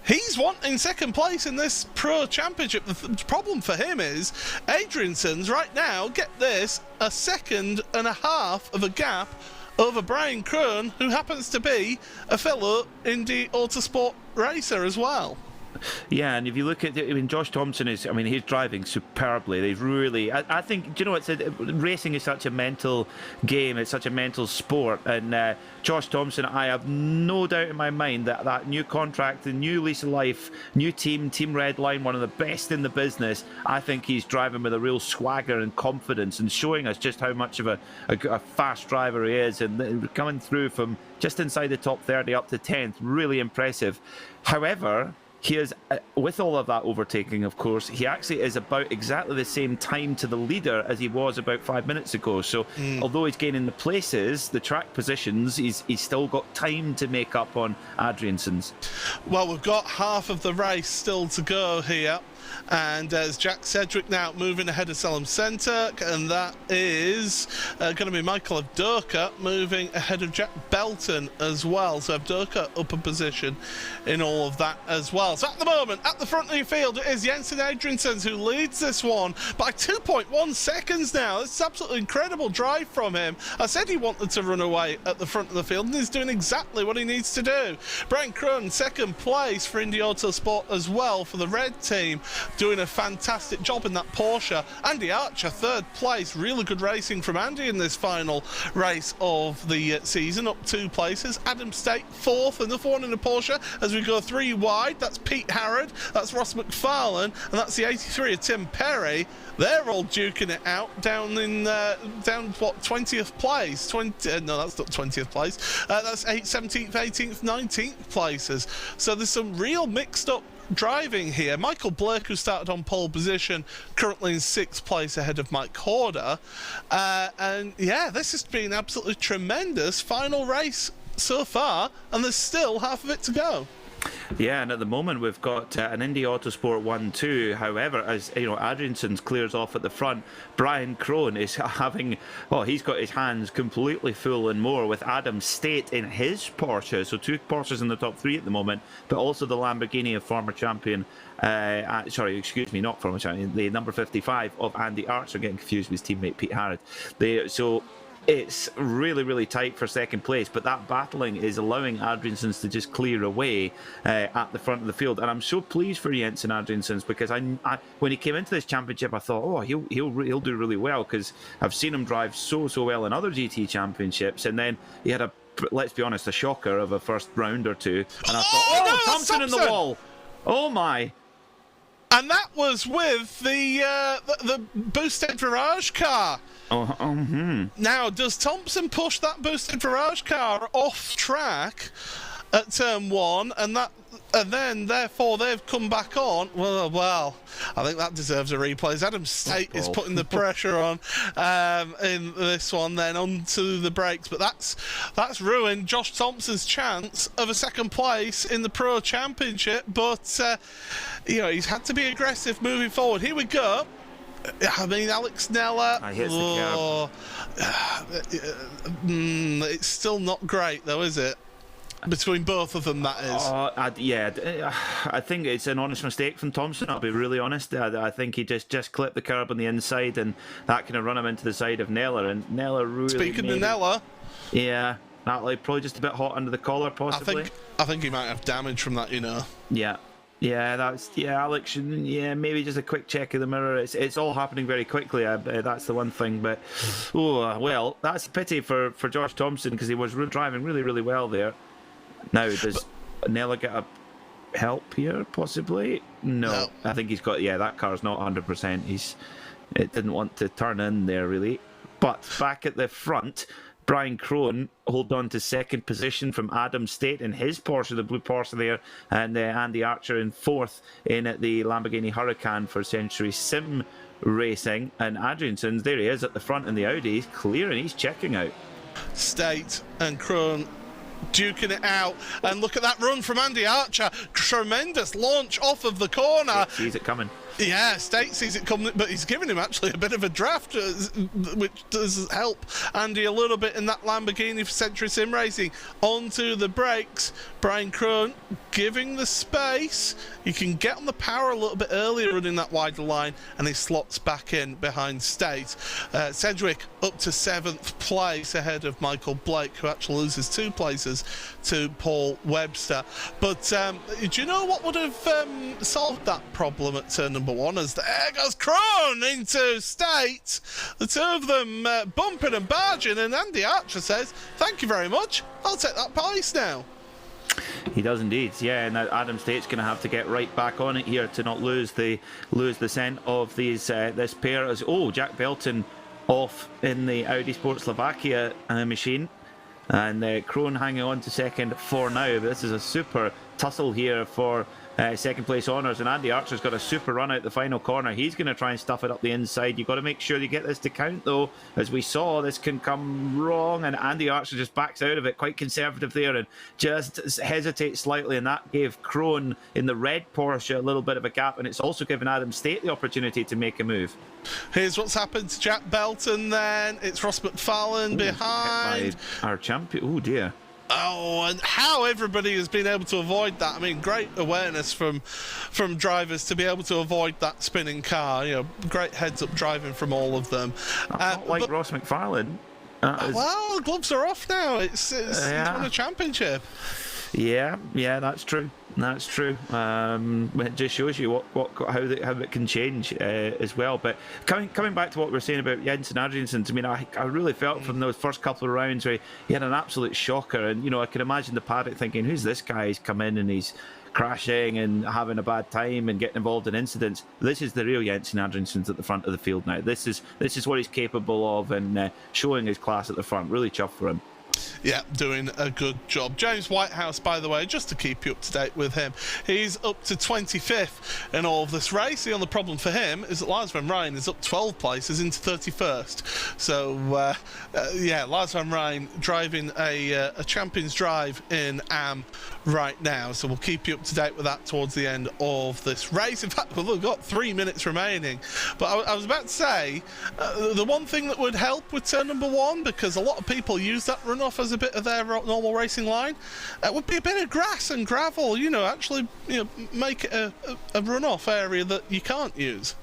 He's wanting second place in this Pro Championship. The problem for him is Adrianson's right now, get this, a second and a half of a gap over Brian Krohn, who happens to be a fellow Indy Autosport racer as well. Yeah, and if you look at Josh Thompson he's driving superbly. They've really, I think, racing is such a mental game, it's such a mental sport, and Josh Thompson, I have no doubt in my mind that new contract, the new lease of life, new Team Redline, one of the best in the business, I think he's driving with a real swagger and confidence and showing us just how much of a fast driver he is, and coming through from just inside the top 30 up to 10th, really impressive. However, he is, with all of that overtaking, of course, he actually is about exactly the same time to the leader as he was about 5 minutes ago. So although he's gaining the places, the track positions, he's still got time to make up on Adrianson's. Well, we've got half of the race still to go here. And as Jack Sedgwick now moving ahead of Salem Centre, and that is going to be Michael Evdoka moving ahead of Jack Belton as well. So Evdoka up a position in all of that as well. So at the moment, at the front of the field, it is Jensen Adriansson who leads this one by 2.1 seconds now. It's absolutely incredible drive from him. I said he wanted to run away at the front of the field, and he's doing exactly what he needs to do. Brian Krohn, second place for Indy Autosport as well for the red team. doing a fantastic job in that Porsche. Andy Archer, 3rd place. Really good racing from Andy in this final race of the season, up 2 places. Adam State, 4th, another one in the Porsche as we go 3 wide. That's Pete Harrod, that's Ross McFarlane, and that's the 83 of Tim Perry. They're all duking it out down in down what 20th place? No, that's not 20th place. That's 17th, 18th, 19th places. So there's some real mixed up driving here. Michael Blake, who started on pole position, currently in 6th place ahead of Mike Horder. And yeah, this has been absolutely tremendous final race so far, and there's still half of it to go. Yeah, and at the moment we've got an Indy Autosport 1-2. However, as you know, Adrianson's clears off at the front. Brian Crone is having, he's got his hands completely full and more with Adam State in his Porsche. So 2 Porsches in the top 3 at the moment, but also the Lamborghini of former champion. Sorry, excuse me, not former champion. The number 55 of Andy Archer, getting confused with his teammate Pete Harrod. So it's really, really tight for 2nd place, but that battling is allowing Adriansons to just clear away at the front of the field. And I'm so pleased for Jensen Adriansons, because I when he came into this championship, I thought, he'll do really well, because I've seen him drive so well in other GT championships, and then he had let's be honest, a shocker of a first round or 2, and I thought, no, Thompson in the wall. Oh my. And that was with the boosted Virage car. Now, does Thompson push that boosted Virage car off track at turn 1, and then therefore they've come back on? Well, I think that deserves a replay. Adam State is putting the pressure on in this one, then onto the brakes, but that's ruined Josh Thompson's chance of a 2nd place in the Pro Championship. But he's had to be aggressive moving forward. Here we go. I mean, Alex Nella. Hits the curb. It's still not great, though, is it? Between both of them, that is. I think it's an honest mistake from Thompson. I'll be really honest. I think he just clipped the curb on the inside, and that kind of run him into the side of Nella. And Nella really. Speaking of Nella. Yeah, probably just a bit hot under the collar, possibly. I think he might have damage from that, Yeah. Yeah, Alex. Maybe just a quick check of the mirror. It's all happening very quickly. That's the one thing. But that's a pity for Josh Thompson, because he was driving really, really well there. Now, does Nella get a help here, possibly? No. I think he's got. Yeah, that car's not 100%. It didn't want to turn in there really. But back at the front, Brian Crone hold on to 2nd position from Adam State in his Porsche, the blue Porsche there, and Andy Archer in 4th in the Lamborghini Huracan for Century Sim Racing. And Adrianson's, there he is at the front in the Audi. He's clearing, he's checking out. State and Crone duking it out, and look at that run from Andy Archer. Tremendous launch off of the corner. He sees it coming. Yeah, State sees it coming, but he's giving him actually a bit of a draft, which does help Andy a little bit in that Lamborghini for Century Sim Racing. Onto the brakes, Brian Crone giving the space. You can get on the power a little bit earlier running that wider line, and he slots back in behind State. Sedgwick up to 7th place ahead of Michael Blake, who actually loses 2 places to Paul Webster. But do you know what would have solved that problem at turn number 1? As there goes Crone into State, the 2 of them bumping and barging, and Andy Archer says, "Thank you very much, I'll take that place now." He does indeed, yeah, and Adam State's going to have to get right back on it here to not lose the scent of these this pair. As Jack Belton off in the Audi Sport Slovakia machine, and Crone hanging on to 2nd for now. But this is a super tussle here for 2nd place honours, and Andy Archer's got a super run out the final corner. He's going to try and stuff it up the inside. You've got to make sure you get this to count, though. As we saw, this can come wrong, and Andy Archer just backs out of it, quite conservative there, and just hesitates slightly, and that gave Crone in the red Porsche a little bit of a gap, and it's also given Adam State the opportunity to make a move. Here's what's happened to Jack Belton then. It's Ross McFarlane behind. Our champion. Oh, dear. Oh, and how everybody has been able to avoid that. I mean, great awareness from drivers to be able to avoid that spinning car. Great heads-up driving from all of them. Not like Ross McFarlane. Well, gloves are off now. He's won a championship. Yeah, that's true. That's true. It just shows you how it can change as well. But coming back to what we were saying about Jensen Adriansen, I mean, I really felt from those first couple of rounds where he had an absolute shocker, and I can imagine the paddock thinking, "Who's this guy? He's come in and he's crashing and having a bad time and getting involved in incidents." This is the real Jensen Adriansen at the front of the field now. This is what he's capable of, and showing his class at the front. Really chuffed for him. Yeah, doing a good job. James Whitehouse, by the way, just to keep you up to date with him, he's up to 25th in all of this race. The only problem for him is that Lars van Rijn is up 12 places into 31st. So, yeah, Lars van Rijn driving a Champions Drive in Am right now. So we'll keep you up to date with that towards the end of this race. In fact, we've got 3 minutes remaining. But I was about to say, the one thing that would help with turn number 1, because a lot of people use that runoff as a bit of their normal racing line, would be a bit of grass and gravel, actually make it a runoff area that you can't use.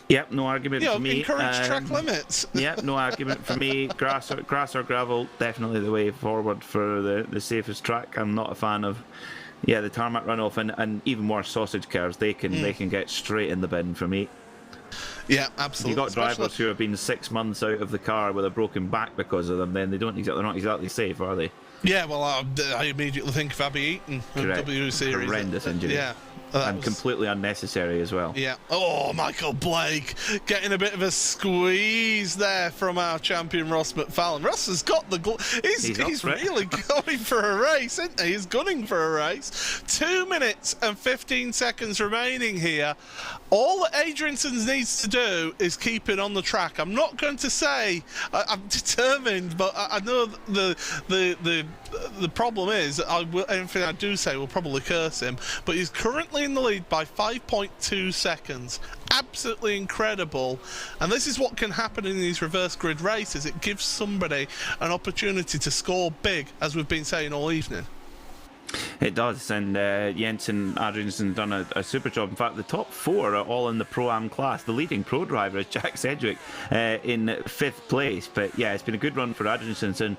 Yep, no argument for me. Encourage track limits. Yep, no argument for me. Grass or gravel, definitely the way forward for the safest track. I'm not a fan of the tarmac runoff, and even worse, sausage curves. They can get straight in the bin for me. Yeah, absolutely. You've got drivers who have been 6 months out of the car with a broken back because of them, then they're not exactly safe, are they? Yeah, well, I immediately think of Abby Eaton from W Series. Horrendous injury. Yeah. And completely unnecessary as well. Yeah. Oh, Michael Blake getting a bit of a squeeze there from our champion Ross McFallon. Ross has got the... He's really going for a race, isn't he? He's gunning for a race. 2 minutes and 15 seconds remaining here. All that Adriansen needs to do is keep it on the track. I'm not going to say I'm determined, but I know the problem is anything I do say will probably curse him. But he's currently in the lead by 5.2 seconds. Absolutely incredible. And this is what can happen in these reverse grid races. It gives somebody an opportunity to score big, as we've been saying all evening. It does, and Jensen Adriansen done a super job. In fact, the top 4 are all in the Pro-Am class. The leading pro driver is Jack Sedgwick in 5th place. But yeah, it's been a good run for Adriansen, and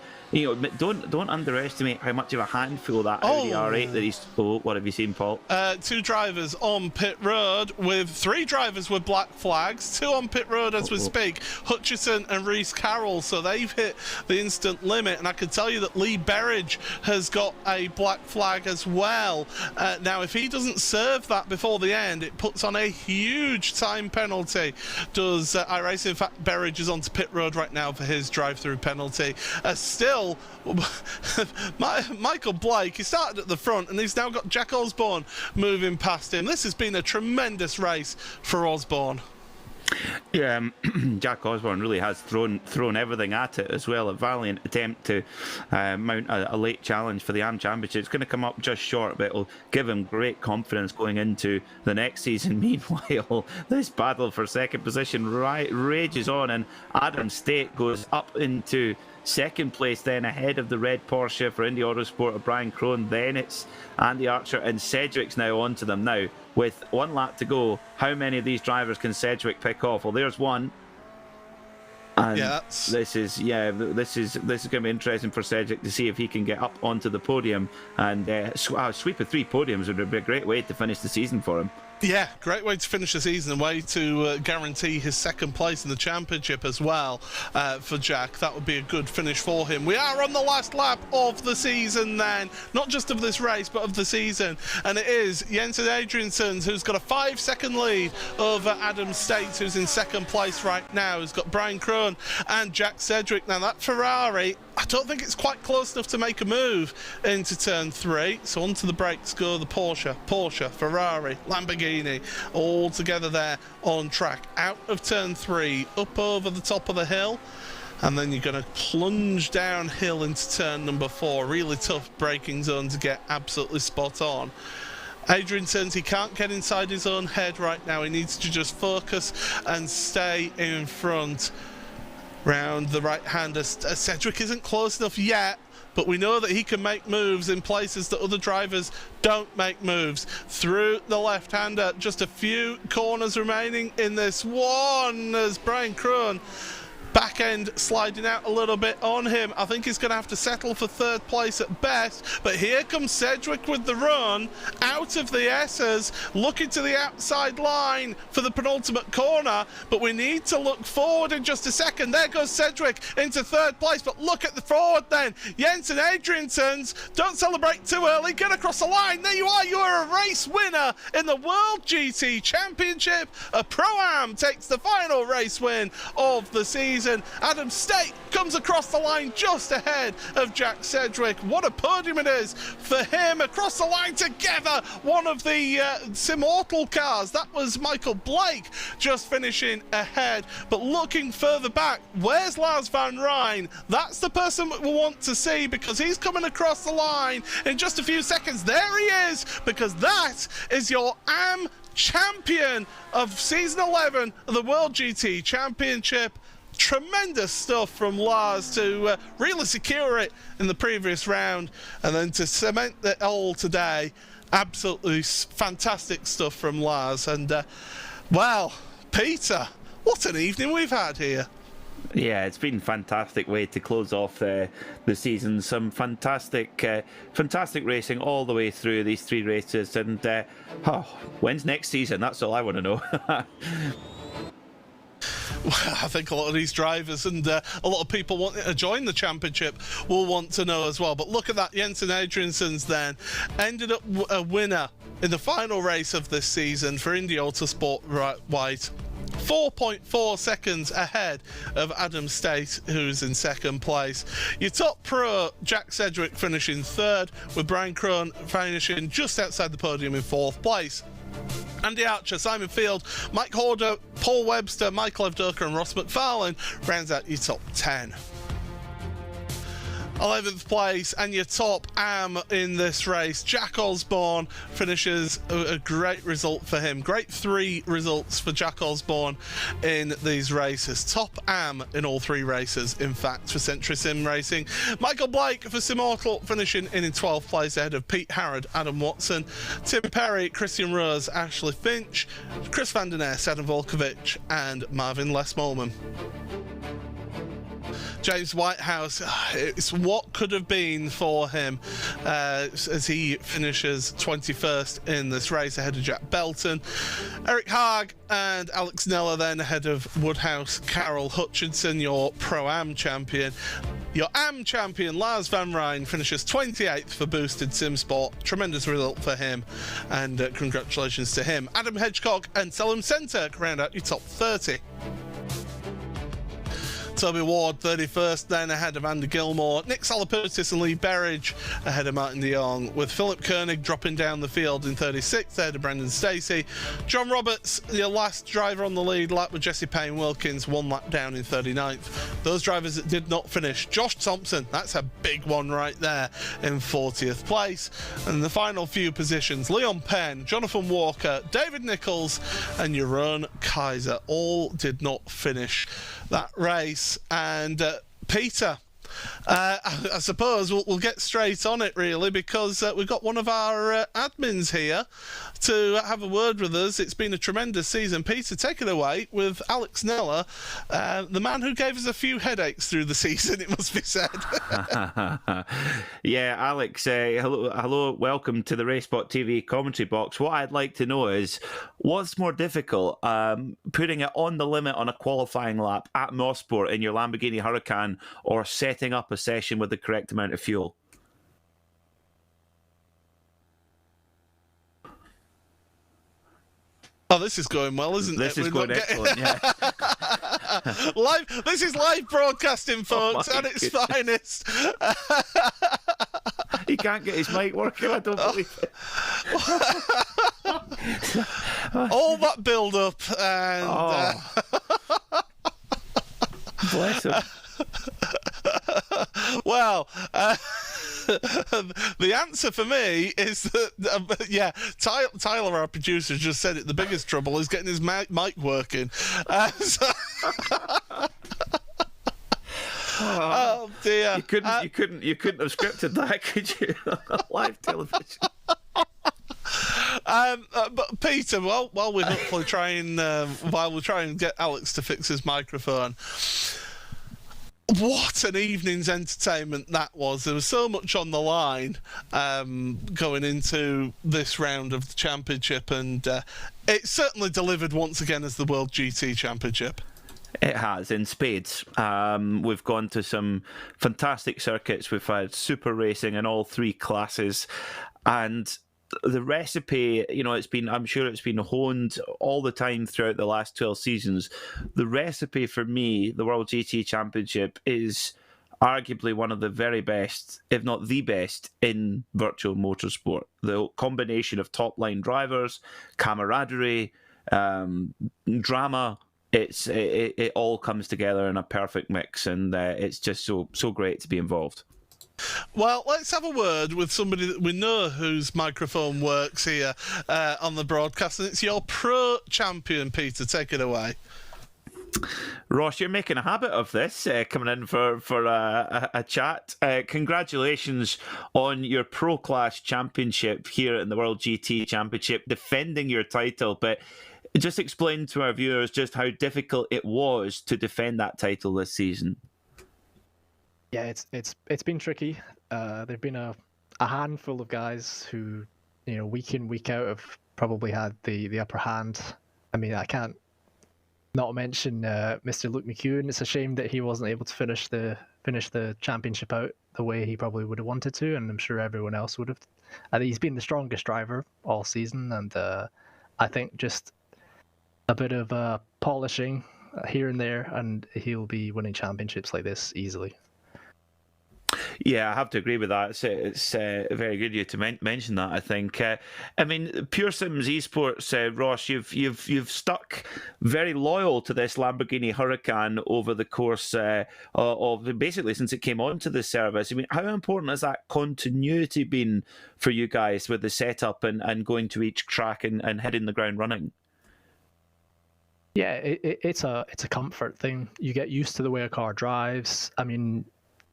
don't underestimate how much of a handful that Audi R8 that he's... Oh, what have you seen, Paul? 2 drivers on pit road, with 3 drivers with black flags, 2 on pit road as we speak, Hutchison and Reese Carroll, so they've hit the instant limit. And I can tell you that Lee Berridge has got a black flag as well. Now, if he doesn't serve that before the end, it puts on a huge time penalty. Does iRacing? In fact, Berridge is onto pit road right now for his drive-through penalty. Still, Michael Blake, he started at the front and he's now got Jack Osborne moving past him. This has been a tremendous race for Osborne. Yeah, Jack Osborne really has thrown everything at it as well. A valiant attempt to mount a late challenge for the AM Championship. It's going to come up just short, but it'll give him great confidence going into the next season. Meanwhile, this battle for second position rages on, and Adam State goes up into second place, then ahead of the red Porsche for Indy Autosport of Brian Crone. Then it's Andy Archer, and Sedgwick's now onto them. Now, with 1 lap to go, how many of these drivers can Sedgwick pick off? Well, there's one. And this is going to be interesting for Sedgwick to see if he can get up onto the podium, and a sweep of 3 podiums would be a great way to finish the season for him. Yeah, great way to finish the season, a way to guarantee his second place in the championship as well for Jack. That would be a good finish for him. We are on the last lap of the season then, not just of this race, but of the season. And it is Jensen Adriansen who's got a 5-second lead over Adam States, who's in second place right now, who's got Brian Crone and Jack Sedgwick. Now, that Ferrari, I don't think it's quite close enough to make a move into turn 3. So onto the brakes go the Porsche, Ferrari, Lamborghini, all together there on track. Out of turn 3, up over the top of the hill, and then you're going to plunge downhill into turn number 4. Really tough braking zone to get absolutely spot on. Adriansen, he can't get inside his own head right now. He needs to just focus and stay in front. Round the right-hander, Sedgwick isn't close enough yet, but we know that he can make moves in places that other drivers don't make moves. Through the left-hander, just a few corners remaining in this one, as Brian Crone Back end sliding out a little bit on him. I think he's going to have to settle for third place at best. But here comes Sedgwick with the run out of the S's, looking to the outside line for the penultimate corner. But we need to look forward in just a second. There goes Sedgwick into third place. But look at the forward then. Jensen Adriansons, don't celebrate too early. Get across the line. There you are. You are a race winner in the World GT Championship. A Pro-Am takes the final race win of the season. Adam State comes across the line just ahead of Jack Sedgwick. What a podium it is for him. Across the line together, one of the Simmortal cars. That was Michael Blake just finishing ahead. But looking further back, where's Lars van Rijn? That's the person we want to see, because he's coming across the line in just a few seconds. There he is, because that is your AM champion of season 11 of the World GT Championship. Tremendous stuff from Lars to really secure it in the previous round, and then to cement it all today. Absolutely fantastic stuff from Lars. And well, Peter, what an evening we've had here. Yeah, it's been a fantastic way to close off the season. Some fantastic racing all the way through these 3 races. And when's next season? That's all I want to know. I think a lot of these drivers and a lot of people wanting to join the championship will want to know as well. But look at that, Jensen Adriansons then ended up a winner in the final race of this season for Indy Autosport White. 4.4 seconds ahead of Adam State, who's in second place. Your top pro, Jack Sedgwick, finishing third, with Brian Crone finishing just outside the podium in fourth place. Andy Archer, Simon Field, Mike Horder, Paul Webster, Michael Evdoka and Ross McFarlane rounds out your top 10. 11th place and your top AM in this race, Jack Osborne, finishes a great result for him. Great 3 results for Jack Osborne in these races. Top AM in all 3 races, in fact, for Century Sim Racing. Michael Blake for Simmortal finishing in 12th place ahead of Pete Harrod, Adam Watson, Tim Perry, Christian Rose, Ashley Finch, Chris van der Ness, Adam Volkovich and Marvin Lesmolman. James Whitehouse, it's what could have been for him as he finishes 21st in this race ahead of Jack Belton. Eric Haag and Alex Nella then ahead of Woodhouse, Carol Hutchinson, your Pro-Am champion. Your AM champion, Lars van Rijn, finishes 28th for Boosted Simsport. Tremendous result for him, and congratulations to him. Adam Hedgecock and Selim Senturk round out your top 30. Toby Ward 31st then ahead of Andy Gilmore, Nick Salaputis and Lee Berridge ahead of Martin de Jong, with Philip Koenig dropping down the field in 36th ahead of Brendan Stacey. John Roberts, your last driver on the lead lap, with Jesse Payne Wilkins 1 lap down in 39th. Those drivers that did not finish, Josh Thompson, that's a big one right there, in 40th place. And the final few positions, Leon Penn, Jonathan Walker, David Nichols and Jeroen Kaiser all did not finish that race. And Peter, I suppose we'll get straight on it really, because we've got one of our admins here to have a word with us. It's been a tremendous season. Peter, take it away with Alex Nella, the man who gave us a few headaches through the season, it must be said. Yeah, Alex, hello, welcome to the RaceSpotTV commentary box. What I'd like to know is, what's more difficult, putting it on the limit on a qualifying lap at Mosport in your Lamborghini Huracan, or setting up a session with the correct amount of fuel? Oh, this is going well, isn't it? This is going excellent, yeah. This is live broadcasting, folks, at its finest. He can't get his mic working, I don't believe it. All that build-up and... Bless him. Well, the answer for me is that, Tyler, our producer, just said it. The biggest trouble is getting his mic working. Oh dear! You couldn't have scripted that, could you? Live television. But Peter, while we try and get Alex to fix his microphone. what an evening's entertainment that was. There was so much on the line going into this round of the championship, and it certainly delivered once again as the World GT Championship. It has, in spades. We've gone to some fantastic circuits. We've had super racing in all three classes, and the recipe, I'm sure it's been honed all the time throughout the last 12 seasons. The recipe for me, the World GT Championship, is arguably one of the very best, if not the best, in virtual motorsport. The combination of top-line drivers, camaraderie, drama, it all comes together in a perfect mix, and it's just so great to be involved. Well, let's have a word with somebody that we know whose microphone works here on the broadcast, and it's your pro champion, Peter. Take it away. Ross, you're making a habit of this, coming in for a chat. Congratulations on your Pro Class Championship here in the World GT Championship, defending your title, but just explain to our viewers just how difficult it was to defend that title this season. Yeah, it's been tricky. There've been a handful of guys who, week in, week out, have probably had the upper hand. I mean, I can't not mention Mr. Luke McEwen. It's a shame that he wasn't able to finish the championship out the way he probably would have wanted to, and I'm sure everyone else would have. He's been the strongest driver all season, and I think just a bit of polishing here and there, and he'll be winning championships like this easily. Yeah, I have to agree with that. It's very good of you to mention that, I think. I mean, Pure Sims Esports, Ross, you've stuck very loyal to this Lamborghini Huracan over the course of basically since it came onto the service. I mean, how important has that continuity been for you guys with the setup and going to each track and hitting the ground running? Yeah, it's a comfort thing. You get used to the way a car drives. I mean,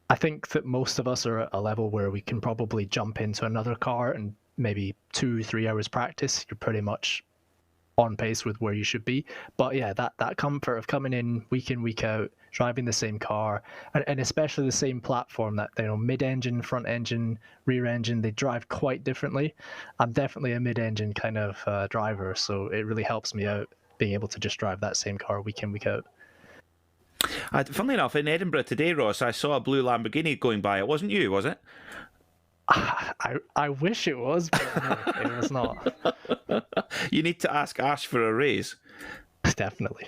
I think that most of us are at a level where we can probably jump into another car and maybe 2-3 hours practice. You're pretty much on pace with where you should be. But yeah, that comfort of coming in, week out, driving the same car, and especially the same platform, that mid-engine, front engine, rear engine, they drive quite differently. I'm definitely a mid-engine kind of driver, so it really helps me out being able to just drive that same car week in, week out. Funnily enough, in Edinburgh today, Ross, I saw a blue Lamborghini going by. It wasn't you, was it? I wish it was, but no, it was not. You need to ask Ash for a raise. Definitely.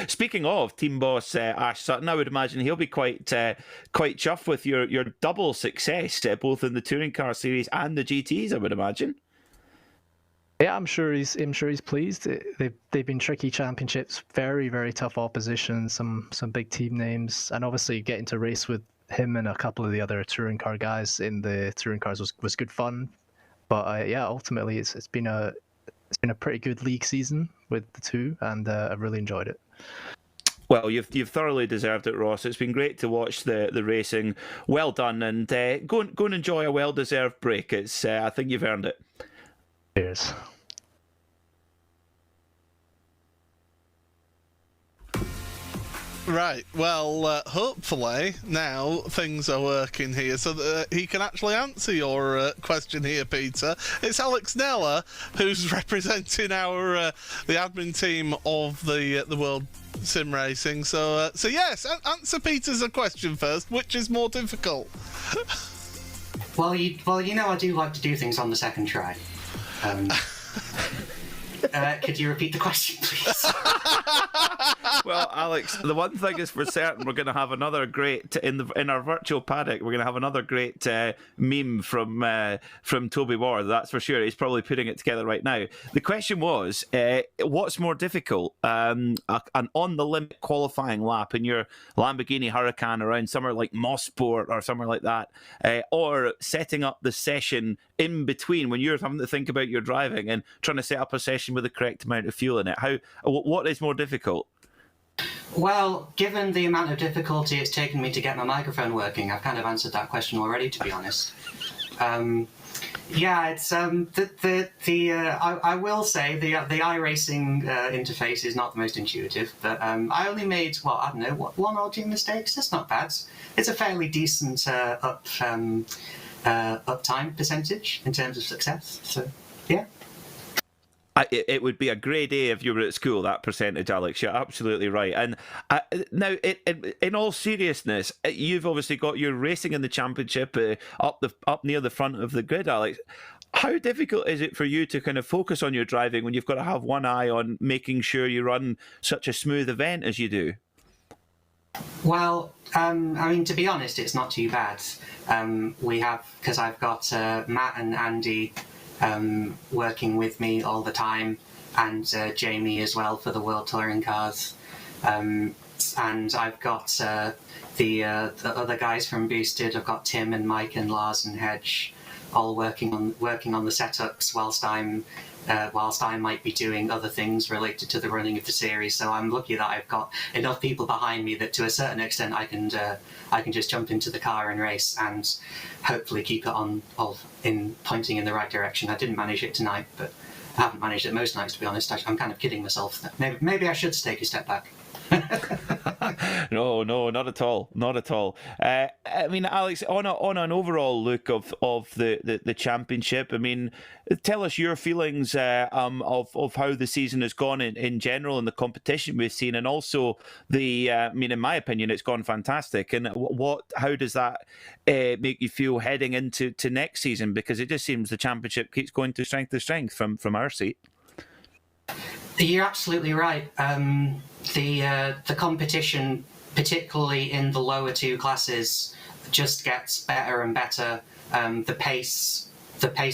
Speaking of team boss Ash Sutton, I would imagine he'll be quite chuffed with your double success, both in the touring car series and the GTs, I would imagine. Yeah, I'm sure he's pleased. They've been tricky championships, very, very tough opposition, some big team names, and obviously getting to race with him and a couple of the other touring car guys in the touring cars was good fun. But yeah, ultimately it's been a pretty good league season with the two, and I've really enjoyed it. Well, you've thoroughly deserved it, Ross. It's been great to watch the racing. Well done, and go and enjoy a well-deserved break. It's I think you've earned it. Cheers. Right, well, hopefully now things are working here so that he can actually answer your question here, Peter. It's Alex Neller who's representing our the admin team of the World Sim Racing. So yes, answer Peter's question first. Which is more difficult? Well, I do like to do things on the second try. Could you repeat the question, please? Well, Alex, the one thing is for certain, we're going to have another great in our virtual paddock. We're going to have another great meme from Toby Ward. That's for sure. He's probably putting it together right now. The question was, what's more difficult, an on the limit qualifying lap in your Lamborghini Huracan around somewhere like Mossport or somewhere like that, or setting up the session in between when you're having to think about your driving and trying to set up a session with the correct amount of fuel in it? What is more difficult? Well, given the amount of difficulty it's taken me to get my microphone working, I've kind of answered that question already, to be honest. Yeah, it's I will say the iRacing interface is not the most intuitive, but I only made one or two mistakes. That's not bad. It's a fairly decent uptime percentage in terms of success. So yeah. It would be a grade A if you were at school, that percentage, Alex. You're absolutely right. And now, in all seriousness, you've obviously got your racing in the championship up near the front of the grid, Alex. How difficult is it for you to kind of focus on your driving when you've got to have one eye on making sure you run such a smooth event as you do? Well, I mean, to be honest, it's not too bad. Because I've got Matt and Andy working with me all the time, and Jamie as well for the World Touring Cars. And I've got the other guys from Boosted. I've got Tim and Mike and Lars and Hedge, all working on the setups whilst I might be doing other things related to the running of the series. So I'm lucky that I've got enough people behind me that to a certain extent I can just jump into the car and race and hopefully keep it pointing in the right direction. I didn't manage it tonight, but I haven't managed it most nights, to be honest. I'm kind of kidding myself. Maybe I should take a step back. No, not at all. Not at all. I mean, Alex, on an overall look of the championship, I mean, tell us your feelings of how the season has gone in general and the competition we've seen, and also I mean, in my opinion, it's gone fantastic. And how does that make you feel heading into next season? Because it just seems the championship keeps going to strength from our seat. You're absolutely right. The competition, particularly in the lower two classes, just gets better and better. The pace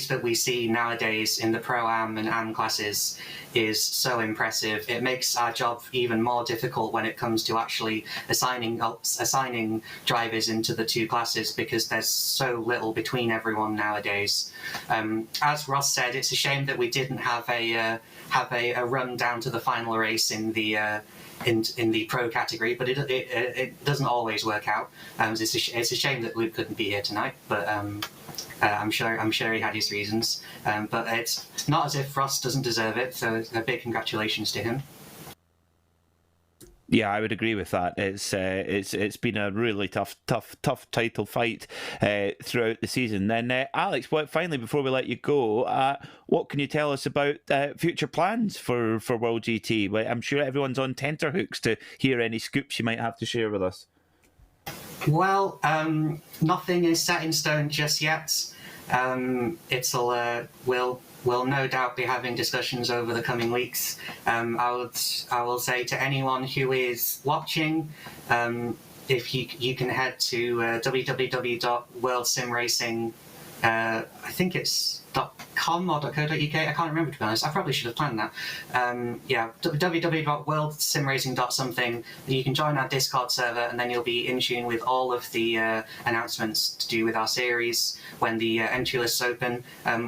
that we see nowadays in the Pro-Am and Am classes is so impressive. It makes our job even more difficult when it comes to actually assigning drivers into the two classes, because there's so little between everyone nowadays. As Ross said, it's a shame that we didn't have a run down to the final race in the pro category, but it doesn't always work out. It's a shame that Luke couldn't be here tonight, but I'm sure he had his reasons. But it's not as if Ross doesn't deserve it, so a big congratulations to him. Yeah, I would agree with that. It's been a really tough title fight throughout the season. Then, Alex, finally, before we let you go, what can you tell us about future plans for World GT? I'm sure everyone's on tenterhooks to hear any scoops you might have to share with us. Well, nothing is set in stone just yet. We'll no doubt be having discussions over the coming weeks. I will say to anyone who is watching, if you can head to www.worldsimracing, I think it's .com or .co.uk, I can't remember, to be honest. I probably should have planned that. www.worldsimracing.something. You can join our Discord server, and then you'll be in tune with all of the announcements to do with our series when the entry lists open.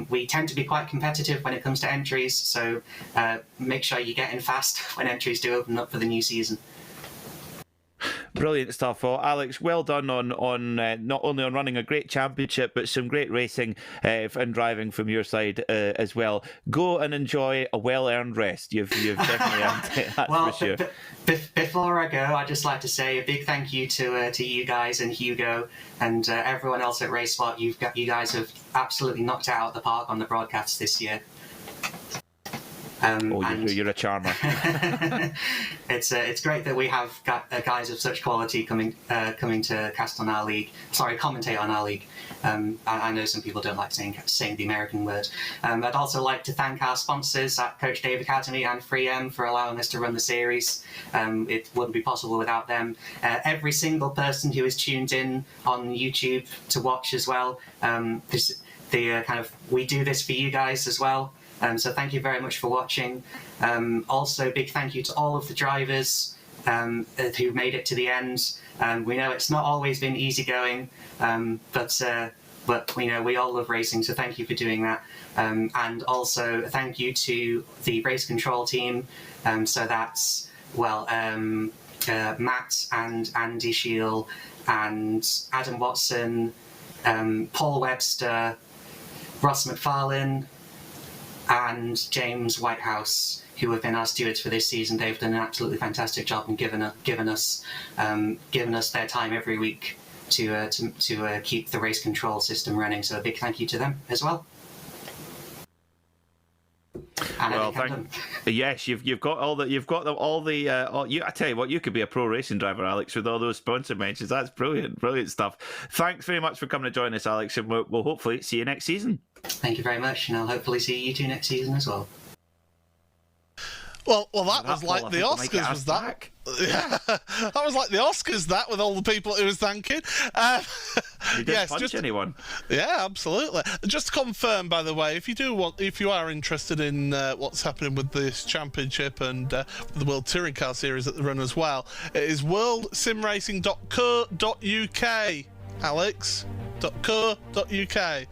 We tend to be quite competitive when it comes to entries, so make sure you get in fast when entries do open up for the new season. Brilliant stuff. Well, Alex, well done on not only on running a great championship, but some great racing and driving from your side as well. Go and enjoy a well-earned rest. You've definitely earned it, that's well, for sure. Before I go, I'd just like to say a big thank you to you guys and Hugo and everyone else at RaceSpot. You guys have absolutely knocked it out of the park on the broadcasts this year. You're a charmer. It's great that we have guys of such quality coming to commentate on our league. I know some people don't like saying the American word. I'd also like to thank our sponsors at Coach Dave Academy and 3M for allowing us to run the series. It wouldn't be possible without them. Every single person who is tuned in on YouTube to watch as well. We do this for you guys as well. So thank you very much for watching. Also, big thank you to all of the drivers who made it to the end. We know it's not always been easy going, but we all love racing, so thank you for doing that. And also thank you to the race control team. So that's Matt and Andy Shield and Adam Watson, Paul Webster, Ross McFarlane and James Whitehouse, who have been our stewards for this season. They've done an absolutely fantastic job and given us their time every week to keep the race control system running. So a big thank you to them as well. And well, yes, you've got all the I tell you what, you could be a pro racing driver, Alex, with all those sponsor mentions. That's brilliant stuff. Thanks very much for coming to join us, Alex, and we'll hopefully see you next season. Thank you very much, and I'll hopefully see you two next season as well. Well, that was like the Oscars, was that? Back. Yeah, that was like the Oscars, that, with all the people it was thanking. You didn't punch anyone. Yeah, absolutely. Just to confirm, by the way, if you are interested in what's happening with this championship and the World Touring Car Series that they run as well, it is worldsimracing.co.uk. Alex. .co.uk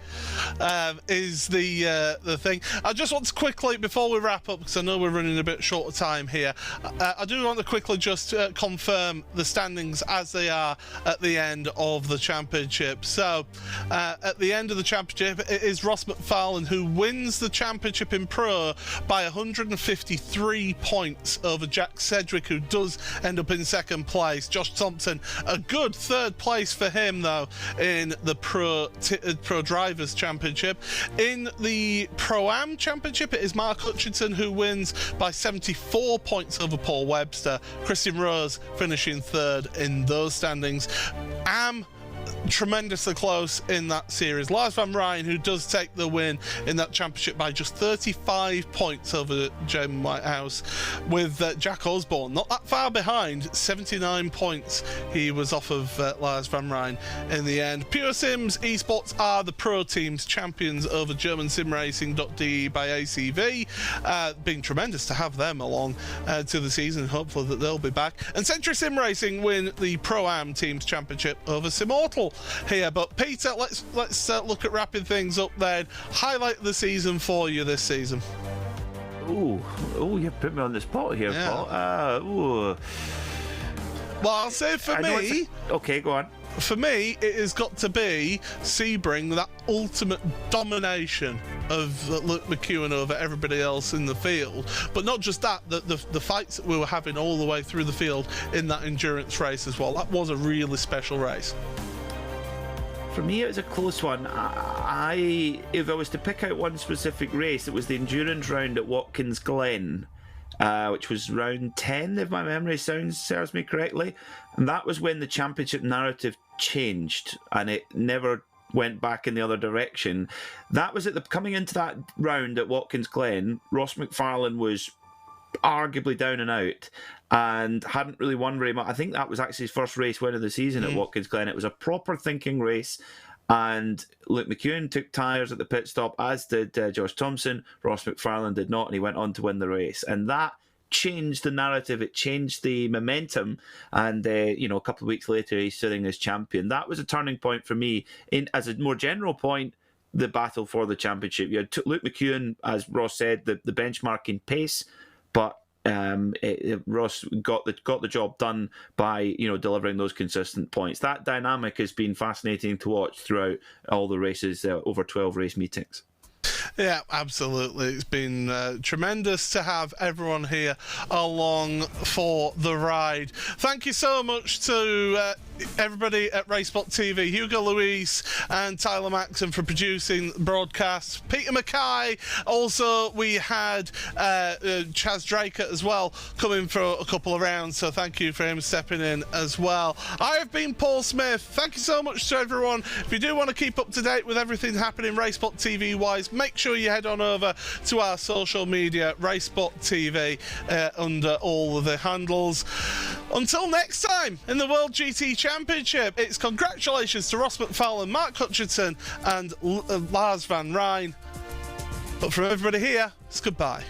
is the thing. I just want to quickly, before we wrap up, because I know we're running a bit short of time here, I do want to quickly just confirm the standings as they are at the end of the championship. So at the end of the championship, it is Ross McFarlane who wins the championship in Pro by 153 points over Jack Sedgwick, who does end up in second place. Josh Thompson, a good third place for him though in the Pro Drivers Championship. In the Pro-Am Championship, it is Mark Hutchinson who wins by 74 points over Paul Webster. Christian Rose finishing third in those standings. Tremendously close in that series. Lars van Rijn, who does take the win in that championship by just 35 points over James Whitehouse, with Jack Osborne not that far behind, 79 points he was off of Lars van Rijn in the end. Pure Sims Esports are the pro team's champions over German Sim Racing.de by ACV. Been tremendous to have them along to the season. Hopefully that they'll be back. And Century Sim Racing win the Pro-Am team's championship over Simortal here. But Peter, let's look at wrapping things up then. Highlight the season for you this season. Oh, you put me on the spot here, Yeah. Paul. Well, I'll say for me, okay, go on. For me, it has got to be Sebring, that ultimate domination of Luke McEwen over everybody else in the field. But not just that, the fights that we were having all the way through the field in that endurance race as well. That was a really special race. For me, it was a close one. If I was to pick out one specific race, it was the endurance round at Watkins Glen, which was round 10, if my memory serves me correctly. And that was when the championship narrative changed, and it never went back in the other direction. That was coming into that round at Watkins Glen, Ross McFarlane was arguably down and out and hadn't really won very much. I think that was actually his first race win of the season at Watkins Glen. It was a proper thinking race, and Luke McEwen took tyres at the pit stop, as did Josh Thompson. Ross McFarlane did not, and he went on to win the race. And that changed the narrative, it changed the momentum, and a couple of weeks later he's sitting as champion. That was a turning point for me. As a more general point, the battle for the championship, you had Luke McEwen, as Ross said, the benchmarking pace, but Ross got the job done by delivering those consistent points. That dynamic has been fascinating to watch throughout all the races, over 12 race meetings. Yeah, absolutely. It's been tremendous to have everyone here along for the ride. Thank you so much to everybody at RaceSpotTV, Hugo Luis and Tyler Maxon for producing the broadcast. Peter Mackay, also we had Chaz Draker as well coming for a couple of rounds, so thank you for him stepping in as well. I have been Paul Smith. Thank you so much to everyone. If you do want to keep up to date with everything happening RaceSpotTV wise, make sure you head on over to our social media, RaceSpotTV, under all of the handles. Until next time in the World GT Championship, it's congratulations to Ross McFarlane, Mark Hutchinson and Lars van Rijn. But from everybody here, it's goodbye.